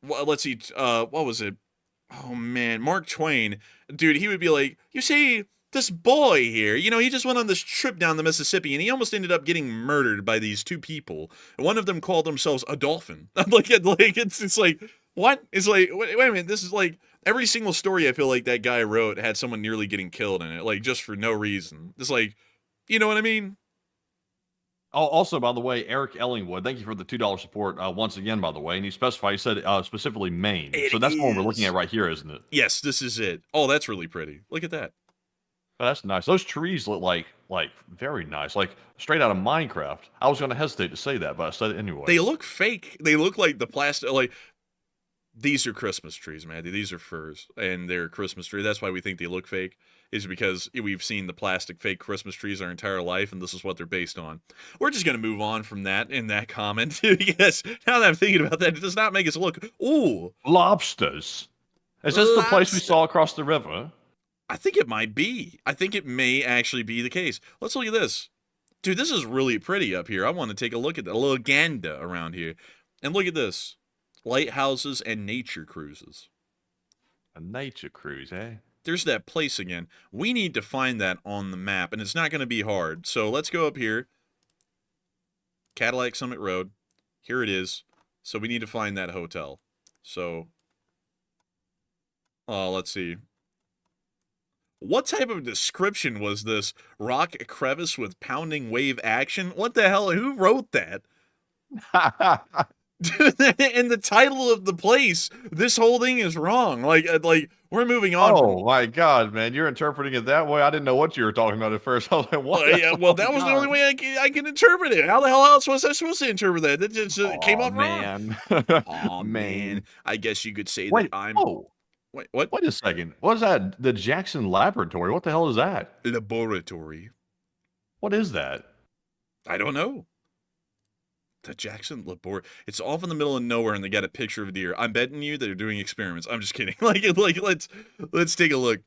let's see, what was it? Oh, man, Mark Twain. Dude, he would be like, you see, this boy here, you know, he just went on this trip down the Mississippi, and he almost ended up getting murdered by these two people. One of them called themselves a dolphin. I'm like, it's like, what? It's like, wait a minute, this is like, every single story I feel like that guy wrote had someone nearly getting killed in it, like, just for no reason. It's like, you know what I mean? Oh, also, by the way, Eric Ellingwood, thank you for the $2 support once again, by the way. And he specified, he said specifically Maine. So that's the one we're looking at right here, isn't it? Yes, this is it. Oh, that's really pretty. Look at that. Oh, that's nice. Those trees look like very nice, like straight out of Minecraft. I was going to hesitate to say that, but I said it anyway. They look fake. They look like the plastic, like, these are Christmas trees, Matthew. These are firs, and they're Christmas trees. That's why we think they look fake, is because we've seen the plastic fake Christmas trees our entire life, and this is what they're based on. We're just going to move on from that in that comment, because now that I'm thinking about that, it does not make us look, ooh. Lobsters. Is this the place we saw across the river? I think it might be. I think it may actually be the case. Let's look at this. Dude, this is really pretty up here. I want to take a look at that. A little Ganda around here. And look at this. Lighthouses and nature cruises. A nature cruise, eh? There's that place again. We need to find that on the map, and it's not going to be hard. So let's go up here. Cadillac Summit Road. Here it is. So we need to find that hotel. So, let's see. What type of description was this? Rock crevice with pounding wave action? What the hell? Who wrote that? In the title of the place, this whole thing is wrong. Like we're moving on. Oh my God, man! You're interpreting it that way. I didn't know what you were talking about at first. I was like, what? Yeah, well, that was the only way I can interpret it. How the hell else was I supposed to interpret that? It just came off wrong. Oh man! I guess you could say that I'm. Oh. Wait, what? Wait a second. What is that? The Jackson Laboratory? What the hell is that? Laboratory. What is that? I don't know. The Jackson Laboratory. It's off in the middle of nowhere, and they got a picture of a deer. I'm betting you they're doing experiments. I'm just kidding. Like let's take a look.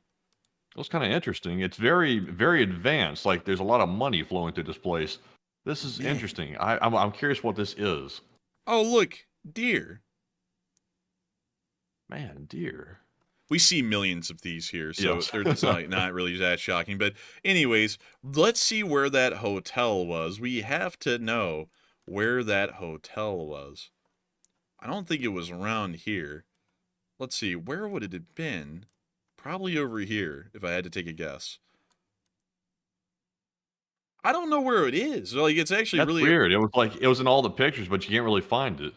It's kind of interesting. It's very, very advanced. Like there's a lot of money flowing through this place. This is interesting. I'm curious what this is. Oh, look, deer. Man, deer. We see millions of these here, so it's not really that shocking. But anyways, let's see where that hotel was. We have to know where that hotel was. I don't think it was around here. Let's see, where would it have been? Probably over here, if I had to take a guess. I don't know where it is. Like, it's actually That's really weird. It was in all the pictures, but you can't really find it.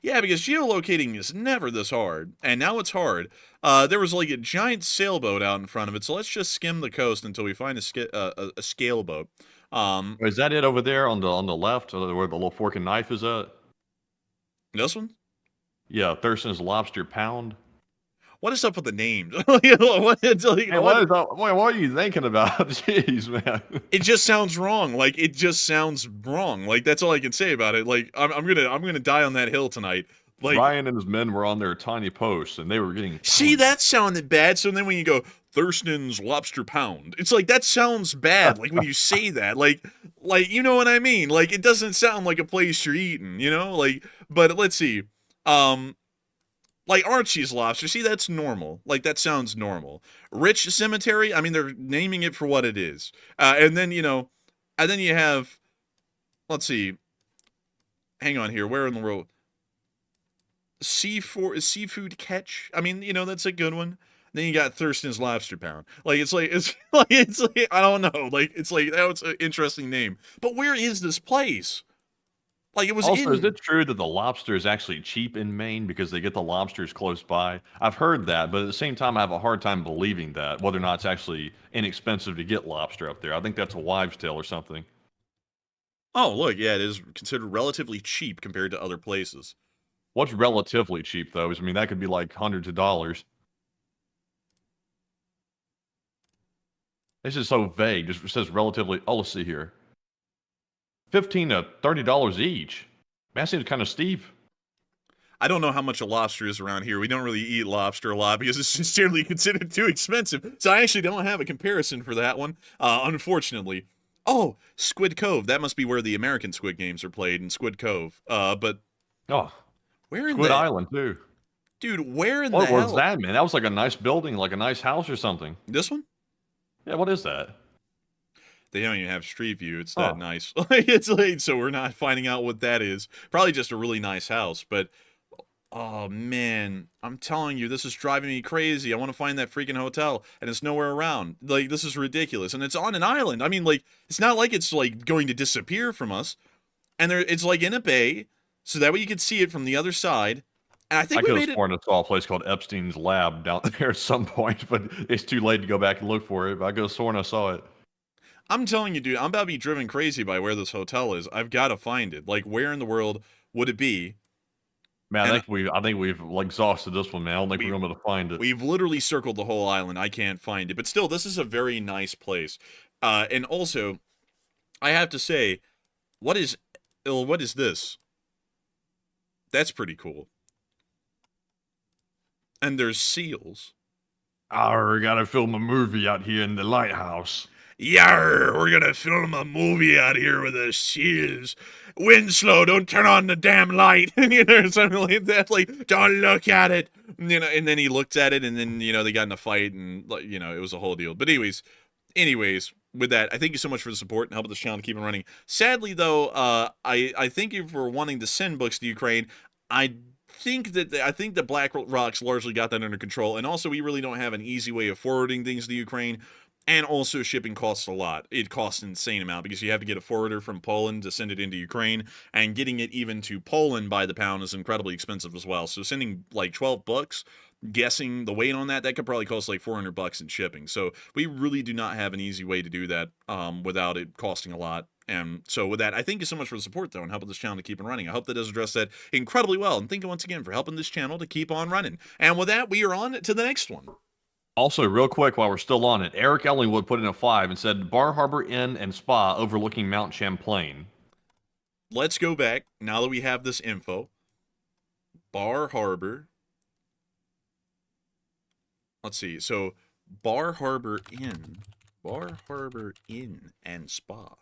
Yeah, because geolocating is never this hard, and now it's hard. There was like a giant sailboat out in front of it, so let's just skim the coast until we find a scale boat. Is that it over there on the left, where the little fork and knife is at? This one? Yeah, Thurston's Lobster Pound. What is up with the names? What are you thinking about? Jeez, man. It just sounds wrong. Like it just sounds wrong. Like that's all I can say about it. Like I'm gonna die on that hill tonight. Like Ryan and his men were on their tiny posts, and they were getting. See, that sounded bad. So then when you go Thurston's Lobster Pound. It's like, that sounds bad. Like when you say that, like, you know what I mean? Like, it doesn't sound like a place you're eating, you know? Like, but let's see. Like Archie's Lobster, see, that's normal. Like, that sounds normal. Rich Cemetery, I mean, they're naming it for what it is. And then, you know, and then you have, let's see. Hang on here. Where in the world? Seafood Catch. I mean, you know, that's a good one. Then you got Thurston's Lobster Pound. Like, it's like I don't know. Like, it's like, that was an interesting name. But where is this place? Like, it was Also, is it true that the lobster is actually cheap in Maine because they get the lobsters close by? I've heard that, but at the same time, I have a hard time believing that, whether or not it's actually inexpensive to get lobster up there. I think that's a wives' tale or something. Oh, look, yeah, it is considered relatively cheap compared to other places. What's relatively cheap, though? I mean, that could be like hundreds of dollars. This is so vague. It says relatively. Oh, let's see here. $15 to $30 each. Man, that seems kind of steep. I don't know how much a lobster is around here. We don't really eat lobster a lot because it's just generally considered too expensive. So I actually don't have a comparison for that one, unfortunately. Oh, Squid Cove. That must be where the American Squid Games are played, in Squid Cove. But where in Squid Island too, dude? Where in what the was hell? that, man? That was like a nice building, like a nice house or something. This one? Yeah. What is that? They don't even have street view. It's that nice. It's late, so we're not finding out what that is. Probably just a really nice house, but oh man, I'm telling you, this is driving me crazy. I want to find that freaking hotel, and it's nowhere around. Like, this is ridiculous, and it's on an island. I mean, like, it's not like it's like going to disappear from us, and it's like in a bay, so that way you can see it from the other side. And I think we could made have sworn I saw a place called Epstein's Lab down there at some point, but it's too late to go back and look for it. But I could have sworn I saw it. I'm telling you, dude, I'm about to be driven crazy by where this hotel is. I've got to find it. Like, where in the world would it be? Man, I think we've like exhausted this one, man. I don't think we're going to be able to find it. We've literally circled the whole island. I can't find it. But still, this is a very nice place. And also, I have to say, what is this? That's pretty cool. And there's seals. We gotta film a movie out here in the lighthouse. Yarr, we're gonna film a movie out here with the seals. Winslow, don't turn on the damn light. You know, something like that. Like, don't look at it. You know, and then he looked at it, and then, you know, they got in a fight, and, you know, it was a whole deal. But anyways, with that, I thank you so much for the support and helping this channel to keep it running. Sadly, though, I thank you for wanting to send books to Ukraine. I think that BlackRock's largely got that under control, and also we really don't have an easy way of forwarding things to Ukraine. And also shipping costs a lot. It costs an insane amount because you have to get a forwarder from Poland to send it into Ukraine, and getting it even to Poland by the pound is incredibly expensive as well. So sending like 12 bucks, guessing the weight on that could probably cost like $400 in shipping. So we really do not have an easy way to do that without it costing a lot. And so with that, I thank you so much for the support, though, and helping this channel to keep on running. I hope that does address that incredibly well. And thank you once again for helping this channel to keep on running. And with that, we are on to the next one. Also, real quick, while we're still on it, Eric Ellingwood put in a 5 and said, Bar Harbor Inn and Spa overlooking Mount Champlain. Let's go back, now that we have this info. Bar Harbor. Let's see, so Bar Harbor Inn and Spa.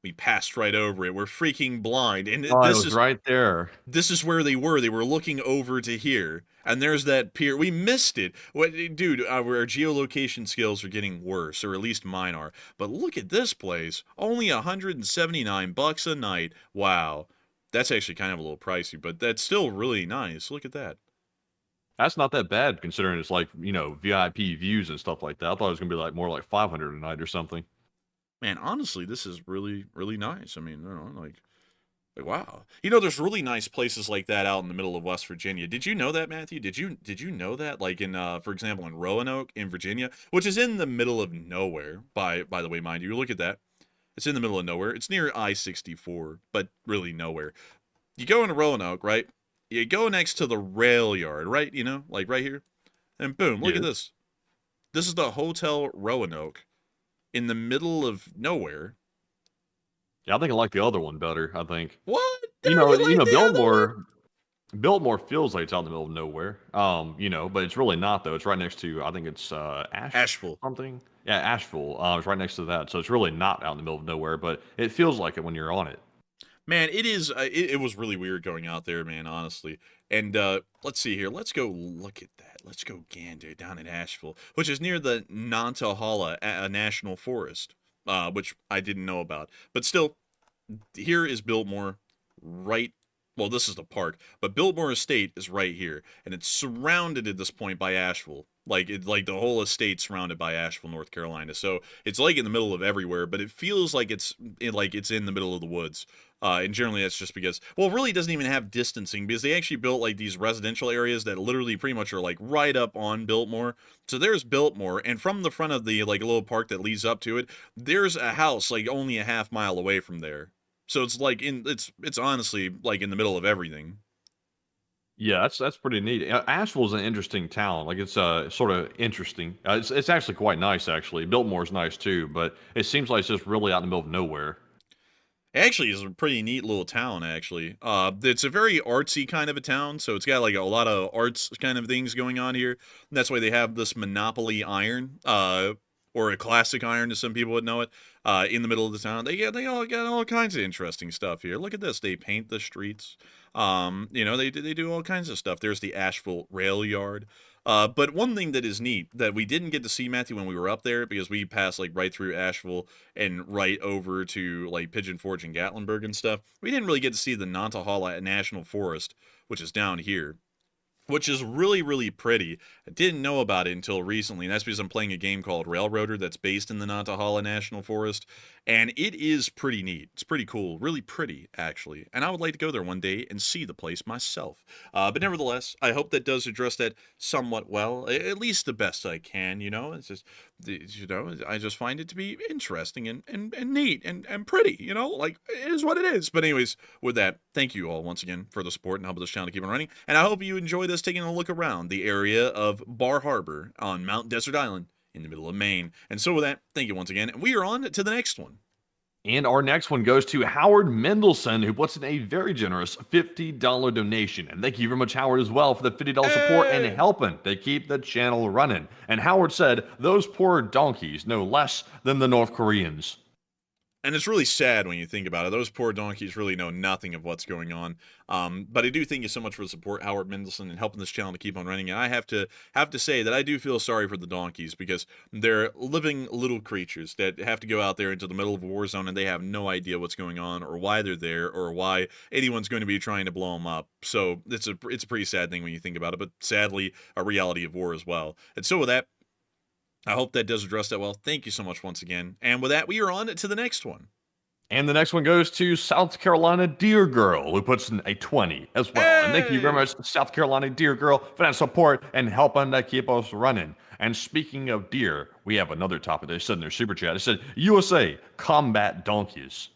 We passed right over it. We're freaking blind. And this is right there. This is where they were. They were looking over to here. And there's that pier. We missed it. What, dude, our geolocation skills are getting worse, or at least mine are. But look at this place. Only $179 a night. Wow. That's actually kind of a little pricey, but that's still really nice. Look at that. That's not that bad considering it's like, you know, VIP views and stuff like that. I thought it was going to be like more like 500 a night or something. Man, honestly, this is really, really nice. I mean, you know, like, wow. You know, there's really nice places like that out in the middle of West Virginia. Did you know that, Matthew? Did you know that? Like in, for example, in Roanoke in Virginia, which is in the middle of nowhere, by the way, mind you. Look at that. It's in the middle of nowhere. It's near I-64, but really nowhere. You go into Roanoke, right? You go next to the rail yard, right? You know, like right here. And boom, look at this. This is the Hotel Roanoke. In the middle of nowhere. Yeah, I think I like the other one better, I think. What? You know, Billmore, Biltmore feels like it's out in the middle of nowhere, but it's really not though. It's right next to, I think it's Asheville. something. Yeah, Asheville. It's right next to that, so it's really not out in the middle of nowhere, but it feels like it when you're on it. Man, it is. It was really weird going out there, man. Honestly, and let's see here. Let's go look at that. Let's go gander down in Asheville, which is near the Nantahala National Forest, which I didn't know about. But still, here is Biltmore, right. Well, this is the park, but Biltmore Estate is right here, and it's surrounded at this point by Asheville. Like the whole estate surrounded by Asheville, North Carolina. So it's like in the middle of everywhere, but it feels like it's in the middle of the woods. And generally that's just because, well, it really doesn't even have distancing because they actually built like these residential areas that literally pretty much are like right up on Biltmore. So there's Biltmore, and from the front of the like little park that leads up to it, there's a house like only a half mile away from there. So it's like it's honestly like in the middle of everything. Yeah, that's pretty neat. Asheville's an interesting town. Like it's sort of interesting. It's actually quite nice actually. Biltmore's nice too, but it seems like it's just really out in the middle of nowhere. Actually, it's a pretty neat little town. Actually, it's a very artsy kind of a town, so it's got like a lot of arts kind of things going on here. And that's why they have this Monopoly iron, or a classic iron, as some people would know it, in the middle of the town. They all got all kinds of interesting stuff here. Look at this. They paint the streets. They do all kinds of stuff. There's the Asheville Rail Yard. But one thing that is neat that we didn't get to see, Matthew, when we were up there, because we passed like right through Asheville and right over to like Pigeon Forge and Gatlinburg and stuff, we didn't really get to see the Nantahala National Forest, which is down here, which is really, really pretty. I didn't know about it until recently, and that's because I'm playing a game called Railroader that's based in the Nantahala National Forest, and it is pretty neat. It's pretty cool. Really pretty, actually. And I would like to go there one day and see the place myself. But nevertheless, I hope that does address that somewhat well, at least the best I can, It's just, I just find it to be interesting and neat and pretty, Like, it is what it is. But anyways, with that, thank you all once again for the support and helping this channel to keep on running. And I hope you enjoy this taking a look around the area of Bar Harbor on Mount Desert Island in the middle of Maine. And so with that, thank you once again. And we are on to the next one. And our next one goes to Howard Mendelson, who puts in a very generous $50 donation. And thank you very much, Howard, as well, for the $50 support and helping to keep the channel running. And Howard said, those poor donkeys know less than the North Koreans. And it's really sad when you think about it. Those poor donkeys really know nothing of what's going on. But I do thank you so much for the support, Howard Mendelson, and helping this channel to keep on running. And I have to say that I do feel sorry for the donkeys because they're living little creatures that have to go out there into the middle of a war zone and they have no idea what's going on or why they're there or why anyone's going to be trying to blow them up. So it's a pretty sad thing when you think about it, but sadly a reality of war as well. And so with that, I hope that does address that well. Thank you so much once again. And with that, we are on to the next one. And the next one goes to South Carolina Deer Girl, who puts in a 20 as well. Hey! And thank you very much, South Carolina Deer Girl, for that support and helping to keep us running. And speaking of deer, we have another topic they said in their super chat. It said, USA combat donkeys.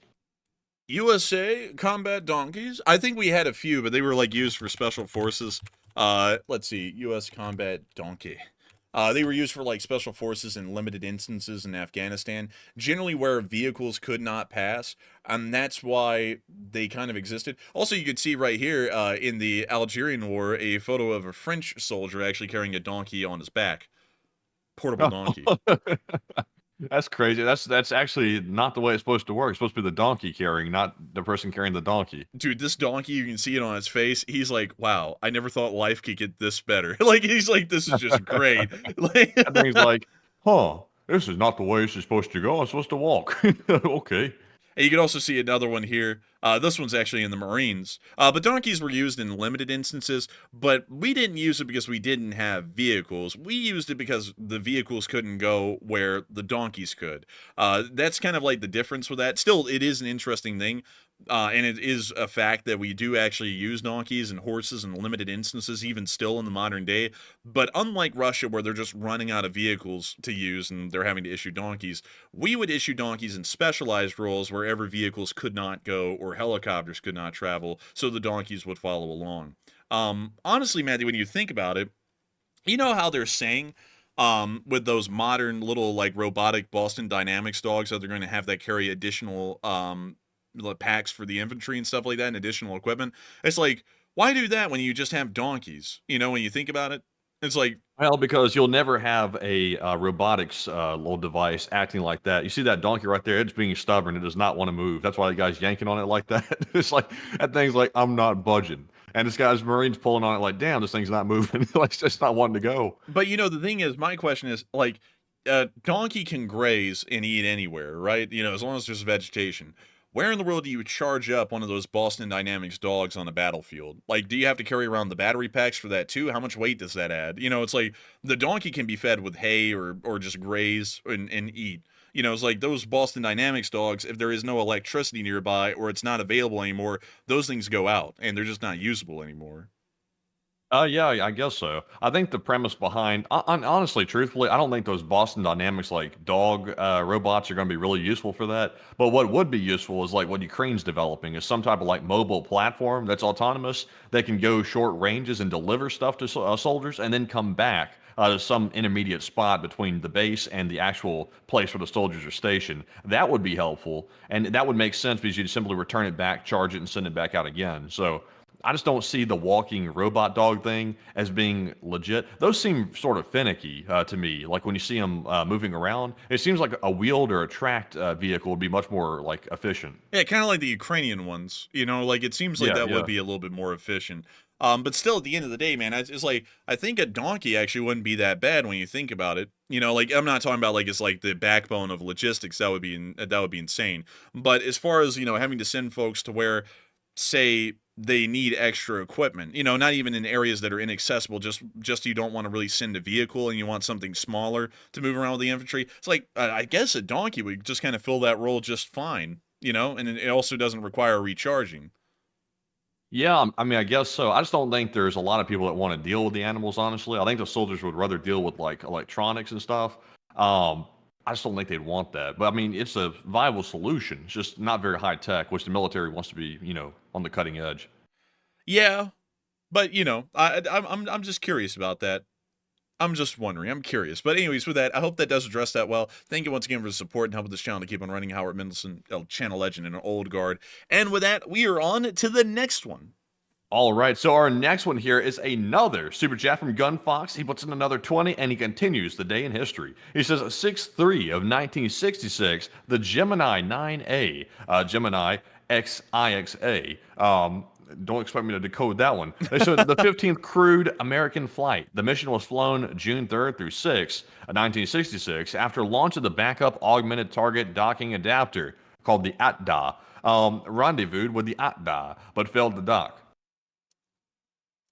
USA combat donkeys? I think we had a few, but they were like used for special forces. Let's see, US combat donkey. They were used for like special forces in limited instances in Afghanistan, generally where vehicles could not pass, and that's why they kind of existed. Also, you could see right here in the Algerian War a photo of a French soldier actually carrying a donkey on his back. Portable donkey. That's crazy. That's actually not the way it's supposed to work. It's supposed to be the donkey carrying, not the person carrying the donkey. Dude, this donkey, you can see it on his face. He's like, wow, I never thought life could get this better. Like, he's like, this is just great. Like, and then he's like, huh, this is not the way this is supposed to go. I'm supposed to walk. Okay. And you can also see another one here. This one's actually in the Marines. But donkeys were used in limited instances, but we didn't use it because we didn't have vehicles. We used it because the vehicles couldn't go where the donkeys could. That's kind of like the difference with that. Still, it is an interesting thing. And it is a fact that we do actually use donkeys and horses in limited instances, even still in the modern day. But unlike Russia, where they're just running out of vehicles to use and they're having to issue donkeys, we would issue donkeys in specialized roles wherever vehicles could not go or helicopters could not travel, so the donkeys would follow along. Honestly, Matthew, when you think about it, you know how they're saying with those modern little like robotic Boston Dynamics dogs that they're going to have that carry additional packs for the infantry and stuff like that and additional equipment. It's like, Why do that when you just have donkeys? You know, when you think about it, it's like, Well, because you'll never have a robotics little device acting like that. You see that donkey right there? It's being stubborn. It does not want to move. That's why the guy's yanking on it like that. It's like that thing's like, I'm not budging. And this guy's Marine's pulling on it like, damn, this thing's not moving. Like, it's just not wanting to go. but you know, the thing is, my question is, like, donkey can graze and eat anywhere, right? You know, as long as there's vegetation. Where in the world do you charge up one of those Boston Dynamics dogs on the battlefield? Like, do you have to carry around the battery packs for that too? How much weight does that add? You know, it's like the donkey can be fed with hay or just graze and eat. You know, it's like those Boston Dynamics dogs, if there is no electricity nearby or it's not available anymore, those things go out and they're just not usable anymore. Yeah, I guess so. I think the premise behind, honestly, truthfully, I don't think those Boston Dynamics like dog robots are going to be really useful for that. But what would be useful is like what Ukraine's developing is some type of like mobile platform that's autonomous that can go short ranges and deliver stuff to soldiers and then come back to some intermediate spot between the base and the actual place where the soldiers are stationed. That would be helpful, and that would make sense because you'd simply return it back, charge it, and send it back out again. So I just don't see the walking robot dog thing as being legit. Those seem sort of finicky to me. Like when you see them moving around, it seems like a wheeled or a tracked vehicle would be much more like efficient. Yeah, kind of like the Ukrainian ones. You know, like it seems like Yeah, that yeah. would be a little bit more efficient. But still, at the end of the day, man, it's like I think a donkey actually wouldn't be that bad when you think about it. You know, like I'm not talking about like it's like the backbone of logistics. That would be insane. But as far as having to send folks to where, say, they need extra equipment, not even in areas that are inaccessible, just you don't want to really send a vehicle and you want something smaller to move around with the infantry. It's like I guess a donkey would just kind of fill that role just fine, and it also doesn't require recharging. Yeah, I mean, I guess so. I just don't think there's a lot of people that want to deal with the animals, honestly. I think the soldiers would rather deal with like electronics and stuff. I just don't think they'd want that. But I mean, it's a viable solution. It's just not very high tech, which the military wants to be, on the cutting edge. Yeah, but I'm just curious about that. I'm just wondering. I'm curious. But anyways, with that, I hope that does address that well. Thank you once again for the support and helping this channel to keep on running. Howard Mendelson, channel legend and an old guard. And with that, we are on to the next one. All right, so our next one here is another super chat from Gun Fox. He puts in another 20, and he continues the day in history. He says 6/3 of 1966, the Gemini 9A, Gemini XIXA. Don't expect me to decode that one. They said the 15th crewed American flight. The mission was flown June 3rd through 6th, 1966, after launch of the backup augmented target docking adapter called the ATDA. Rendezvoused with the ATDA, but failed to dock.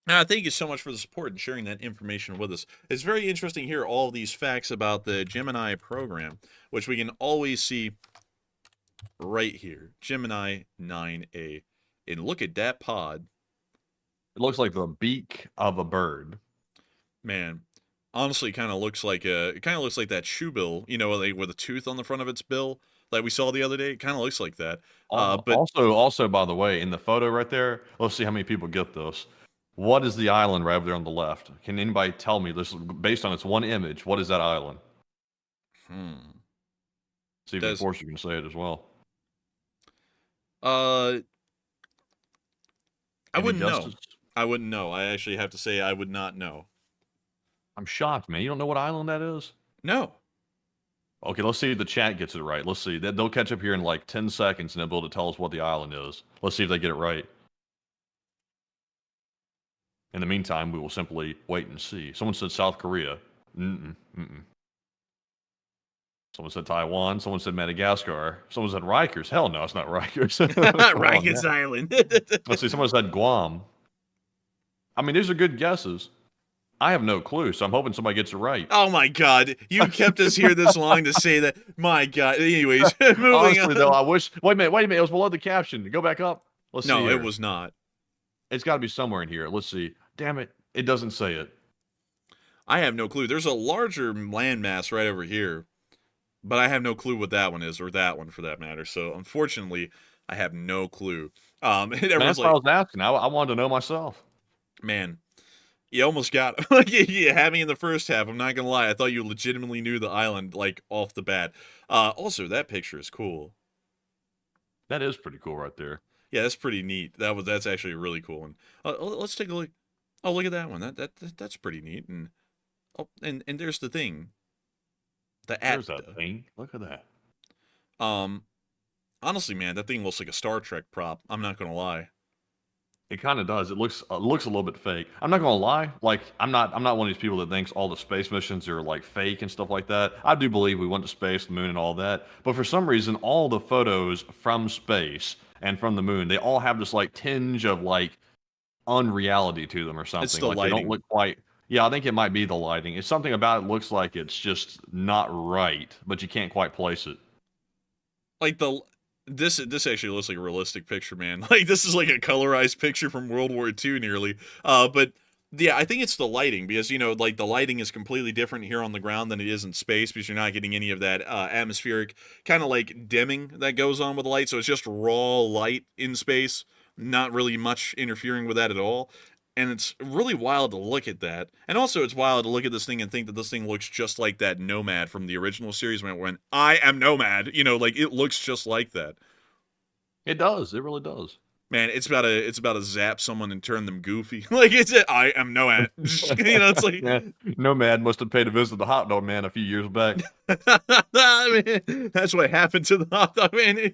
Thank you so much for the support and sharing that information with us. It's very interesting to hear all these facts about the Gemini program, which we can always see right here. Gemini 9A. And look at that pod. It looks like the beak of a bird. Man, honestly, it kind of looks like that shoe bill, like with a tooth on the front of its bill, like we saw the other day. It kind of looks like that. But also, by the way, in the photo right there, let's see how many people get this. What is the island right over there on the left? Can anybody tell me this, based on its one image, what is that island? See if Enforcer can say it as well. I wouldn't know. I wouldn't know. I actually have to say I would not know. I'm shocked, man. You don't know what island that is? No. Okay, let's see if the chat gets it right. Let's see. They'll catch up here in like 10 seconds and they'll be able to tell us what the island is. Let's see if they get it right. In the meantime, we will simply wait and see. Someone said South Korea. Someone said Taiwan. Someone said Madagascar. Someone said Rikers. Hell no, it's not Rikers. Rikers Island. Let's see. Someone said Guam. I mean, these are good guesses. I have no clue, so I'm hoping somebody gets it right. Oh my God. You kept us here this long to say that. My God. Anyways, moving Honestly, on. though, I wish... Wait a minute. It was below the caption. Go back up. Let's see. No, it was not. It's got to be somewhere in here. Let's see. Damn it. It doesn't say it. I have no clue. There's a larger landmass right over here, but I have no clue what that one is, or that one for that matter. So, unfortunately, I have no clue. That's what I was asking. I wanted to know myself. Man, you almost got you had me in the first half. I'm not going to lie. I thought you legitimately knew the island, like, off the bat. Also, that picture is cool. That is pretty cool right there. Yeah, that's pretty neat. That's actually a really cool one. Let's take a look. Oh, look at that one. That's pretty neat. And and there's the thing. The There's at. that thing. Look at that. Honestly, man, that thing looks like a Star Trek prop. I'm not gonna lie. It kind of does. It looks a little bit fake. I'm not gonna lie. Like I'm not one of these people that thinks all the space missions are like fake and stuff like that. I do believe we went to space, the moon, and all that. But for some reason, all the photos from space and from the moon, they all have this like tinge of like unreality to them or something. It's the Like they don't lighting. look quite. Yeah, I think it might be the lighting. It's something about it looks like it's just not right, but you can't quite place it. Like this actually looks like a realistic picture, man. Like this is like a colorized picture from World War II nearly. But yeah, I think it's the lighting because like the lighting is completely different here on the ground than it is in space because you're not getting any of that atmospheric kind of like dimming that goes on with the light. So it's just raw light in space, not really much interfering with that at all. And it's really wild to look at that. And also it's wild to look at this thing and think that this thing looks just like that Nomad from the original series when it went, I am Nomad. Like it looks just like that. It does. It really does. Man, it's about to zap someone and turn them goofy. Like I am Nomad. It's like Yeah, Nomad must have paid a visit to Hot Dog Man a few years back. I mean, that's what happened to the hot dog man.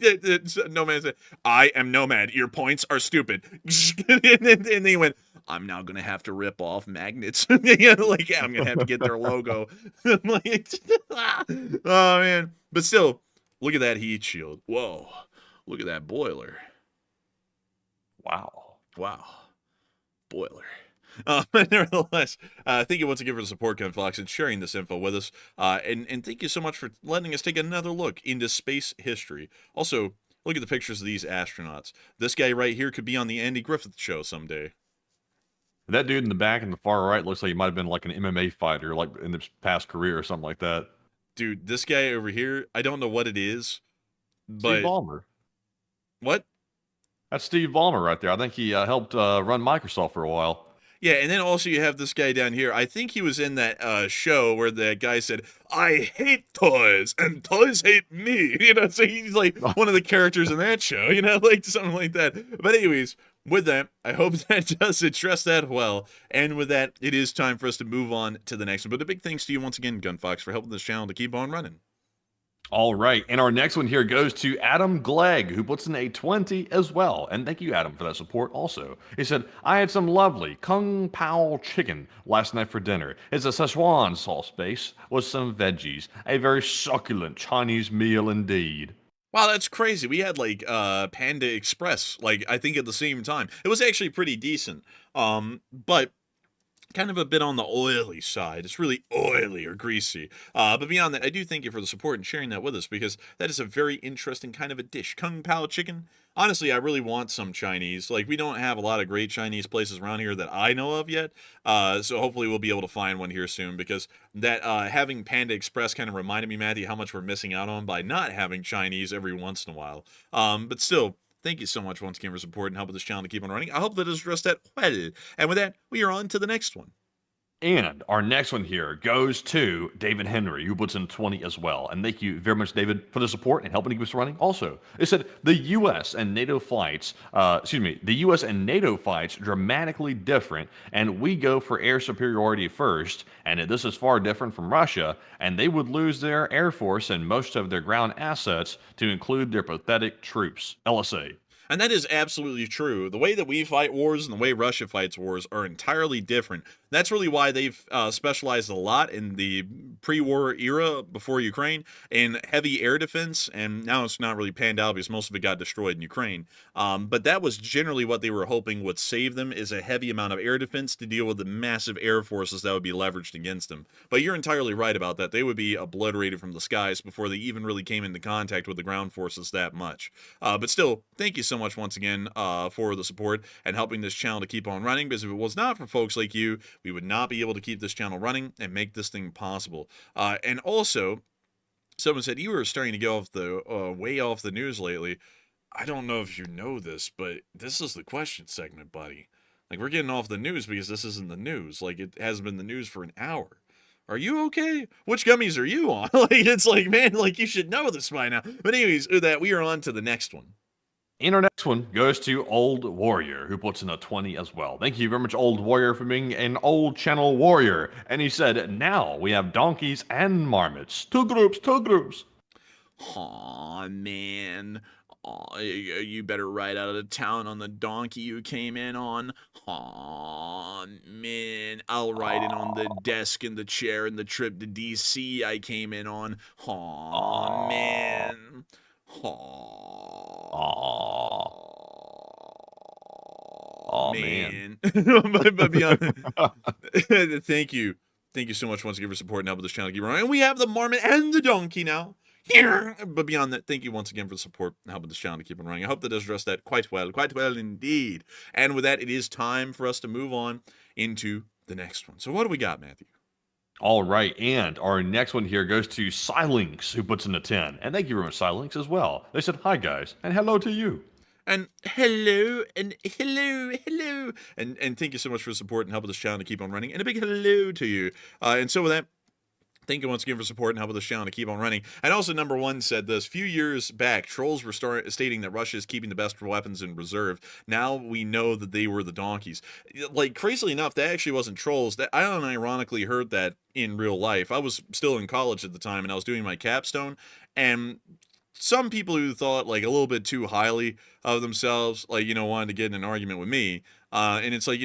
Nomad said, I am Nomad. Your points are stupid. And then he went, I'm now gonna have to rip off magnets. Like I'm gonna have to get their logo. Like, oh man. But still, look at that heat shield. Whoa. Look at that boiler. Wow. Boiler. But nevertheless, thank you once again for the support, Ken Fox, and sharing this info with us. And thank you so much for letting us take another look into space history. Also, look at the pictures of these astronauts. This guy right here could be on the Andy Griffith Show someday. That dude in the back in the far right looks like he might have been like an MMA fighter, like in his past career or something like that. Dude, this guy over here, I don't know what it is, but... Steve Ballmer. What? That's Steve Ballmer right there. I think he helped run Microsoft for a while. Yeah, and then also you have this guy down here. I think he was in that show where that guy said, I hate toys, and toys hate me. So he's like one of the characters in that show, like something like that. But anyways, with that, I hope that does address that well. And with that, it is time for us to move on to the next one. But a big thanks to you once again, Gunfox, for helping this channel to keep on running. All right, and our next one here goes to Adam Glegg, who puts in a 20 as well. And thank you, Adam, for that support also. He said, I had some lovely Kung Pao chicken last night for dinner. It's a Szechuan sauce base with some veggies. A very succulent Chinese meal indeed. Wow, that's crazy. We had like Panda Express, like I think at the same time. It was actually pretty decent. But kind of a bit on the oily side. It's really oily or greasy. But beyond that, I do thank you for the support and sharing that with us because that is a very interesting kind of a dish. Kung Pao chicken. Honestly, I really want some Chinese. Like, we don't have a lot of great Chinese places around here that I know of yet. So hopefully we'll be able to find one here soon because that having Panda Express kind of reminded me, Matthew, how much we're missing out on by not having Chinese every once in a while. But still, thank you so much once again for support and helping this channel to keep on running. I hope that has addressed that well. And with that, we are on to the next one. And our next one here goes to David Henry, who puts in 20 as well. And thank you very much, David, for the support and helping keep us running. Also, it said the U.S. and NATO fights, the U.S. and NATO fights dramatically different, and we go for air superiority first. And this is far different from Russia, and they would lose their air force and most of their ground assets to include their pathetic troops. LSA. And that is absolutely true. The way that we fight wars and the way Russia fights wars are entirely different. That's really why they've specialized a lot in the pre-war era before Ukraine in heavy air defense, and now it's not really panned out because most of it got destroyed in Ukraine. But that was generally what they were hoping would save them, is a heavy amount of air defense to deal with the massive air forces that would be leveraged against them. But you're entirely right about that. They would be obliterated from the skies before they even really came into contact with the ground forces that much. But still, thank you so much once again for the support and helping this channel to keep on running, because if it was not for folks like you, we would not be able to keep this channel running and make this thing possible. And also, someone said you were starting to go off the way off the news lately. I don't know if you know this, but this is the question segment, buddy. Like, we're getting off the news because this isn't the news. Like, it hasn't been the news for an hour. Are you okay? Which gummies are you on? Like, it's like, man, like, you should know this by now. But anyways, with that, we are on to the next one. And our next one goes to Old Warrior, who puts in a 20 as well. Thank you very much, Old Warrior, for being an old channel warrior. And he said, now we have donkeys and marmots. Two groups, two groups. Aw, man. Aw, you better ride out of town on the donkey you came in on. Aw, man. I'll ride in on the desk and the chair and the trip to DC I came in on. Aw, man. Aw. Oh, man. but beyond, thank you. Thank you so much once again for supporting helping this channel keep running. And we have the marmot and the donkey now. But beyond that, thank you once again for the support and helping this channel to keep on running. I hope that does address that quite well indeed. And with that, it is time for us to move on into the next one. So what do we got, Matthew? All right, and our next one here goes to Silinx, who puts in a 10. And thank you very much, Silinx, as well. They said, hi, guys, and hello to you. And hello, and hello. And thank you so much for the support and helping this channel to keep on running. And a big hello to you. And so with that, thank you once again for support and helping this channel to keep on running. And also, number one said this. Few years back, trolls were stating that Russia is keeping the best weapons in reserve. Now we know that they were the donkeys. Like, crazily enough, that actually wasn't trolls. That I unironically heard that in real life. I was still in college at the time, and I was doing my capstone. And some people who thought, like, a little bit too highly of themselves, like, wanted to get in an argument with me. And it's like,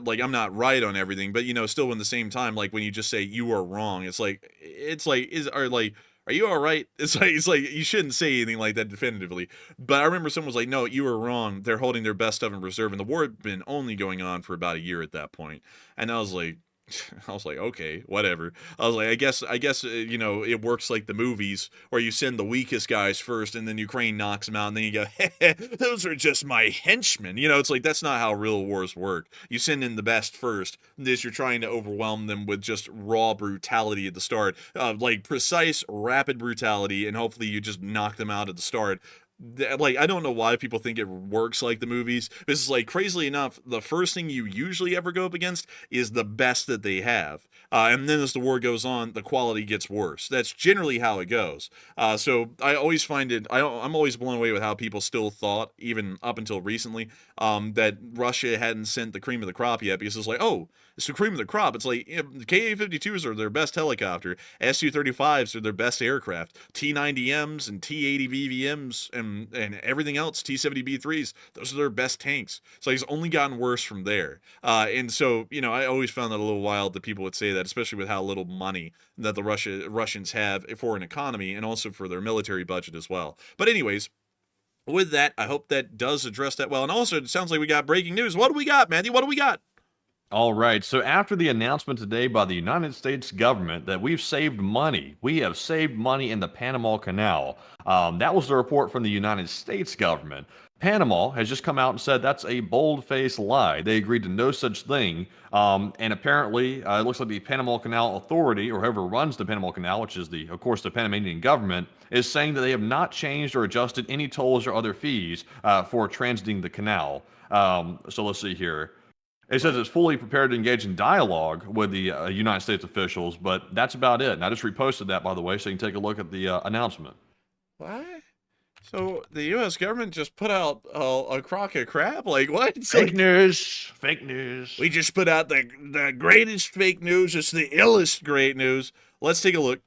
like I'm not right on everything, but, still in the same time, like, when you just say you are wrong, are you all right? It's like, you shouldn't say anything like that definitively. But I remember someone was like, no, you were wrong. They're holding their best stuff in reserve. And the war had been only going on for about a year at that point. And I was like, okay, whatever. I was like, I guess, it works like the movies where you send the weakest guys first and then Ukraine knocks them out and then you go, those are just my henchmen. It's like, that's not how real wars work. You send in the best first. This, you're trying to overwhelm them with just raw brutality at the start, like precise, rapid brutality, and hopefully you just knock them out at the start. Like, I don't know why people think it works like the movies. This is like, crazily enough, the first thing you usually ever go up against is the best that they have. And then as the war goes on, the quality gets worse. That's generally how it goes. So I always find it, I'm always blown away with how people still thought, even up until recently, that Russia hadn't sent the cream of the crop yet, because it's like, oh, it's the cream of the crop. It's like, the Ka-52s are their best helicopter, Su-35s are their best aircraft, T-90Ms and T-80 VVMs and everything else, T-70B3s, those are their best tanks. So it's only gotten worse from there. And so, I always found that a little wild that people would say that, especially with how little money that the Russians have for an economy and also for their military budget as well. But anyways, with that, I hope that does address that well. And also, it sounds like we got breaking news. What do we got, Matthew? What do we got? All right, so after the announcement today by the United States government that we have saved money in the Panama Canal, that was the report from the United States government. Panama has just come out and said that's a bold-faced lie. They agreed to no such thing, and apparently it looks like the Panama Canal Authority, or whoever runs the Panama Canal, which is, of course, the Panamanian government, is saying that they have not changed or adjusted any tolls or other fees for transiting the canal. So let's see here. It says it's fully prepared to engage in dialogue with the United States officials, but that's about it. And I just reposted that, by the way, so you can take a look at the announcement. What? So the U.S. government just put out a crock of crap? Like, what? It's Fake like, news. Fake news. we just put out the greatest fake news. It's the illest great news. Let's take a look.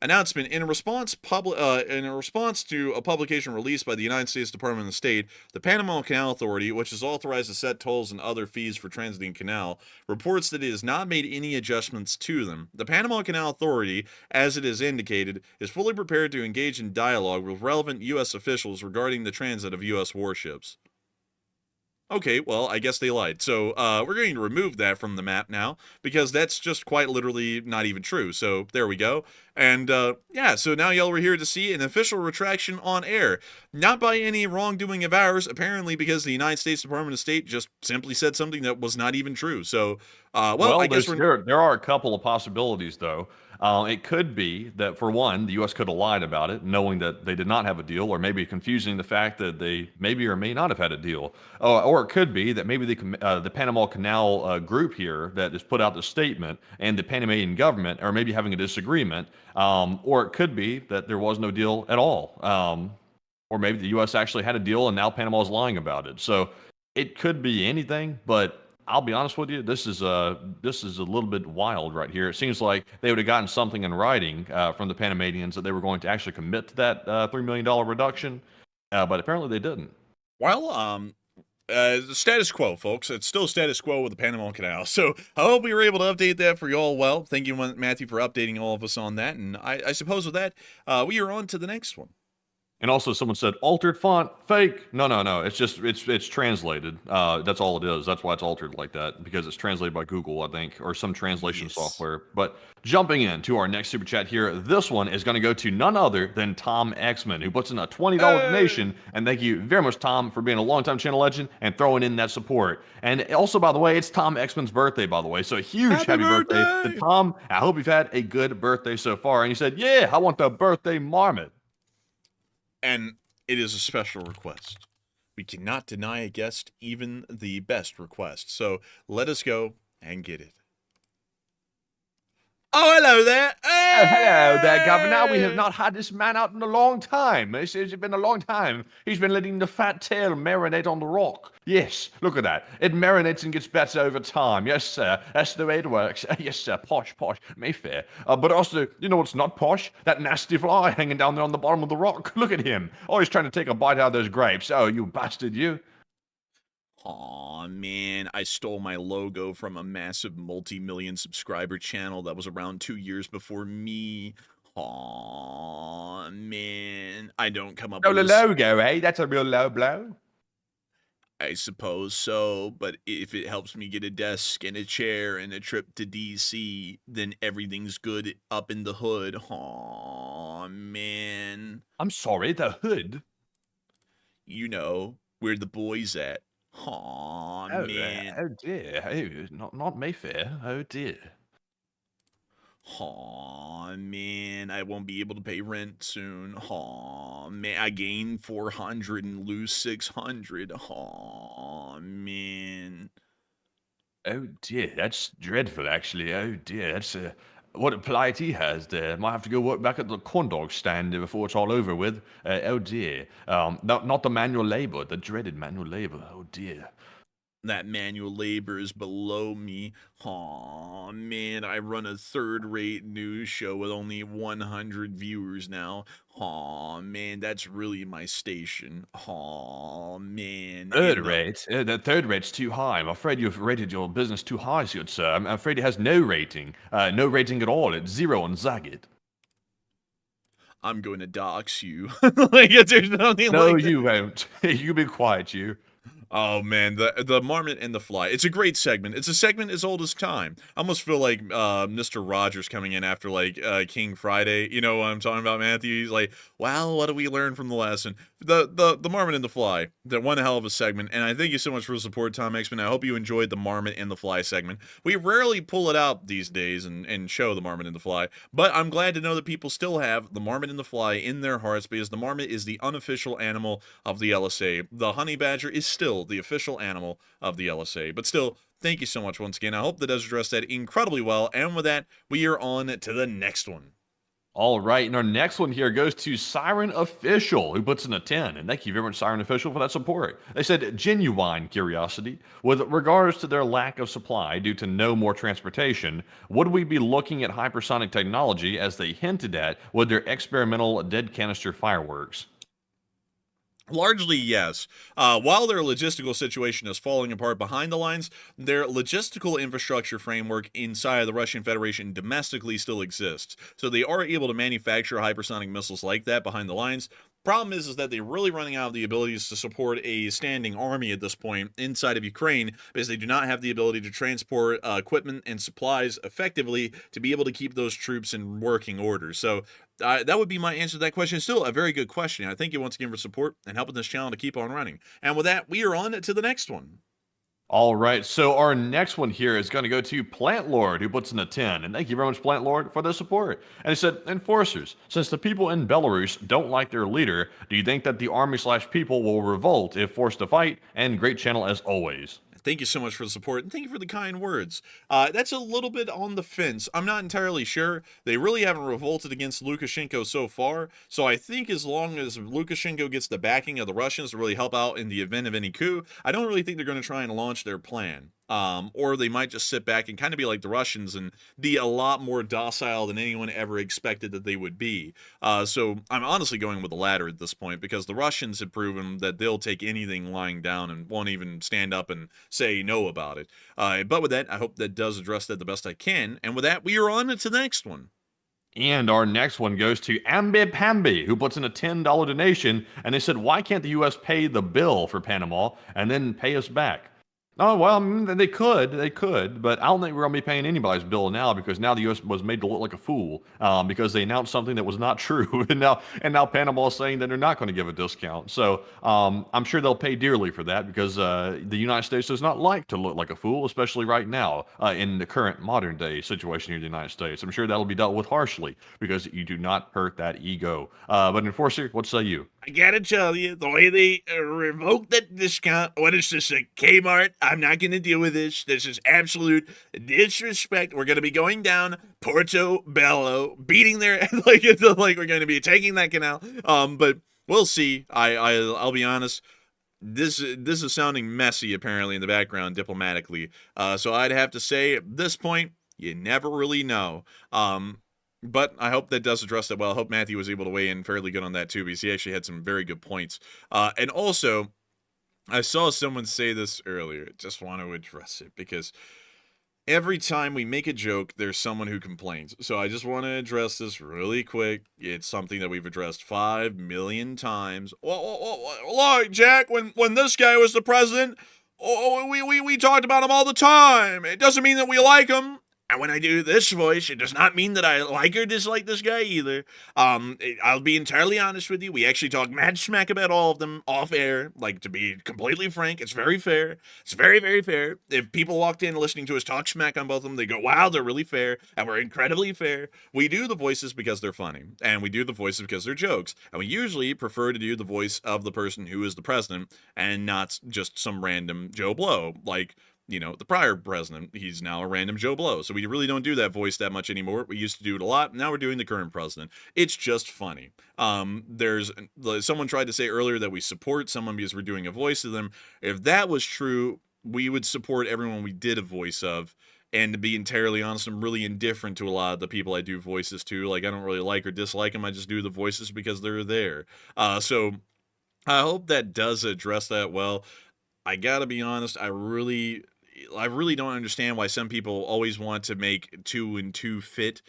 Announcement: in response to a publication released by the United States Department of State, the Panama Canal Authority, which is authorized to set tolls and other fees for transiting canal, reports that it has not made any adjustments to them. The Panama Canal Authority, as it is indicated, is fully prepared to engage in dialogue with relevant U.S. officials regarding the transit of U.S. warships. Okay, well, I guess they lied. So we're going to remove that from the map now, because that's just quite literally not even true. So there we go. And yeah, so now y'all were here to see an official retraction on air. Not by any wrongdoing of ours, apparently because the United States Department of State just simply said something that was not even true. So, well, I guess there are a couple of possibilities, though. It could be that, for one, the U.S. could have lied about it, knowing that they did not have a deal, or maybe confusing the fact that they maybe or may not have had a deal. Or it could be that maybe the Panama Canal group here that has put out the statement and the Panamanian government are maybe having a disagreement. Or it could be that there was no deal at all. Or maybe the U.S. actually had a deal and now Panama is lying about it. So it could be anything, but I'll be honest with you, this is a little bit wild right here. It seems like they would have gotten something in writing from the Panamanians that they were going to actually commit to that $3 million reduction, but apparently they didn't. Well, status quo, folks. It's still status quo with the Panama Canal. So I hope we were able to update that for you all well. Thank you, Matthew, for updating all of us on that. And I suppose with that, we are on to the next one. And also someone said, altered font, fake. No. It's just, it's translated. That's all it is. That's why it's altered like that, because it's translated by Google, I think, or some translation software. But jumping into our next super chat here, this one is going to go to none other than Tom Xman, who puts in a $20 donation. And thank you very much, Tom, for being a longtime channel legend and throwing in that support. And also, by the way, it's Tom Xman's birthday, by the way. So a huge happy birthday to Tom. I hope you've had a good birthday so far. And he said, yeah, I want the birthday marmot. And it is a special request. We cannot deny a guest even the best request. So let us go and get it. Oh, hello there. Hey! Oh, hello there, Governor. We have not had this man out in a long time. It's been a long time. He's been letting the fat tail marinate on the rock. Yes, look at that. It marinates and gets better over time. Yes, sir. That's the way it works. Yes, sir. Posh, Mayfair. But also, you know what's not posh? That nasty fly hanging down there on the bottom of the rock. Look at him. Oh, he's trying to take a bite out of those grapes. Oh, you bastard, you. Aw, man, I stole my logo from a massive multi-million subscriber channel that was around 2 years before me. Aw, man, I don't come up Oh, with the this. logo, eh? That's a real low blow. I suppose so, but if it helps me get a desk and a chair and a trip to DC, then everything's good up in the hood. Aw, man. I'm sorry, the hood? You know, where the boys at. Aw, man. Oh dear. Oh, not Mayfair. Oh dear. Aw, man, I won't be able to pay rent soon. Aw, man, I gain 400 and lose 600. Aw, man. Oh dear, that's dreadful, actually. Oh dear, that's what a plight he has there. Might have to go work back at the corn dog stand before it's all over with. Oh dear. Not the manual labor, the dreaded manual labor. Oh dear. That manual labor is below me. Aw, man, I run a third-rate news show with only 100 viewers now. Aw, man, that's really my station. Aw, man. Third rate? The third rate's too high. I'm afraid you've rated your business too high, good sir. I'm afraid it has no rating. No rating at all. It's 0 on Zagat. I'm going to dox you. Like, there's nothing No, like that. you won't. You be quiet, you. Oh man, the Marmot and the Fly. It's a great segment. It's a segment as old as time. I almost feel like Mr. Rogers coming in after like King Friday. You know what I'm talking about, Matthew? He's like, well, what do we learn from the lesson? The Marmot and the Fly. That one hell of a segment. And I thank you so much for the support, Tom Xman. I hope you enjoyed the Marmot and the Fly segment. We rarely pull it out these days and show the Marmot and the Fly. But I'm glad to know that people still have the Marmot and the Fly in their hearts, because the Marmot is the unofficial animal of the LSA. The Honey Badger is still the official animal of the LSA. But still, thank you so much once again. I hope that does address that incredibly well. And with that, we are on to the next one. All right, and our next one here goes to Siren Official, who puts in a 10. And thank you very much, Siren Official, for that support. They said, genuine curiosity. With regards to their lack of supply due to no more transportation, would we be looking at hypersonic technology as they hinted at with their experimental dead canister fireworks? Largely, yes. While their logistical situation is falling apart behind the lines, their logistical infrastructure framework inside of the Russian Federation domestically still exists. So they are able to manufacture hypersonic missiles like that behind the lines. Problem is that they're really running out of the abilities to support a standing army at this point inside of Ukraine, because they do not have the ability to transport equipment and supplies effectively to be able to keep those troops in working order. So that would be my answer to that question. Still a very good question. I thank you once again for support and helping this channel to keep on running. And with that, we are on to the next one. All right, so our next one here is going to go to Plant Lord, who puts in a 10. And thank you very much, Plant Lord, for the support. And he said, Enforcers, since the people in Belarus don't like their leader, do you think that the army/people will revolt if forced to fight? And great channel as always. Thank you so much for the support, and thank you for the kind words. That's a little bit on the fence. I'm not entirely sure. They really haven't revolted against Lukashenko so far, so I think as long as Lukashenko gets the backing of the Russians to really help out in the event of any coup, I don't really think they're going to try and launch their plan. Or they might just sit back and kind of be like the Russians and be a lot more docile than anyone ever expected that they would be. So I'm honestly going with the latter at this point, because the Russians have proven that they'll take anything lying down and won't even stand up and say no about it. But with that, I hope that does address that the best I can. And with that, we are on to the next one. And our next one goes to Ambi Pambi, who puts in a $10 donation, and they said, why can't the U.S. pay the bill for Panama and then pay us back? Oh, well, they could, but I don't think we're going to be paying anybody's bill now, because now the U.S. was made to look like a fool because they announced something that was not true, and now Panama is saying that they're not going to give a discount. So I'm sure they'll pay dearly for that, because the United States does not like to look like a fool, especially right now in the current modern day situation here in the United States. I'm sure that'll be dealt with harshly, because you do not hurt that ego. But Enforcer, what say you? I gotta tell you, the way they revoked that discount, what is this, a Kmart? I'm not gonna deal with this. This is absolute disrespect. We're gonna be going down Portobello, beating their like we're gonna be taking that canal. But we'll see. I'll be honest. This is sounding messy apparently in the background diplomatically. So I'd have to say at this point, you never really know. But I hope that does address that well. I hope Matthew was able to weigh in fairly good on that too, because he actually had some very good points. And also, I saw someone say this earlier. Just want to address it, because every time we make a joke, there's someone who complains. So I just want to address this really quick. It's something that we've addressed 5 million times. Look, Jack, when this guy was the president, we talked about him all the time. It doesn't mean that we like him. And when I do this voice, it does not mean that I like or dislike this guy either. I'll be entirely honest with you. We actually talk mad smack about all of them off air. Like, to be completely frank, it's very fair. It's very, very fair. If people walked in listening to us talk smack on both of them, they go, wow, they're really fair. And we're incredibly fair. We do the voices because they're funny. And we do the voices because they're jokes. And we usually prefer to do the voice of the person who is the president and not just some random Joe Blow. Like, you know, the prior president, he's now a random Joe Blow. So we really don't do that voice that much anymore. We used to do it a lot. Now we're doing the current president. It's just funny. There's someone tried to say earlier that we support someone because we're doing a voice of them. If that was true, we would support everyone we did a voice of. And to be entirely honest, I'm really indifferent to a lot of the people I do voices to. Like, I don't really like or dislike them. I just do the voices because they're there. So I hope that does address that well. I gotta be honest, I really don't understand why some people always want to make 2 and 2 fit,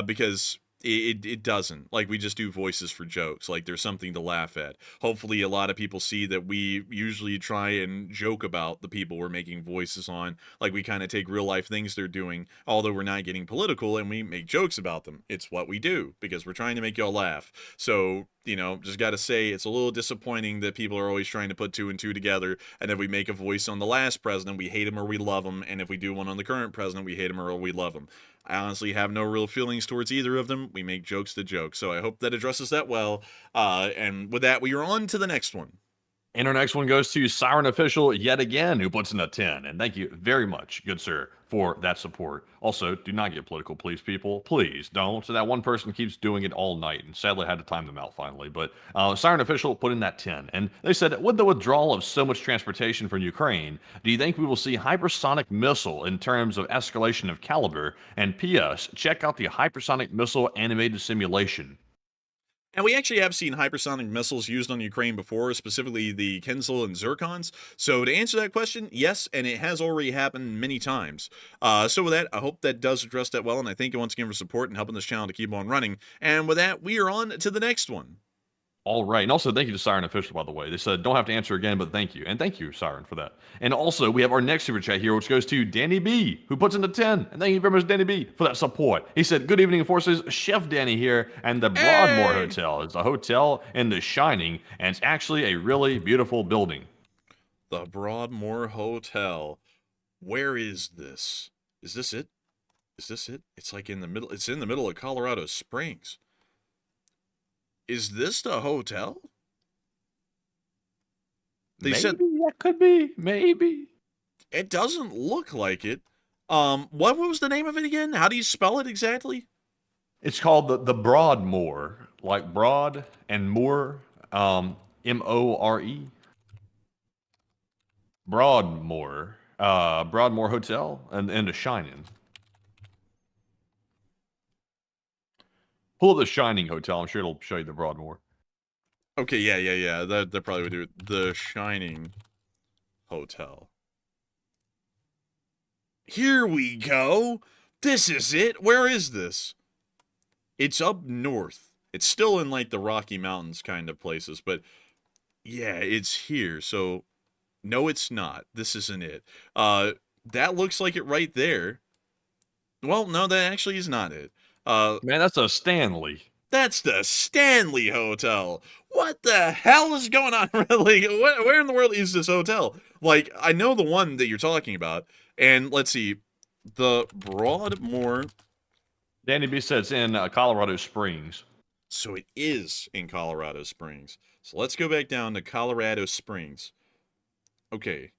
because it doesn't. Like, we just do voices for jokes. Like, there's something to laugh at. Hopefully a lot of people see that we usually try and joke about the people we're making voices on. Like, we kind of take real life things they're doing, although we're not getting political, and we make jokes about them. It's what we do, because we're trying to make y'all laugh. So, you know, just gotta say, it's a little disappointing that people are always trying to put 2 and 2 together, and if we make a voice on the last president, we hate him or we love him, and if we do one on the current president, we hate him or we love him. I honestly have no real feelings towards either of them. We make jokes to joke, so I hope that addresses that well. And with that, we are on to the next one. And our next one goes to Siren Official yet again, who puts in a 10. And thank you very much, good sir, for that support. Also, do not get political, please, people. Please don't. So that one person keeps doing it all night. And sadly, I had to time them out finally. But Siren Official put in that 10. And they said, with the withdrawal of so much transportation from Ukraine, do you think we will see hypersonic missile in terms of escalation of caliber? And P.S., check out the hypersonic missile animated simulation. And we actually have seen hypersonic missiles used on Ukraine before, specifically the Kinzhal and Zircons. So to answer that question, yes, and it has already happened many times. So with that, I hope that does address that well, and I thank you once again for support and helping this channel to keep on running. And with that, we are on to the next one. All right. And also, thank you to Siren Official, by the way. They said, don't have to answer again, but thank you. And thank you, Siren, for that. And also, we have our next super chat here, which goes to Danny B, who puts in the 10. And thank you very much, Danny B, for that support. He said, good evening, Forces. Chef Danny here. And the Broadmoor Hotel is a hotel in The Shining. And it's actually a really beautiful building. The Broadmoor Hotel. Where is this? Is this it? Is this it? It's like in the middle. It's in the middle of Colorado Springs. Is this the hotel? They Maybe said that could be. Maybe. It doesn't look like it. What was the name of it again? How do you spell it exactly? It's called the Broadmoor, like broad and moor, M-O-R-E. Broadmoor, Broadmoor Hotel and The Shining. Pull up The Shining Hotel. I'm sure it'll show you the Broadmoor. Okay, yeah. That probably would do it. The Shining Hotel. Here we go. This is it. Where is this? It's up north. It's still in like the Rocky Mountains kind of places, but yeah, it's here. So no, it's not. This isn't it. That looks like it right there. Well, no, that actually is not it. Man, that's a Stanley. That's the Stanley Hotel. What the hell is going on? Really? Where in the world is this hotel? Like, I know the one that you're talking about. And let's see. The Broadmoor. Danny B said it's in Colorado Springs. So it is in Colorado Springs. So let's go back down to Colorado Springs. Okay.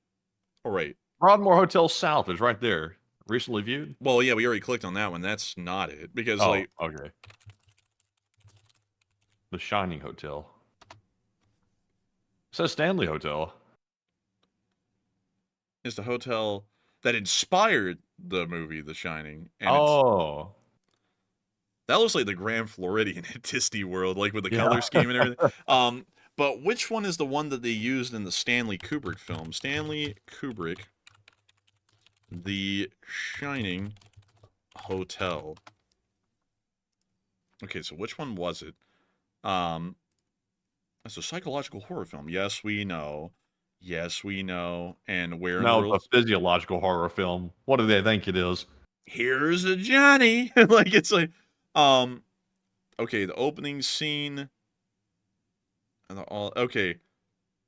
All right. Broadmoor Hotel South is right there. Recently viewed? Well, yeah, we already clicked on that one. That's not it. Because, okay. The Shining Hotel. It says Stanley Hotel. It's the hotel that inspired the movie The Shining. And that looks like the Grand Floridian at Disney World, like with the color scheme and everything. But which one is the one that they used in the Stanley Kubrick film? Stanley Kubrick, The Shining Hotel. Okay, so which one was it? It's a psychological horror film. Yes, we know. Yes, we know. And where in the world? No, it's a physiological horror film. What do they think it is? Here's a Johnny. Like, it's like, okay, the opening scene. Okay.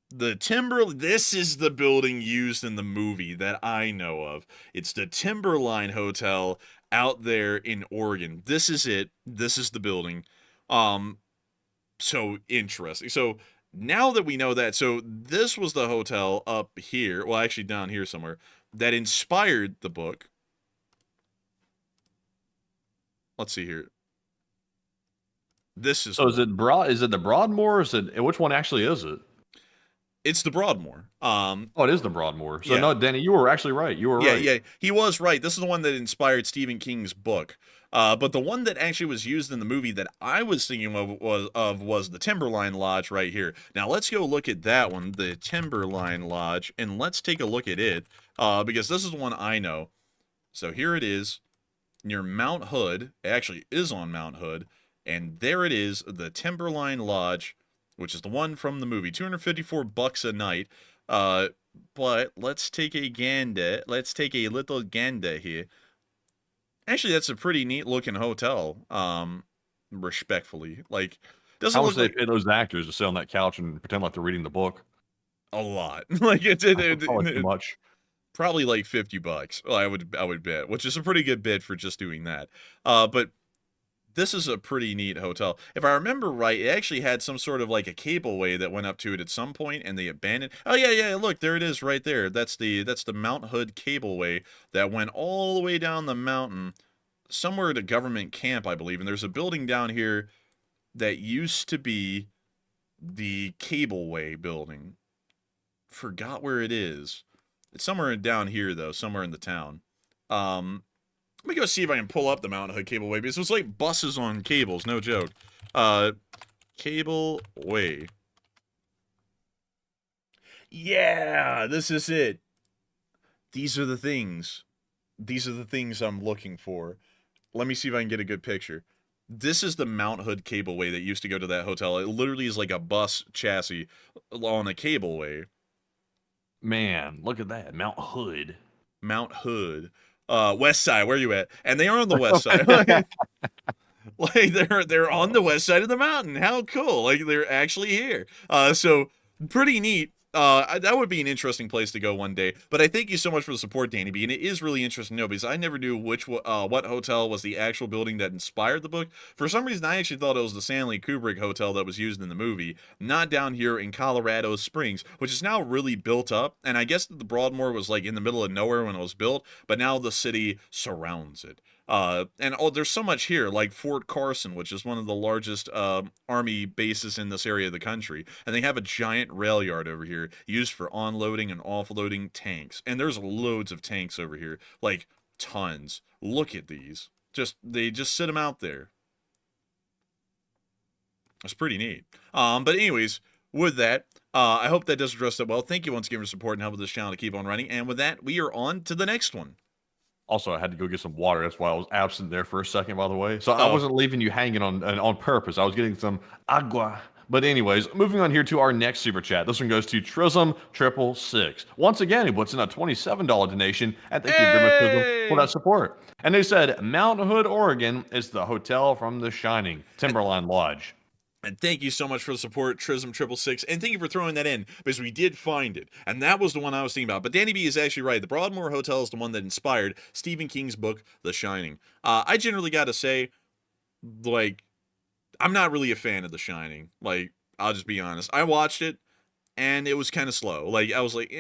The this is the building used in the movie that I know of. It's the Timberline Hotel out there in Oregon. This is it. This is the building. So interesting. So now that we know that, so this was the hotel up here, well, actually down here somewhere, that inspired the book. Let's see here. This is so. Is it the Broadmoor? Which one actually is it? It's the Broadmoor. It is the Broadmoor. So no, Danny, you were actually right. You were right. Yeah, he was right. This is the one that inspired Stephen King's book. But the one that actually was used in the movie that I was thinking of was the Timberline Lodge right here. Now let's go look at that one, the Timberline Lodge, and let's take a look at it because this is the one I know. So here it is near Mount Hood. It actually is on Mount Hood, and there it is, the Timberline Lodge, which is the one from the movie. $254 a night. But let's take a gander. Let's take a little gander here. Actually, that's a pretty neat looking hotel. Respectfully, like, doesn't how look much like they pay those actors to sit on that couch and pretend like they're reading the book? a lot. Like Probably too much. Probably like $50. Well, I would bet, which is a pretty good bid for just doing that. But this is a pretty neat hotel. If I remember right, it actually had some sort of like a cableway that went up to it at some point, and they abandoned. Oh yeah, look, there it is right there. That's the Mount Hood cableway that went all the way down the mountain, somewhere at a government camp, I believe. And there's a building down here that used to be the cableway building. Forgot where it is. It's somewhere down here though, somewhere in the town. Let me go see if I can pull up the Mount Hood cableway, because it was like buses on cables, no joke. Cableway. Yeah, this is it. These are the things. These are the things I'm looking for. Let me see if I can get a good picture. This is the Mount Hood cableway that used to go to that hotel. It literally is like a bus chassis on a cableway. Man, look at that. Mount Hood. Mount Hood. West Side, where are you at? And they are on the west side. Like they're on the west side of the mountain. How cool. Like they're actually here. So pretty neat. that would be an interesting place to go one day. But I thank you so much for the support, Danny B. And it is really interesting to know because I never knew what hotel was the actual building that inspired the book. For some reason, I actually thought it was the Stanley Kubrick hotel that was used in the movie, not down here in Colorado Springs, which is now really built up. And I guess that the Broadmoor was like in the middle of nowhere when it was built, but now the city surrounds it. And there's so much here, like Fort Carson, which is one of the largest army bases in this area of the country. And they have a giant rail yard over here used for onloading and offloading tanks. And there's loads of tanks over here, like tons. Look at these. They just sit them out there. That's pretty neat. But anyways, with that, I hope that does address that well. Thank you once again for support and helping this channel to keep on running. And with that, we are on to the next one. Also, I had to go get some water. That's why I was absent there for a second, by the way. So I wasn't leaving you hanging on purpose. I was getting some agua. But anyways, moving on here to our next super chat. This one goes to Trism666. Once again, he puts in a $27 donation. And thank you very much, Trism, for that support. And they said, Mount Hood, Oregon is the hotel from The Shining, Timberline Lodge. And thank you so much for the support, Trism666, and thank you for throwing that in, because we did find it, and that was the one I was thinking about. But Danny B is actually right. The Broadmoor Hotel is the one that inspired Stephen King's book, The Shining. I generally got to say, like, I'm not really a fan of The Shining. Like, I'll just be honest. I watched it, and it was kind of slow. Like, I was like,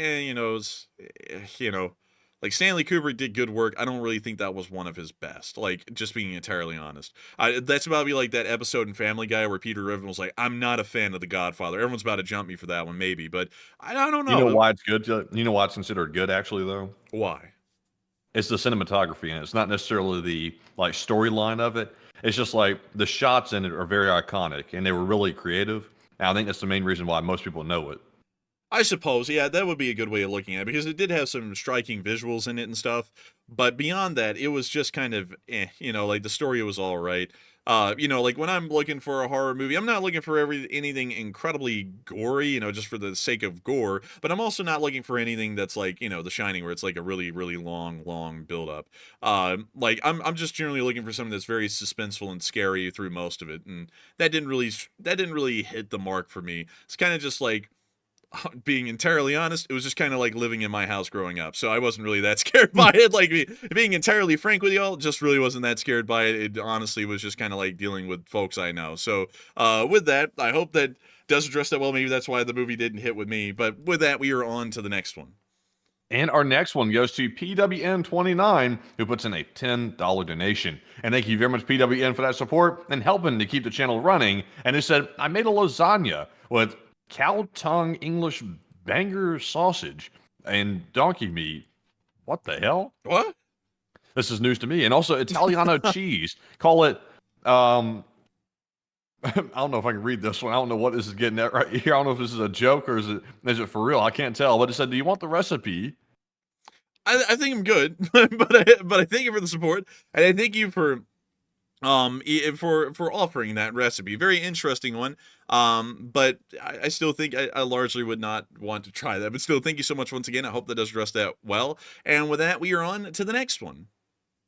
like, Stanley Kubrick did good work. I don't really think that was one of his best. Like, just being entirely honest. That's about to be like that episode in Family Guy where Peter Griffin was like, I'm not a fan of The Godfather. Everyone's about to jump me for that one, maybe. But I don't know. You know why it's good? You know why it's considered good, actually, though? Why? It's the cinematography, and it's not necessarily the, like, storyline of it. It's just, like, the shots in it are very iconic, and they were really creative. And I think that's the main reason why most people know it. I suppose, yeah, that would be a good way of looking at it, because it did have some striking visuals in it and stuff, but beyond that, it was just kind of, like, the story was all right. Like, when I'm looking for a horror movie, I'm not looking for anything incredibly gory, just for the sake of gore, but I'm also not looking for anything that's like, The Shining, where it's like a really, really long build-up. Like, I'm just generally looking for something that's very suspenseful and scary through most of it, and that didn't really hit the mark for me. It's kind of just like, being entirely honest, it was just kind of like living in my house growing up, so I wasn't really that scared by it. Like, being entirely frank with y'all, just really wasn't that scared by it. It honestly was just kind of like dealing with folks I know. So with that, I hope that does address that well. Maybe that's why the movie didn't hit with me, but with that, we are on to the next one. And our next one goes to PWN29, who puts in a $10 donation. And thank you very much, PWN, for that support and helping to keep the channel running. And it said, I made a lasagna with cow tongue English banger sausage and donkey meat. What the hell? What? This is news to me. And also Italiano cheese. Call it, I don't know if I can read this one. I don't know what this is getting at right here. I don't know if this is a joke or is it for real? I can't tell. But it said, do you want the recipe? I think I'm good, but I thank you for the support, and I thank you for offering that recipe. Very interesting one. But I still think I largely would not want to try that. But still, thank you so much once again. I hope that does address that well. And with that, we are on to the next one.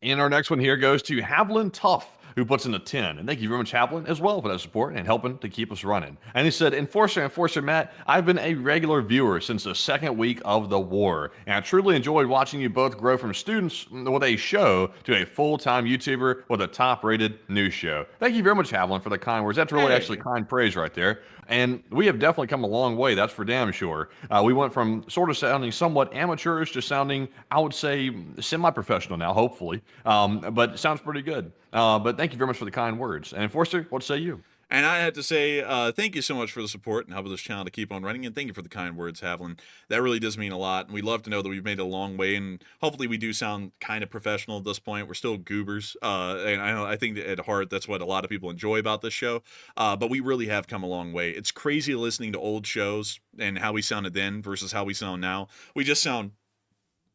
And our next one here goes to Havlin Tough, who puts in a 10. And thank you very much, Havlin, as well, for that support and helping to keep us running. And he said, Enforcer Matt, I've been a regular viewer since the second week of the war. And I truly enjoyed watching you both grow from students with a show to a full-time YouTuber with a top-rated news show. Thank you very much, Havlin, for the kind words. That's really actually kind praise right there. And we have definitely come a long way, that's for damn sure. We went from sort of sounding somewhat amateurish to sounding, I would say, semi-professional now, hopefully. But it sounds pretty good. But thank you very much for the kind words. And Enforcer, what say you? And I had to say, thank you so much for the support and helping this channel to keep on running. And thank you for the kind words, Havlin. That really does mean a lot. And we love to know that we've made it a long way. And hopefully we do sound kind of professional at this point. We're still goobers. And I think that at heart, that's what a lot of people enjoy about this show. But we really have come a long way. It's crazy listening to old shows and how we sounded then versus how we sound now. We just sound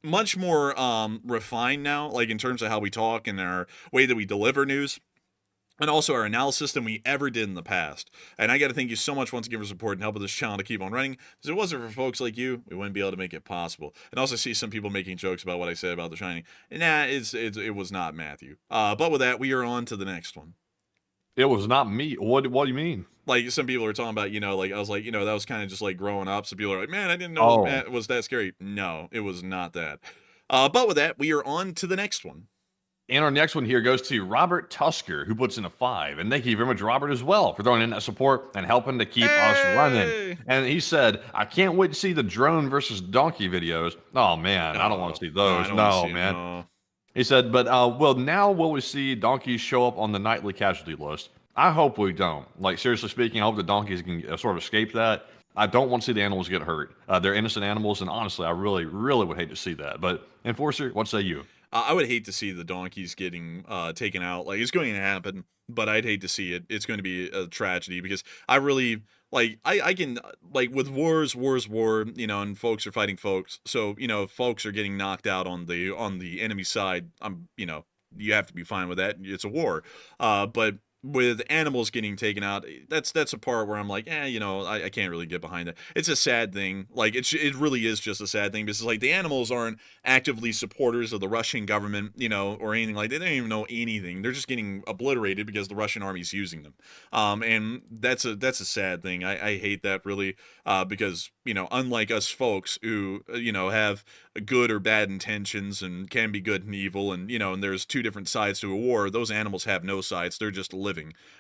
much more refined now, like in terms of how we talk and our way that we deliver news. And also our analysis than we ever did in the past. And I got to thank you so much once again for support and helping this channel to keep on running. Because if it wasn't for folks like you, we wouldn't be able to make it possible. And also see some people making jokes about what I said about The Shining. Nah, it was not Matthew. But with that, we are on to the next one. It was not me. What do you mean? Like, some people are talking about, like, I was like, that was kind of just like growing up. Some people are like, man, I didn't know Oh. it was that scary. No, it was not that. But with that, we are on to the next one. And our next one here goes to Robert Tusker, who puts in a 5. And thank you very much, Robert, as well, for throwing in that support and helping to keep us running. And he said, I can't wait to see the drone versus donkey videos. Oh, man, I don't want to see those. No, man. No. He said, but, well, now will we see donkeys show up on the nightly casualty list? I hope we don't. Like, seriously speaking, I hope the donkeys can sort of escape that. I don't want to see the animals get hurt. They're innocent animals, and honestly, I really, really would hate to see that. But, Enforcer, what say you? I would hate to see the donkeys getting taken out. Like, it's going to happen, but I'd hate to see it. It's going to be a tragedy because I really, like, I can, like, with war, and folks are fighting folks. So, if folks are getting knocked out on the enemy side, you have to be fine with that. It's a war. But with animals getting taken out, that's a part where I'm like, I can't really get behind that. It's a sad thing. Like, it really is just a sad thing because, like, the animals aren't actively supporters of the Russian government, or anything like that. They don't even know anything. They're just getting obliterated because the Russian army's using them. And that's a sad thing. I hate that really, because, unlike us folks who, have good or bad intentions and can be good and evil, and there's two different sides to a war. Those animals have no sides. They're just living.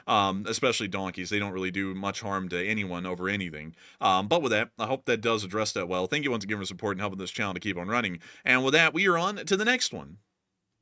Especially donkeys. They don't really do much harm to anyone over anything. But with that, I hope that does address that well. Thank you once again for support and helping this channel to keep on running. And with that, we are on to the next one.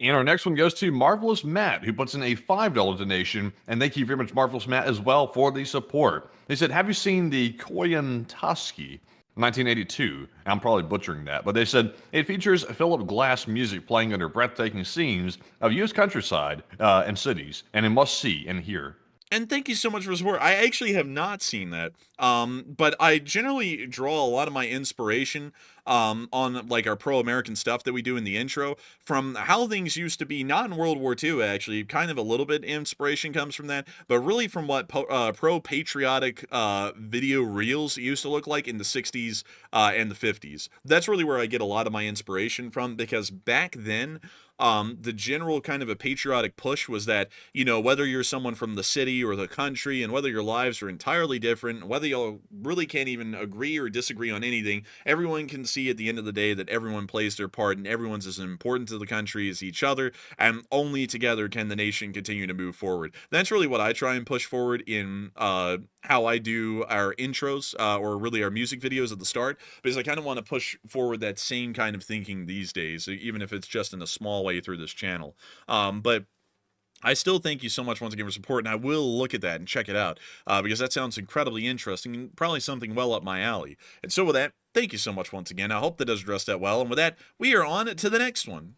And our next one goes to Marvelous Matt, who puts in a $5 donation. And thank you very much, Marvelous Matt, as well for the support. They said, have you seen the Koyantaski 1982? I'm probably butchering that, but they said it features Philip Glass music playing under breathtaking scenes of U.S. countryside and cities, and a must see and hear. And thank you so much for support. I actually have not seen that. But I generally draw a lot of my inspiration on like our pro-American stuff that we do in the intro from how things used to be, not in World War II actually, kind of a little bit inspiration comes from that, but really from what pro-patriotic video reels used to look like in the 60s and the 50s. That's really where I get a lot of my inspiration from, because back then the general kind of a patriotic push was that, whether you're someone from the city or the country, and whether your lives are entirely different, whether y'all really can't even agree or disagree on anything, everyone can see at the end of the day that everyone plays their part and everyone's as important to the country as each other, and only together can the nation continue to move forward. That's really what I try and push forward in how I do our intros, or really our music videos at the start, because I kind of want to push forward that same kind of thinking these days, even if it's just in a small way through this channel. But I still thank you so much once again for support, and I will look at that and check it out, because that sounds incredibly interesting and probably something well up my alley. And so with that, thank you so much once again. I hope that does address that well. And with that, we are on to the next one.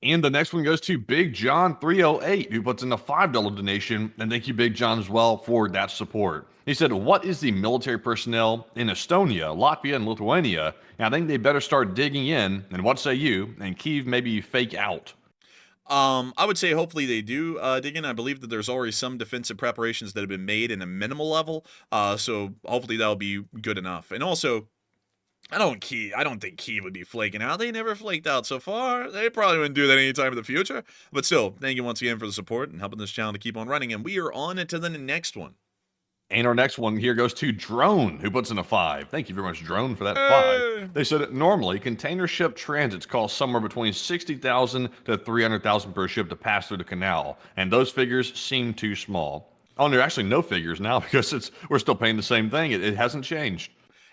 And the next one goes to Big John 308, who puts in a $5 donation. And thank you, Big John, as well for that support. He said, what is the military personnel in Estonia, Latvia, and Lithuania? And I think they better start digging in. And what say you? And Kyiv maybe fake out. I would say hopefully they do dig in. I believe that there's already some defensive preparations that have been made in a minimal level. So hopefully that'll be good enough. And also, I don't think Kyiv would be flaking out. They never flaked out so far. They probably wouldn't do that anytime in the future. But still, thank you once again for the support and helping this channel to keep on running. And we are on to the next one. And our next one here goes to Drone, who puts in a 5. Thank you very much, Drone, for that 5. They said that normally container ship transits cost somewhere between $60,000 to $300,000 per ship to pass through the canal, and those figures seem too small. Oh, there are actually no figures now because we're still paying the same thing. It hasn't changed.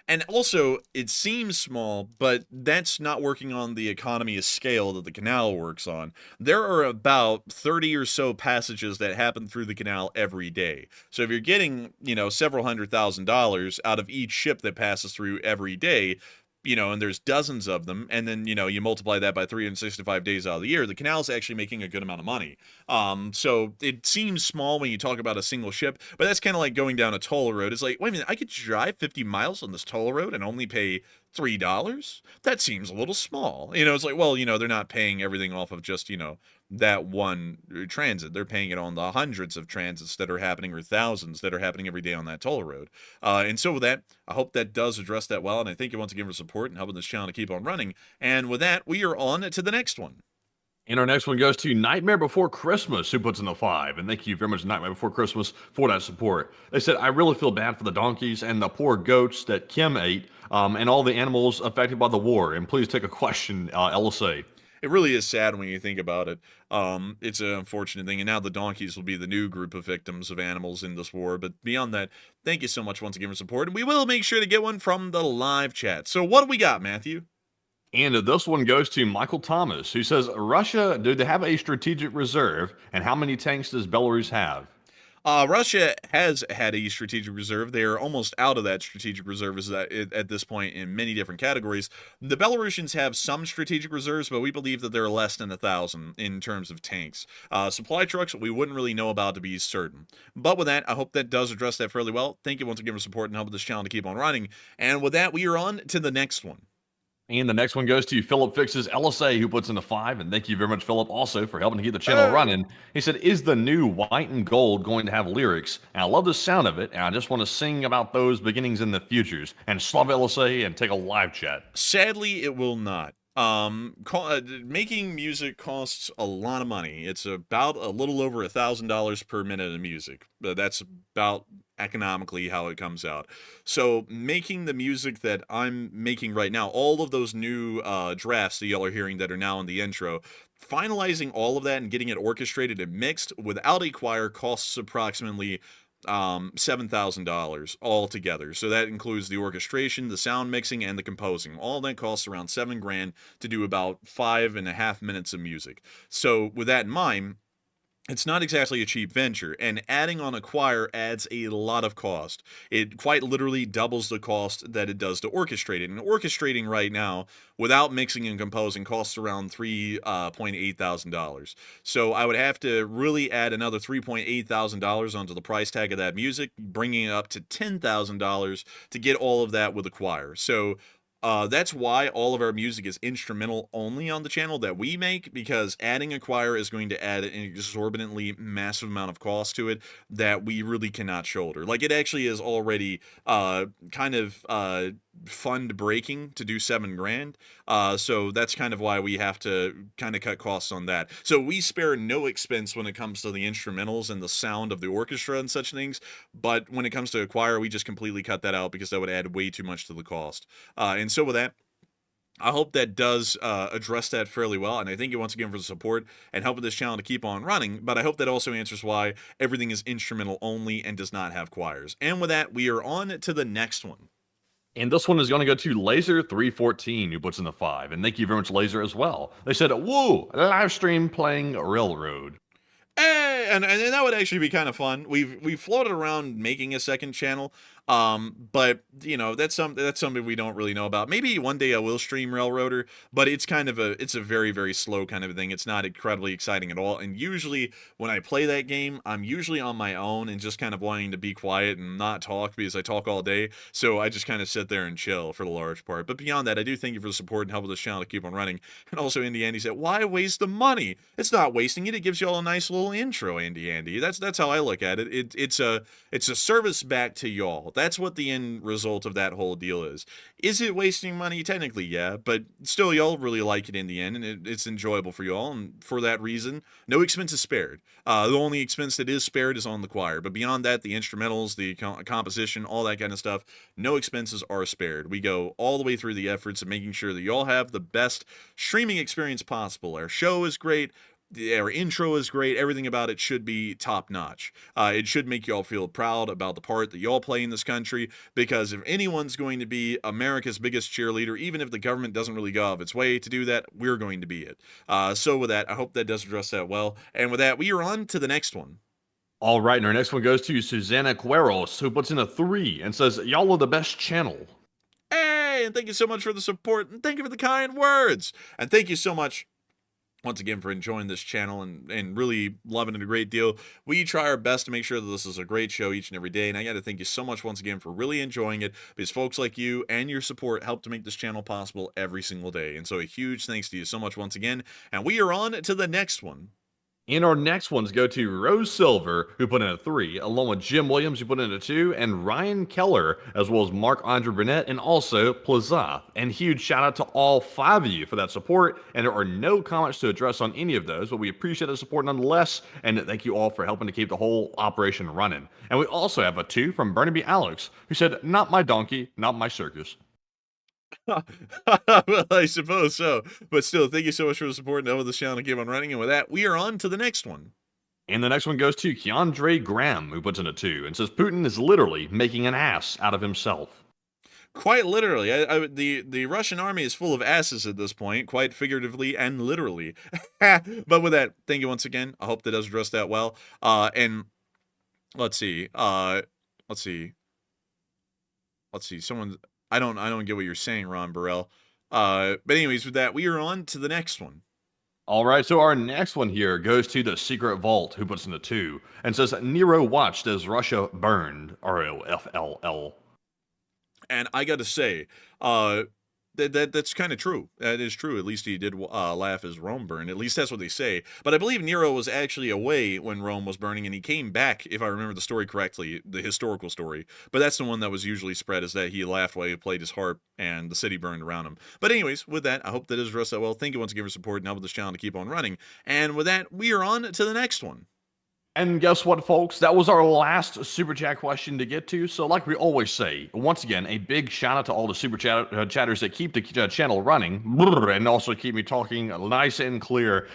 And also, it seems small, but that's not working on the economy of scale that the canal works on. There are about 30 or so passages that happen through the canal every day. So if you're getting, several $100,000 out of each ship that passes through every day, and there's dozens of them, and then, you multiply that by 365 days out of the year, the canal's actually making a good amount of money. So it seems small when you talk about a single ship, but that's kind of like going down a toll road. It's like, wait a minute, I could drive 50 miles on this toll road and only pay $3? That seems a little small. It's like, well, they're not paying everything off of just, that one transit. They're paying it on the hundreds of transits that are happening, or thousands that are happening every day on that toll road. And so with that, I hope that does address that well. And I thank you once again for support and helping this channel to keep on running. And with that, we are on to the next one. And our next one goes to Nightmare Before Christmas, who puts in the 5. And thank you very much, Nightmare Before Christmas, for that support. They said, I really feel bad for the donkeys and the poor goats that Kim ate, and all the animals affected by the war. And please take a question, LSA. It really is sad when you think about it. It's an unfortunate thing, and now the donkeys will be the new group of victims of animals in this war. But beyond that, thank you so much once again for support, and we will make sure to get one from the live chat. So what do we got, Matthew? And this one goes to Michael Thomas, who says, Russia, do they have a strategic reserve? And how many tanks does Belarus have? Russia has had a strategic reserve. They are almost out of that strategic reserve at this point in many different categories. The Belarusians have some strategic reserves, but we believe that there are less than 1,000 in terms of tanks. Supply trucks, we wouldn't really know about to be certain. But with that, I hope that does address that fairly well. Thank you once again for support and helping this channel to keep on running. And with that, we are on to the next one. And the next one goes to Philip Fixes LSA, who puts in the 5. And thank you very much, Philip, also for helping to keep the channel running. He said, is the new White and Gold going to have lyrics? And I love the sound of it, and I just want to sing about those beginnings and the futures. And slove LSA and take a live chat. Sadly, it will not. Making music costs a lot of money. It's about a little over $1,000 per minute of music. That's about economically how it comes out. So making the music that I'm making right now, all of those new drafts that y'all are hearing that are now in the intro, finalizing all of that and getting it orchestrated and mixed without a choir costs approximately $7,000 altogether. So that includes the orchestration, the sound mixing, and the composing. All that costs around $7,000 to do about 5.5 minutes of music. So with that in mind, it's not exactly a cheap venture, and adding on a choir adds a lot of cost. It quite literally doubles the cost that it does to orchestrate it. And orchestrating right now, without mixing and composing, costs around $3,800. So I would have to really add another $3,800 onto the price tag of that music, bringing it up to $10,000 to get all of that with a choir. So that's why all of our music is instrumental only on the channel that we make, because adding a choir is going to add an exorbitantly massive amount of cost to it that we really cannot shoulder. Like, it actually is already kind of fund breaking to do $7,000. So that's kind of why we have to kind of cut costs on that. So we spare no expense when it comes to the instrumentals and the sound of the orchestra and such things. But when it comes to a choir, we just completely cut that out because that would add way too much to the cost. And so with that, I hope that does address that fairly well, and I thank you once again for the support and helping this channel to keep on running, but I hope that also answers why everything is instrumental only and does not have choirs. And with that, we are on to the next one. And this one is going to go to Laser314, who puts in the 5. And thank you very much, Laser, as well. They said, woo, live stream playing Railroad. Hey, and that would actually be kind of fun. We've floated around making a second channel, but you know, that's something we don't really know about. Maybe one day I will stream Railroader, but it's a very, very slow kind of thing. It's not incredibly exciting at all. And usually when I play that game, I'm usually on my own and just kind of wanting to be quiet and not talk because I talk all day. So I just kind of sit there and chill for the large part. But beyond that, I do thank you for the support and helping this channel to keep on running. And also, Andy Andy said, why waste the money? It's not wasting it. It gives you all a nice little intro, Andy Andy. That's how I look at it. It's a service back to y'all. That's what the end result of that whole deal is. Is it wasting money? Technically, yeah, but still, y'all really like it in the end, and it's enjoyable for y'all, and for that reason, no expense is spared. The only expense that is spared is on the choir, but beyond that, the instrumentals, the composition, all that kind of stuff, no expenses are spared. We go all the way through the efforts of making sure that y'all have the best streaming experience possible. Our show is great. Our intro is great. Everything about it should be top notch. It should make y'all feel proud about the part that y'all play in this country, because if anyone's going to be America's biggest cheerleader, even if the government doesn't really go out of its way to do that, we're going to be it. So with that, I hope that does address that well. And with that, we are on to the next one. All right, and our next one goes to Susana Cueros, who puts in a 3 and says, y'all are the best channel. Hey, and thank you so much for the support, and thank you for the kind words. And thank you so much once again for enjoying this channel and really loving it a great deal. We try our best to make sure that this is a great show each and every day, and I got to thank you so much once again for really enjoying it, because folks like you and your support help to make this channel possible every single day. And so a huge thanks to you so much once again, and we are on to the next one. And our next ones go to Rose Silver, who put in a 3, along with Jim Williams, who put in a 2, and Ryan Keller, as well as Mark-Andre Burnett, and also Plaza. And huge shout out to all 5 of you for that support. And there are no comments to address on any of those, but we appreciate the support nonetheless. And thank you all for helping to keep the whole operation running. And we also have a 2 from Burnaby Alex, who said, "Not my donkey, not my circus." Well, I suppose so. But still, thank you so much for the support and helping this channel to keep on running. And with that, we are on to the next one. And the next one goes to Keandre Graham, who puts in a 2 and says, "Putin is literally making an ass out of himself." Quite literally. The Russian army is full of asses at this point, quite figuratively and literally. But with that, thank you once again. I hope that does address that well. And let's see. Someone... I don't get what you're saying, Ron Burrell. But anyways, with that, we are on to the next one. All right, so our next one here goes to the Secret Vault, who puts in a 2 and says, "Nero watched as Russia burned." ROFLL. And I got to say, that's kind of true. That is true. At least he did laugh as Rome burned. At least that's what they say. But I believe Nero was actually away when Rome was burning, and he came back, if I remember the story correctly, the historical story. But that's the one that was usually spread, is that he laughed while he played his harp, and the city burned around him. But anyways, with that, I hope that is addressed that well. Thank you once again for support and helping this channel to keep on running. And with that, we are on to the next one. And guess what, folks? That was our last Super Chat question to get to. So like we always say, once again, a big shout out to all the Super Chatters that keep the channel running and also keep me talking nice and clear.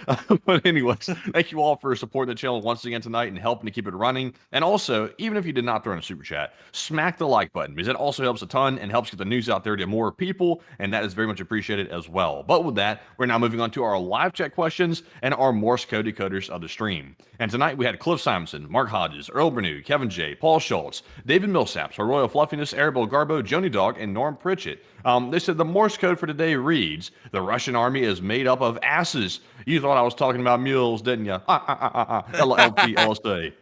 But anyways, thank you all for supporting the channel once again tonight and helping to keep it running. And also, even if you did not throw in a Super Chat, smack the like button, because it also helps a ton and helps get the news out there to more people, and that is very much appreciated as well. But with that, we're now moving on to our live chat questions and our Morse code decoders of the stream. And tonight we had Cliff Simonson, Mark Hodges, Earl Bernew, Kevin J, Paul Schultz, David Millsaps, Her Royal Fluffiness, Arabelle Garbo, Joni Dog, and Norm Pritchett. They said the Morse code for today reads, "The Russian army is made up of asses." You thought I was talking about mules, didn't you? LLT,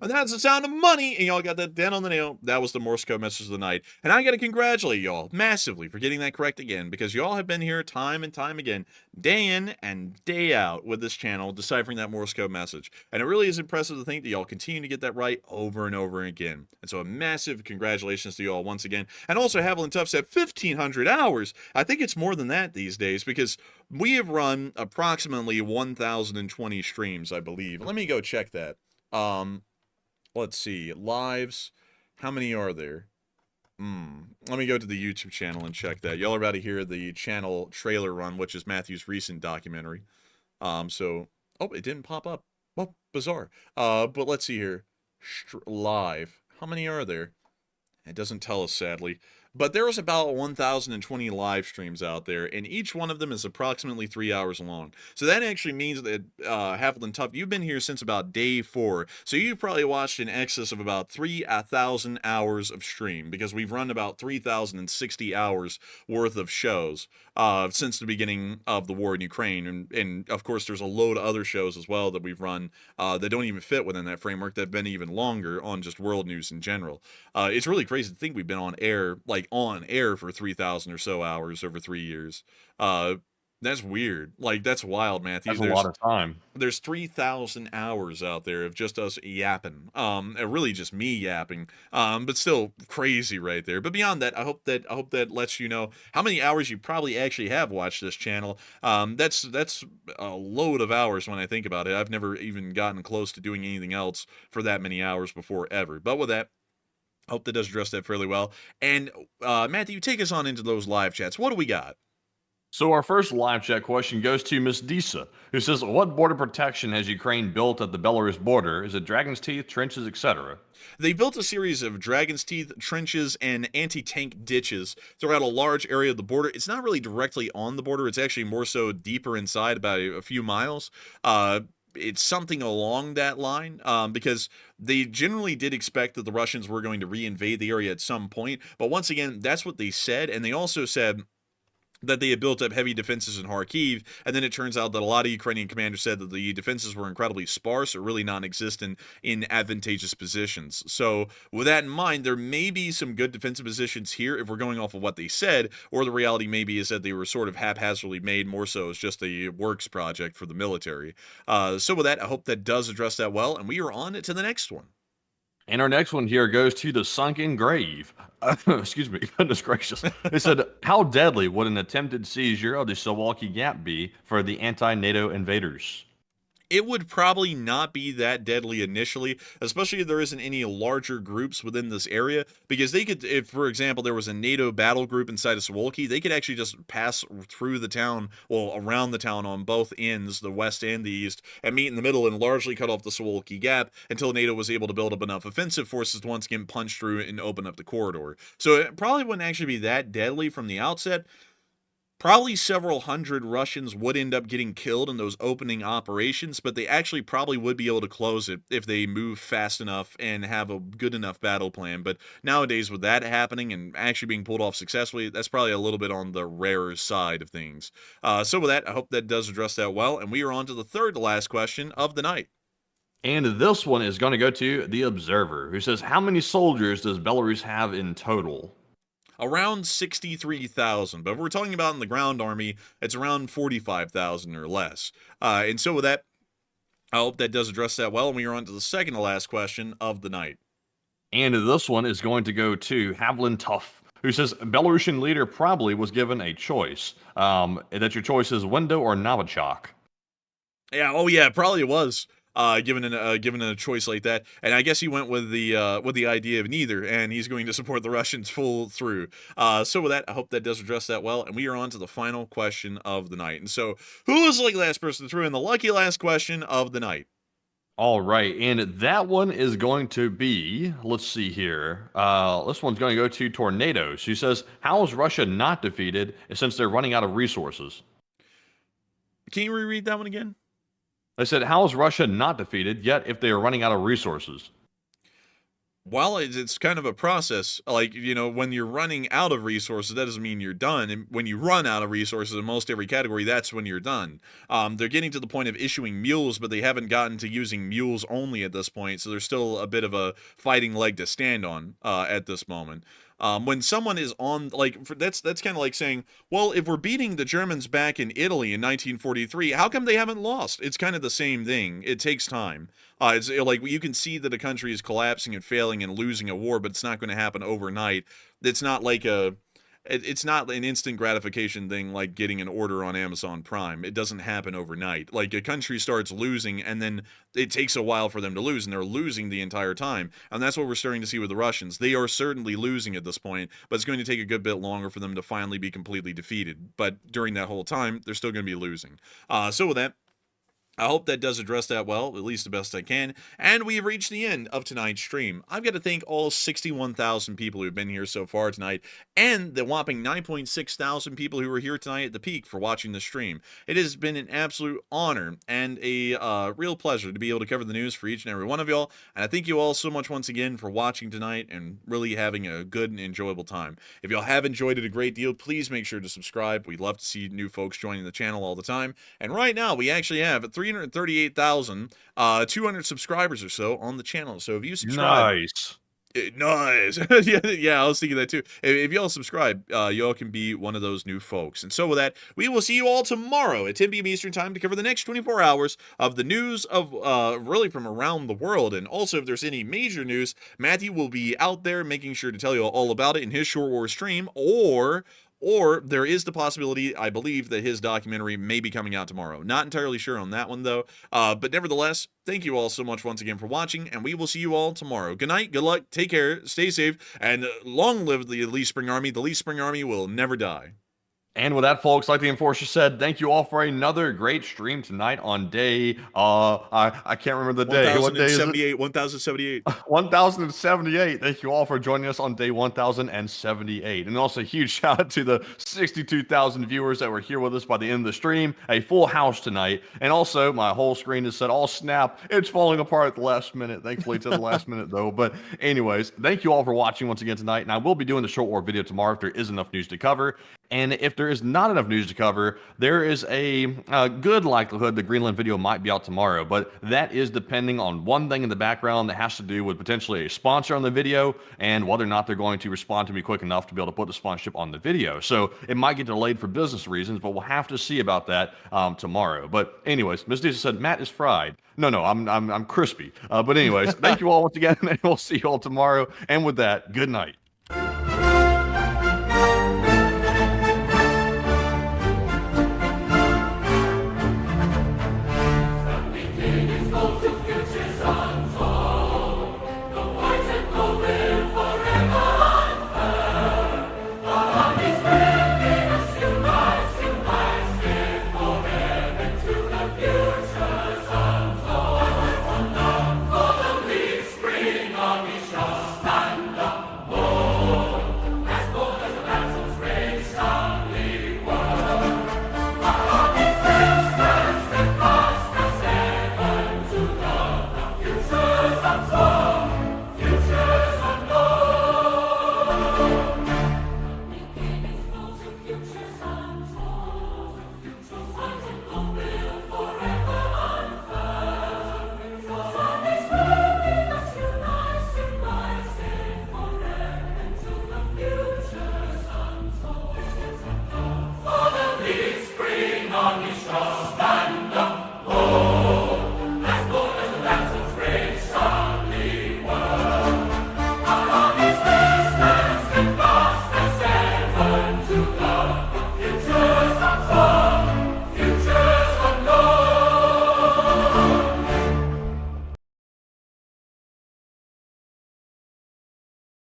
And that's the sound of money, and y'all got that down on the nail. That was the Morse code message of the night. And I got to congratulate y'all massively for getting that correct again, because y'all have been here time and time again, day in and day out with this channel, deciphering that Morse code message. And it really is impressive to think that y'all continue to get that right over and over again. And so a massive congratulations to y'all once again. And also, Haviland Tufts at 1,500 hours. I think it's more than that these days, because we have run approximately 1,020 streams, I believe. Let me go check that. Let's see, lives, how many are there? Let me go to the YouTube channel and check that. Y'all are about to hear the channel trailer run, which is Matthew's recent documentary. Oh, it didn't pop up. Well, bizarre. But let's see here. Live, how many are there? It doesn't tell us, sadly. But there was about 1,020 live streams out there, and each one of them is approximately 3 hours long. So that actually means that, Haviland Tuft, you've been here since about day 4. So you've probably watched in excess of about 3,000 hours of stream, because we've run about 3,060 hours worth of shows since the beginning of the war in Ukraine. And of course, there's a load of other shows as well that we've run that don't even fit within that framework, that have been even longer on just world news in general. It's really crazy to think we've been on air, for 3,000 or so hours over 3 years. That's weird. That's wild, Matthew. That's a lot of time. There's 3,000 hours out there of just us yapping. Really just me yapping. But still crazy right there. But beyond that, I hope that lets you know how many hours you probably actually have watched this channel. That's a load of hours when I think about it. I've never even gotten close to doing anything else for that many hours before, ever. But with that, hope that does address that fairly well. And Matthew, take us on into those live chats. What do we got? So our first live chat question goes to Miss Disa, who says, "What border protection has Ukraine built at the Belarus border? Is it Dragon's Teeth, trenches, etc.?" They built a series of Dragon's Teeth, trenches, and anti-tank ditches throughout a large area of the border. It's not really directly on the border. It's actually more so deeper inside, about a few miles. It's something along that line, because they generally did expect that the Russians were going to reinvade the area at some point. But once again, that's what they said. And they also said that they had built up heavy defenses in Kharkiv, and then it turns out that a lot of Ukrainian commanders said that the defenses were incredibly sparse or really non-existent in advantageous positions. So with that in mind, there may be some good defensive positions here if we're going off of what they said, or the reality maybe is that they were sort of haphazardly made, more so as just a works project for the military. So with that, I hope that does address that well, and we are on to the next one. And our next one here goes to the sunken grave. Excuse me, goodness gracious. They said, how deadly would an attempted seizure of the Suwalki Gap be for the anti-NATO invaders? It would probably not be that deadly initially, especially if there isn't any larger groups within this area, because they could, if, for example, there was a NATO battle group inside of Suwalki, they could actually just pass through the town, well, around the town on both ends, the west and the east, and meet in the middle and largely cut off the Suwalki Gap until NATO was able to build up enough offensive forces to once again punch through and open up the corridor. So it probably wouldn't actually be that deadly from the outset. Probably several hundred Russians would end up getting killed in those opening operations, but they actually probably would be able to close it if they move fast enough and have a good enough battle plan. But nowadays, with that happening and actually being pulled off successfully, that's probably a little bit on the rarer side of things. So with that, I hope that does address that well. And we are on to the third to last question of the night. And this one is going to go to the Observer, who says, how many soldiers does Belarus have in total? Around 63,000, but if we're talking about in the ground army, it's around 45,000 or less. And so with that, I hope that does address that well, and we are on to the second to last question of the night. And this one is going to go to Havlin Tuff, who says, Belarusian leader probably was given a choice. That your choice is Window or Novichok. Yeah, oh yeah, probably was. Given a choice like that, and I guess he went with the idea of neither, and he's going to support the Russians full through. So with that, I hope that does address that well, and we are on to the final question of the night. And so, who is the lucky last person through in the lucky last question of the night? All right, and that one is going to be, let's see here. This one's going to go to Tornadoes. She says, how is Russia not defeated since they're running out of resources? Can you reread that one again? I said, how is Russia not defeated, yet if they are running out of resources? Well, it's kind of a process. Like, you know, when you're running out of resources, that doesn't mean you're done. And when you run out of resources in most every category, that's when you're done. They're getting to the point of issuing mules, but they haven't gotten to using mules only at this point. So there's still a bit of a fighting leg to stand on at this moment. When someone is on, like, that's kind of like saying, well, if we're beating the Germans back in Italy in 1943, how come they haven't lost? It's kind of the same thing. It takes time. It's like you can see that a country is collapsing and failing and losing a war, but it's not going to happen overnight. It's not like it's not an instant gratification thing like getting an order on Amazon Prime. It doesn't happen overnight. Like, a country starts losing, and then it takes a while for them to lose, and they're losing the entire time. And that's what we're starting to see with the Russians. They are certainly losing at this point, but it's going to take a good bit longer for them to finally be completely defeated. But during that whole time, they're still going to be losing. So with that, I hope that does address that well, at least the best I can. And we've reached the end of tonight's stream. I've got to thank all 61,000 people who've been here so far tonight, and the whopping 9.6 thousand people who were here tonight at the peak for watching the stream. It has been an absolute honor and a real pleasure to be able to cover the news for each and every one of y'all. And I thank you all so much once again for watching tonight and really having a good and enjoyable time. If y'all have enjoyed it a great deal, please make sure to subscribe. We'd love to see new folks joining the channel all the time. And right now, we actually have 338,200 subscribers or so on the channel. So if you subscribe, Nice. Nice. yeah, I was thinking that too. If y'all subscribe, y'all can be one of those new folks. And so with that, we will see you all tomorrow at 10 p.m. Eastern Time to cover the next 24 hours of the news of really from around the world. And also, if there's any major news, Matthew will be out there making sure to tell you all about it in his short war stream, or there is the possibility, I believe, that his documentary may be coming out tomorrow. Not entirely sure on that one, though. But nevertheless, thank you all so much once again for watching, and we will see you all tomorrow. Good night, good luck, take care, stay safe, and long live the Elite Spring Army. The Elite Spring Army will never die. And with that, folks, like the Enforcer said, thank you all for another great stream tonight on day, I can't remember the day. What day is it? 1078. 1078. Thank you all for joining us on day 1078. And also a huge shout out to the 62,000 viewers that were here with us by the end of the stream. A full house tonight. And also, my whole screen is set all snap. It's falling apart at the last minute. Thankfully, to the last minute, though. But anyways, thank you all for watching once again tonight. And I will be doing the short war video tomorrow if there is enough news to cover. And if there is not enough news to cover, there is a good likelihood the Greenland video might be out tomorrow. But that is depending on one thing in the background that has to do with potentially a sponsor on the video and whether or not they're going to respond to me quick enough to be able to put the sponsorship on the video. So it might get delayed for business reasons, but we'll have to see about that tomorrow. But anyways, Ms. Diesel said Matt is fried. No, I'm crispy. But anyways, thank you all once again, and we'll see you all tomorrow. And with that, good night.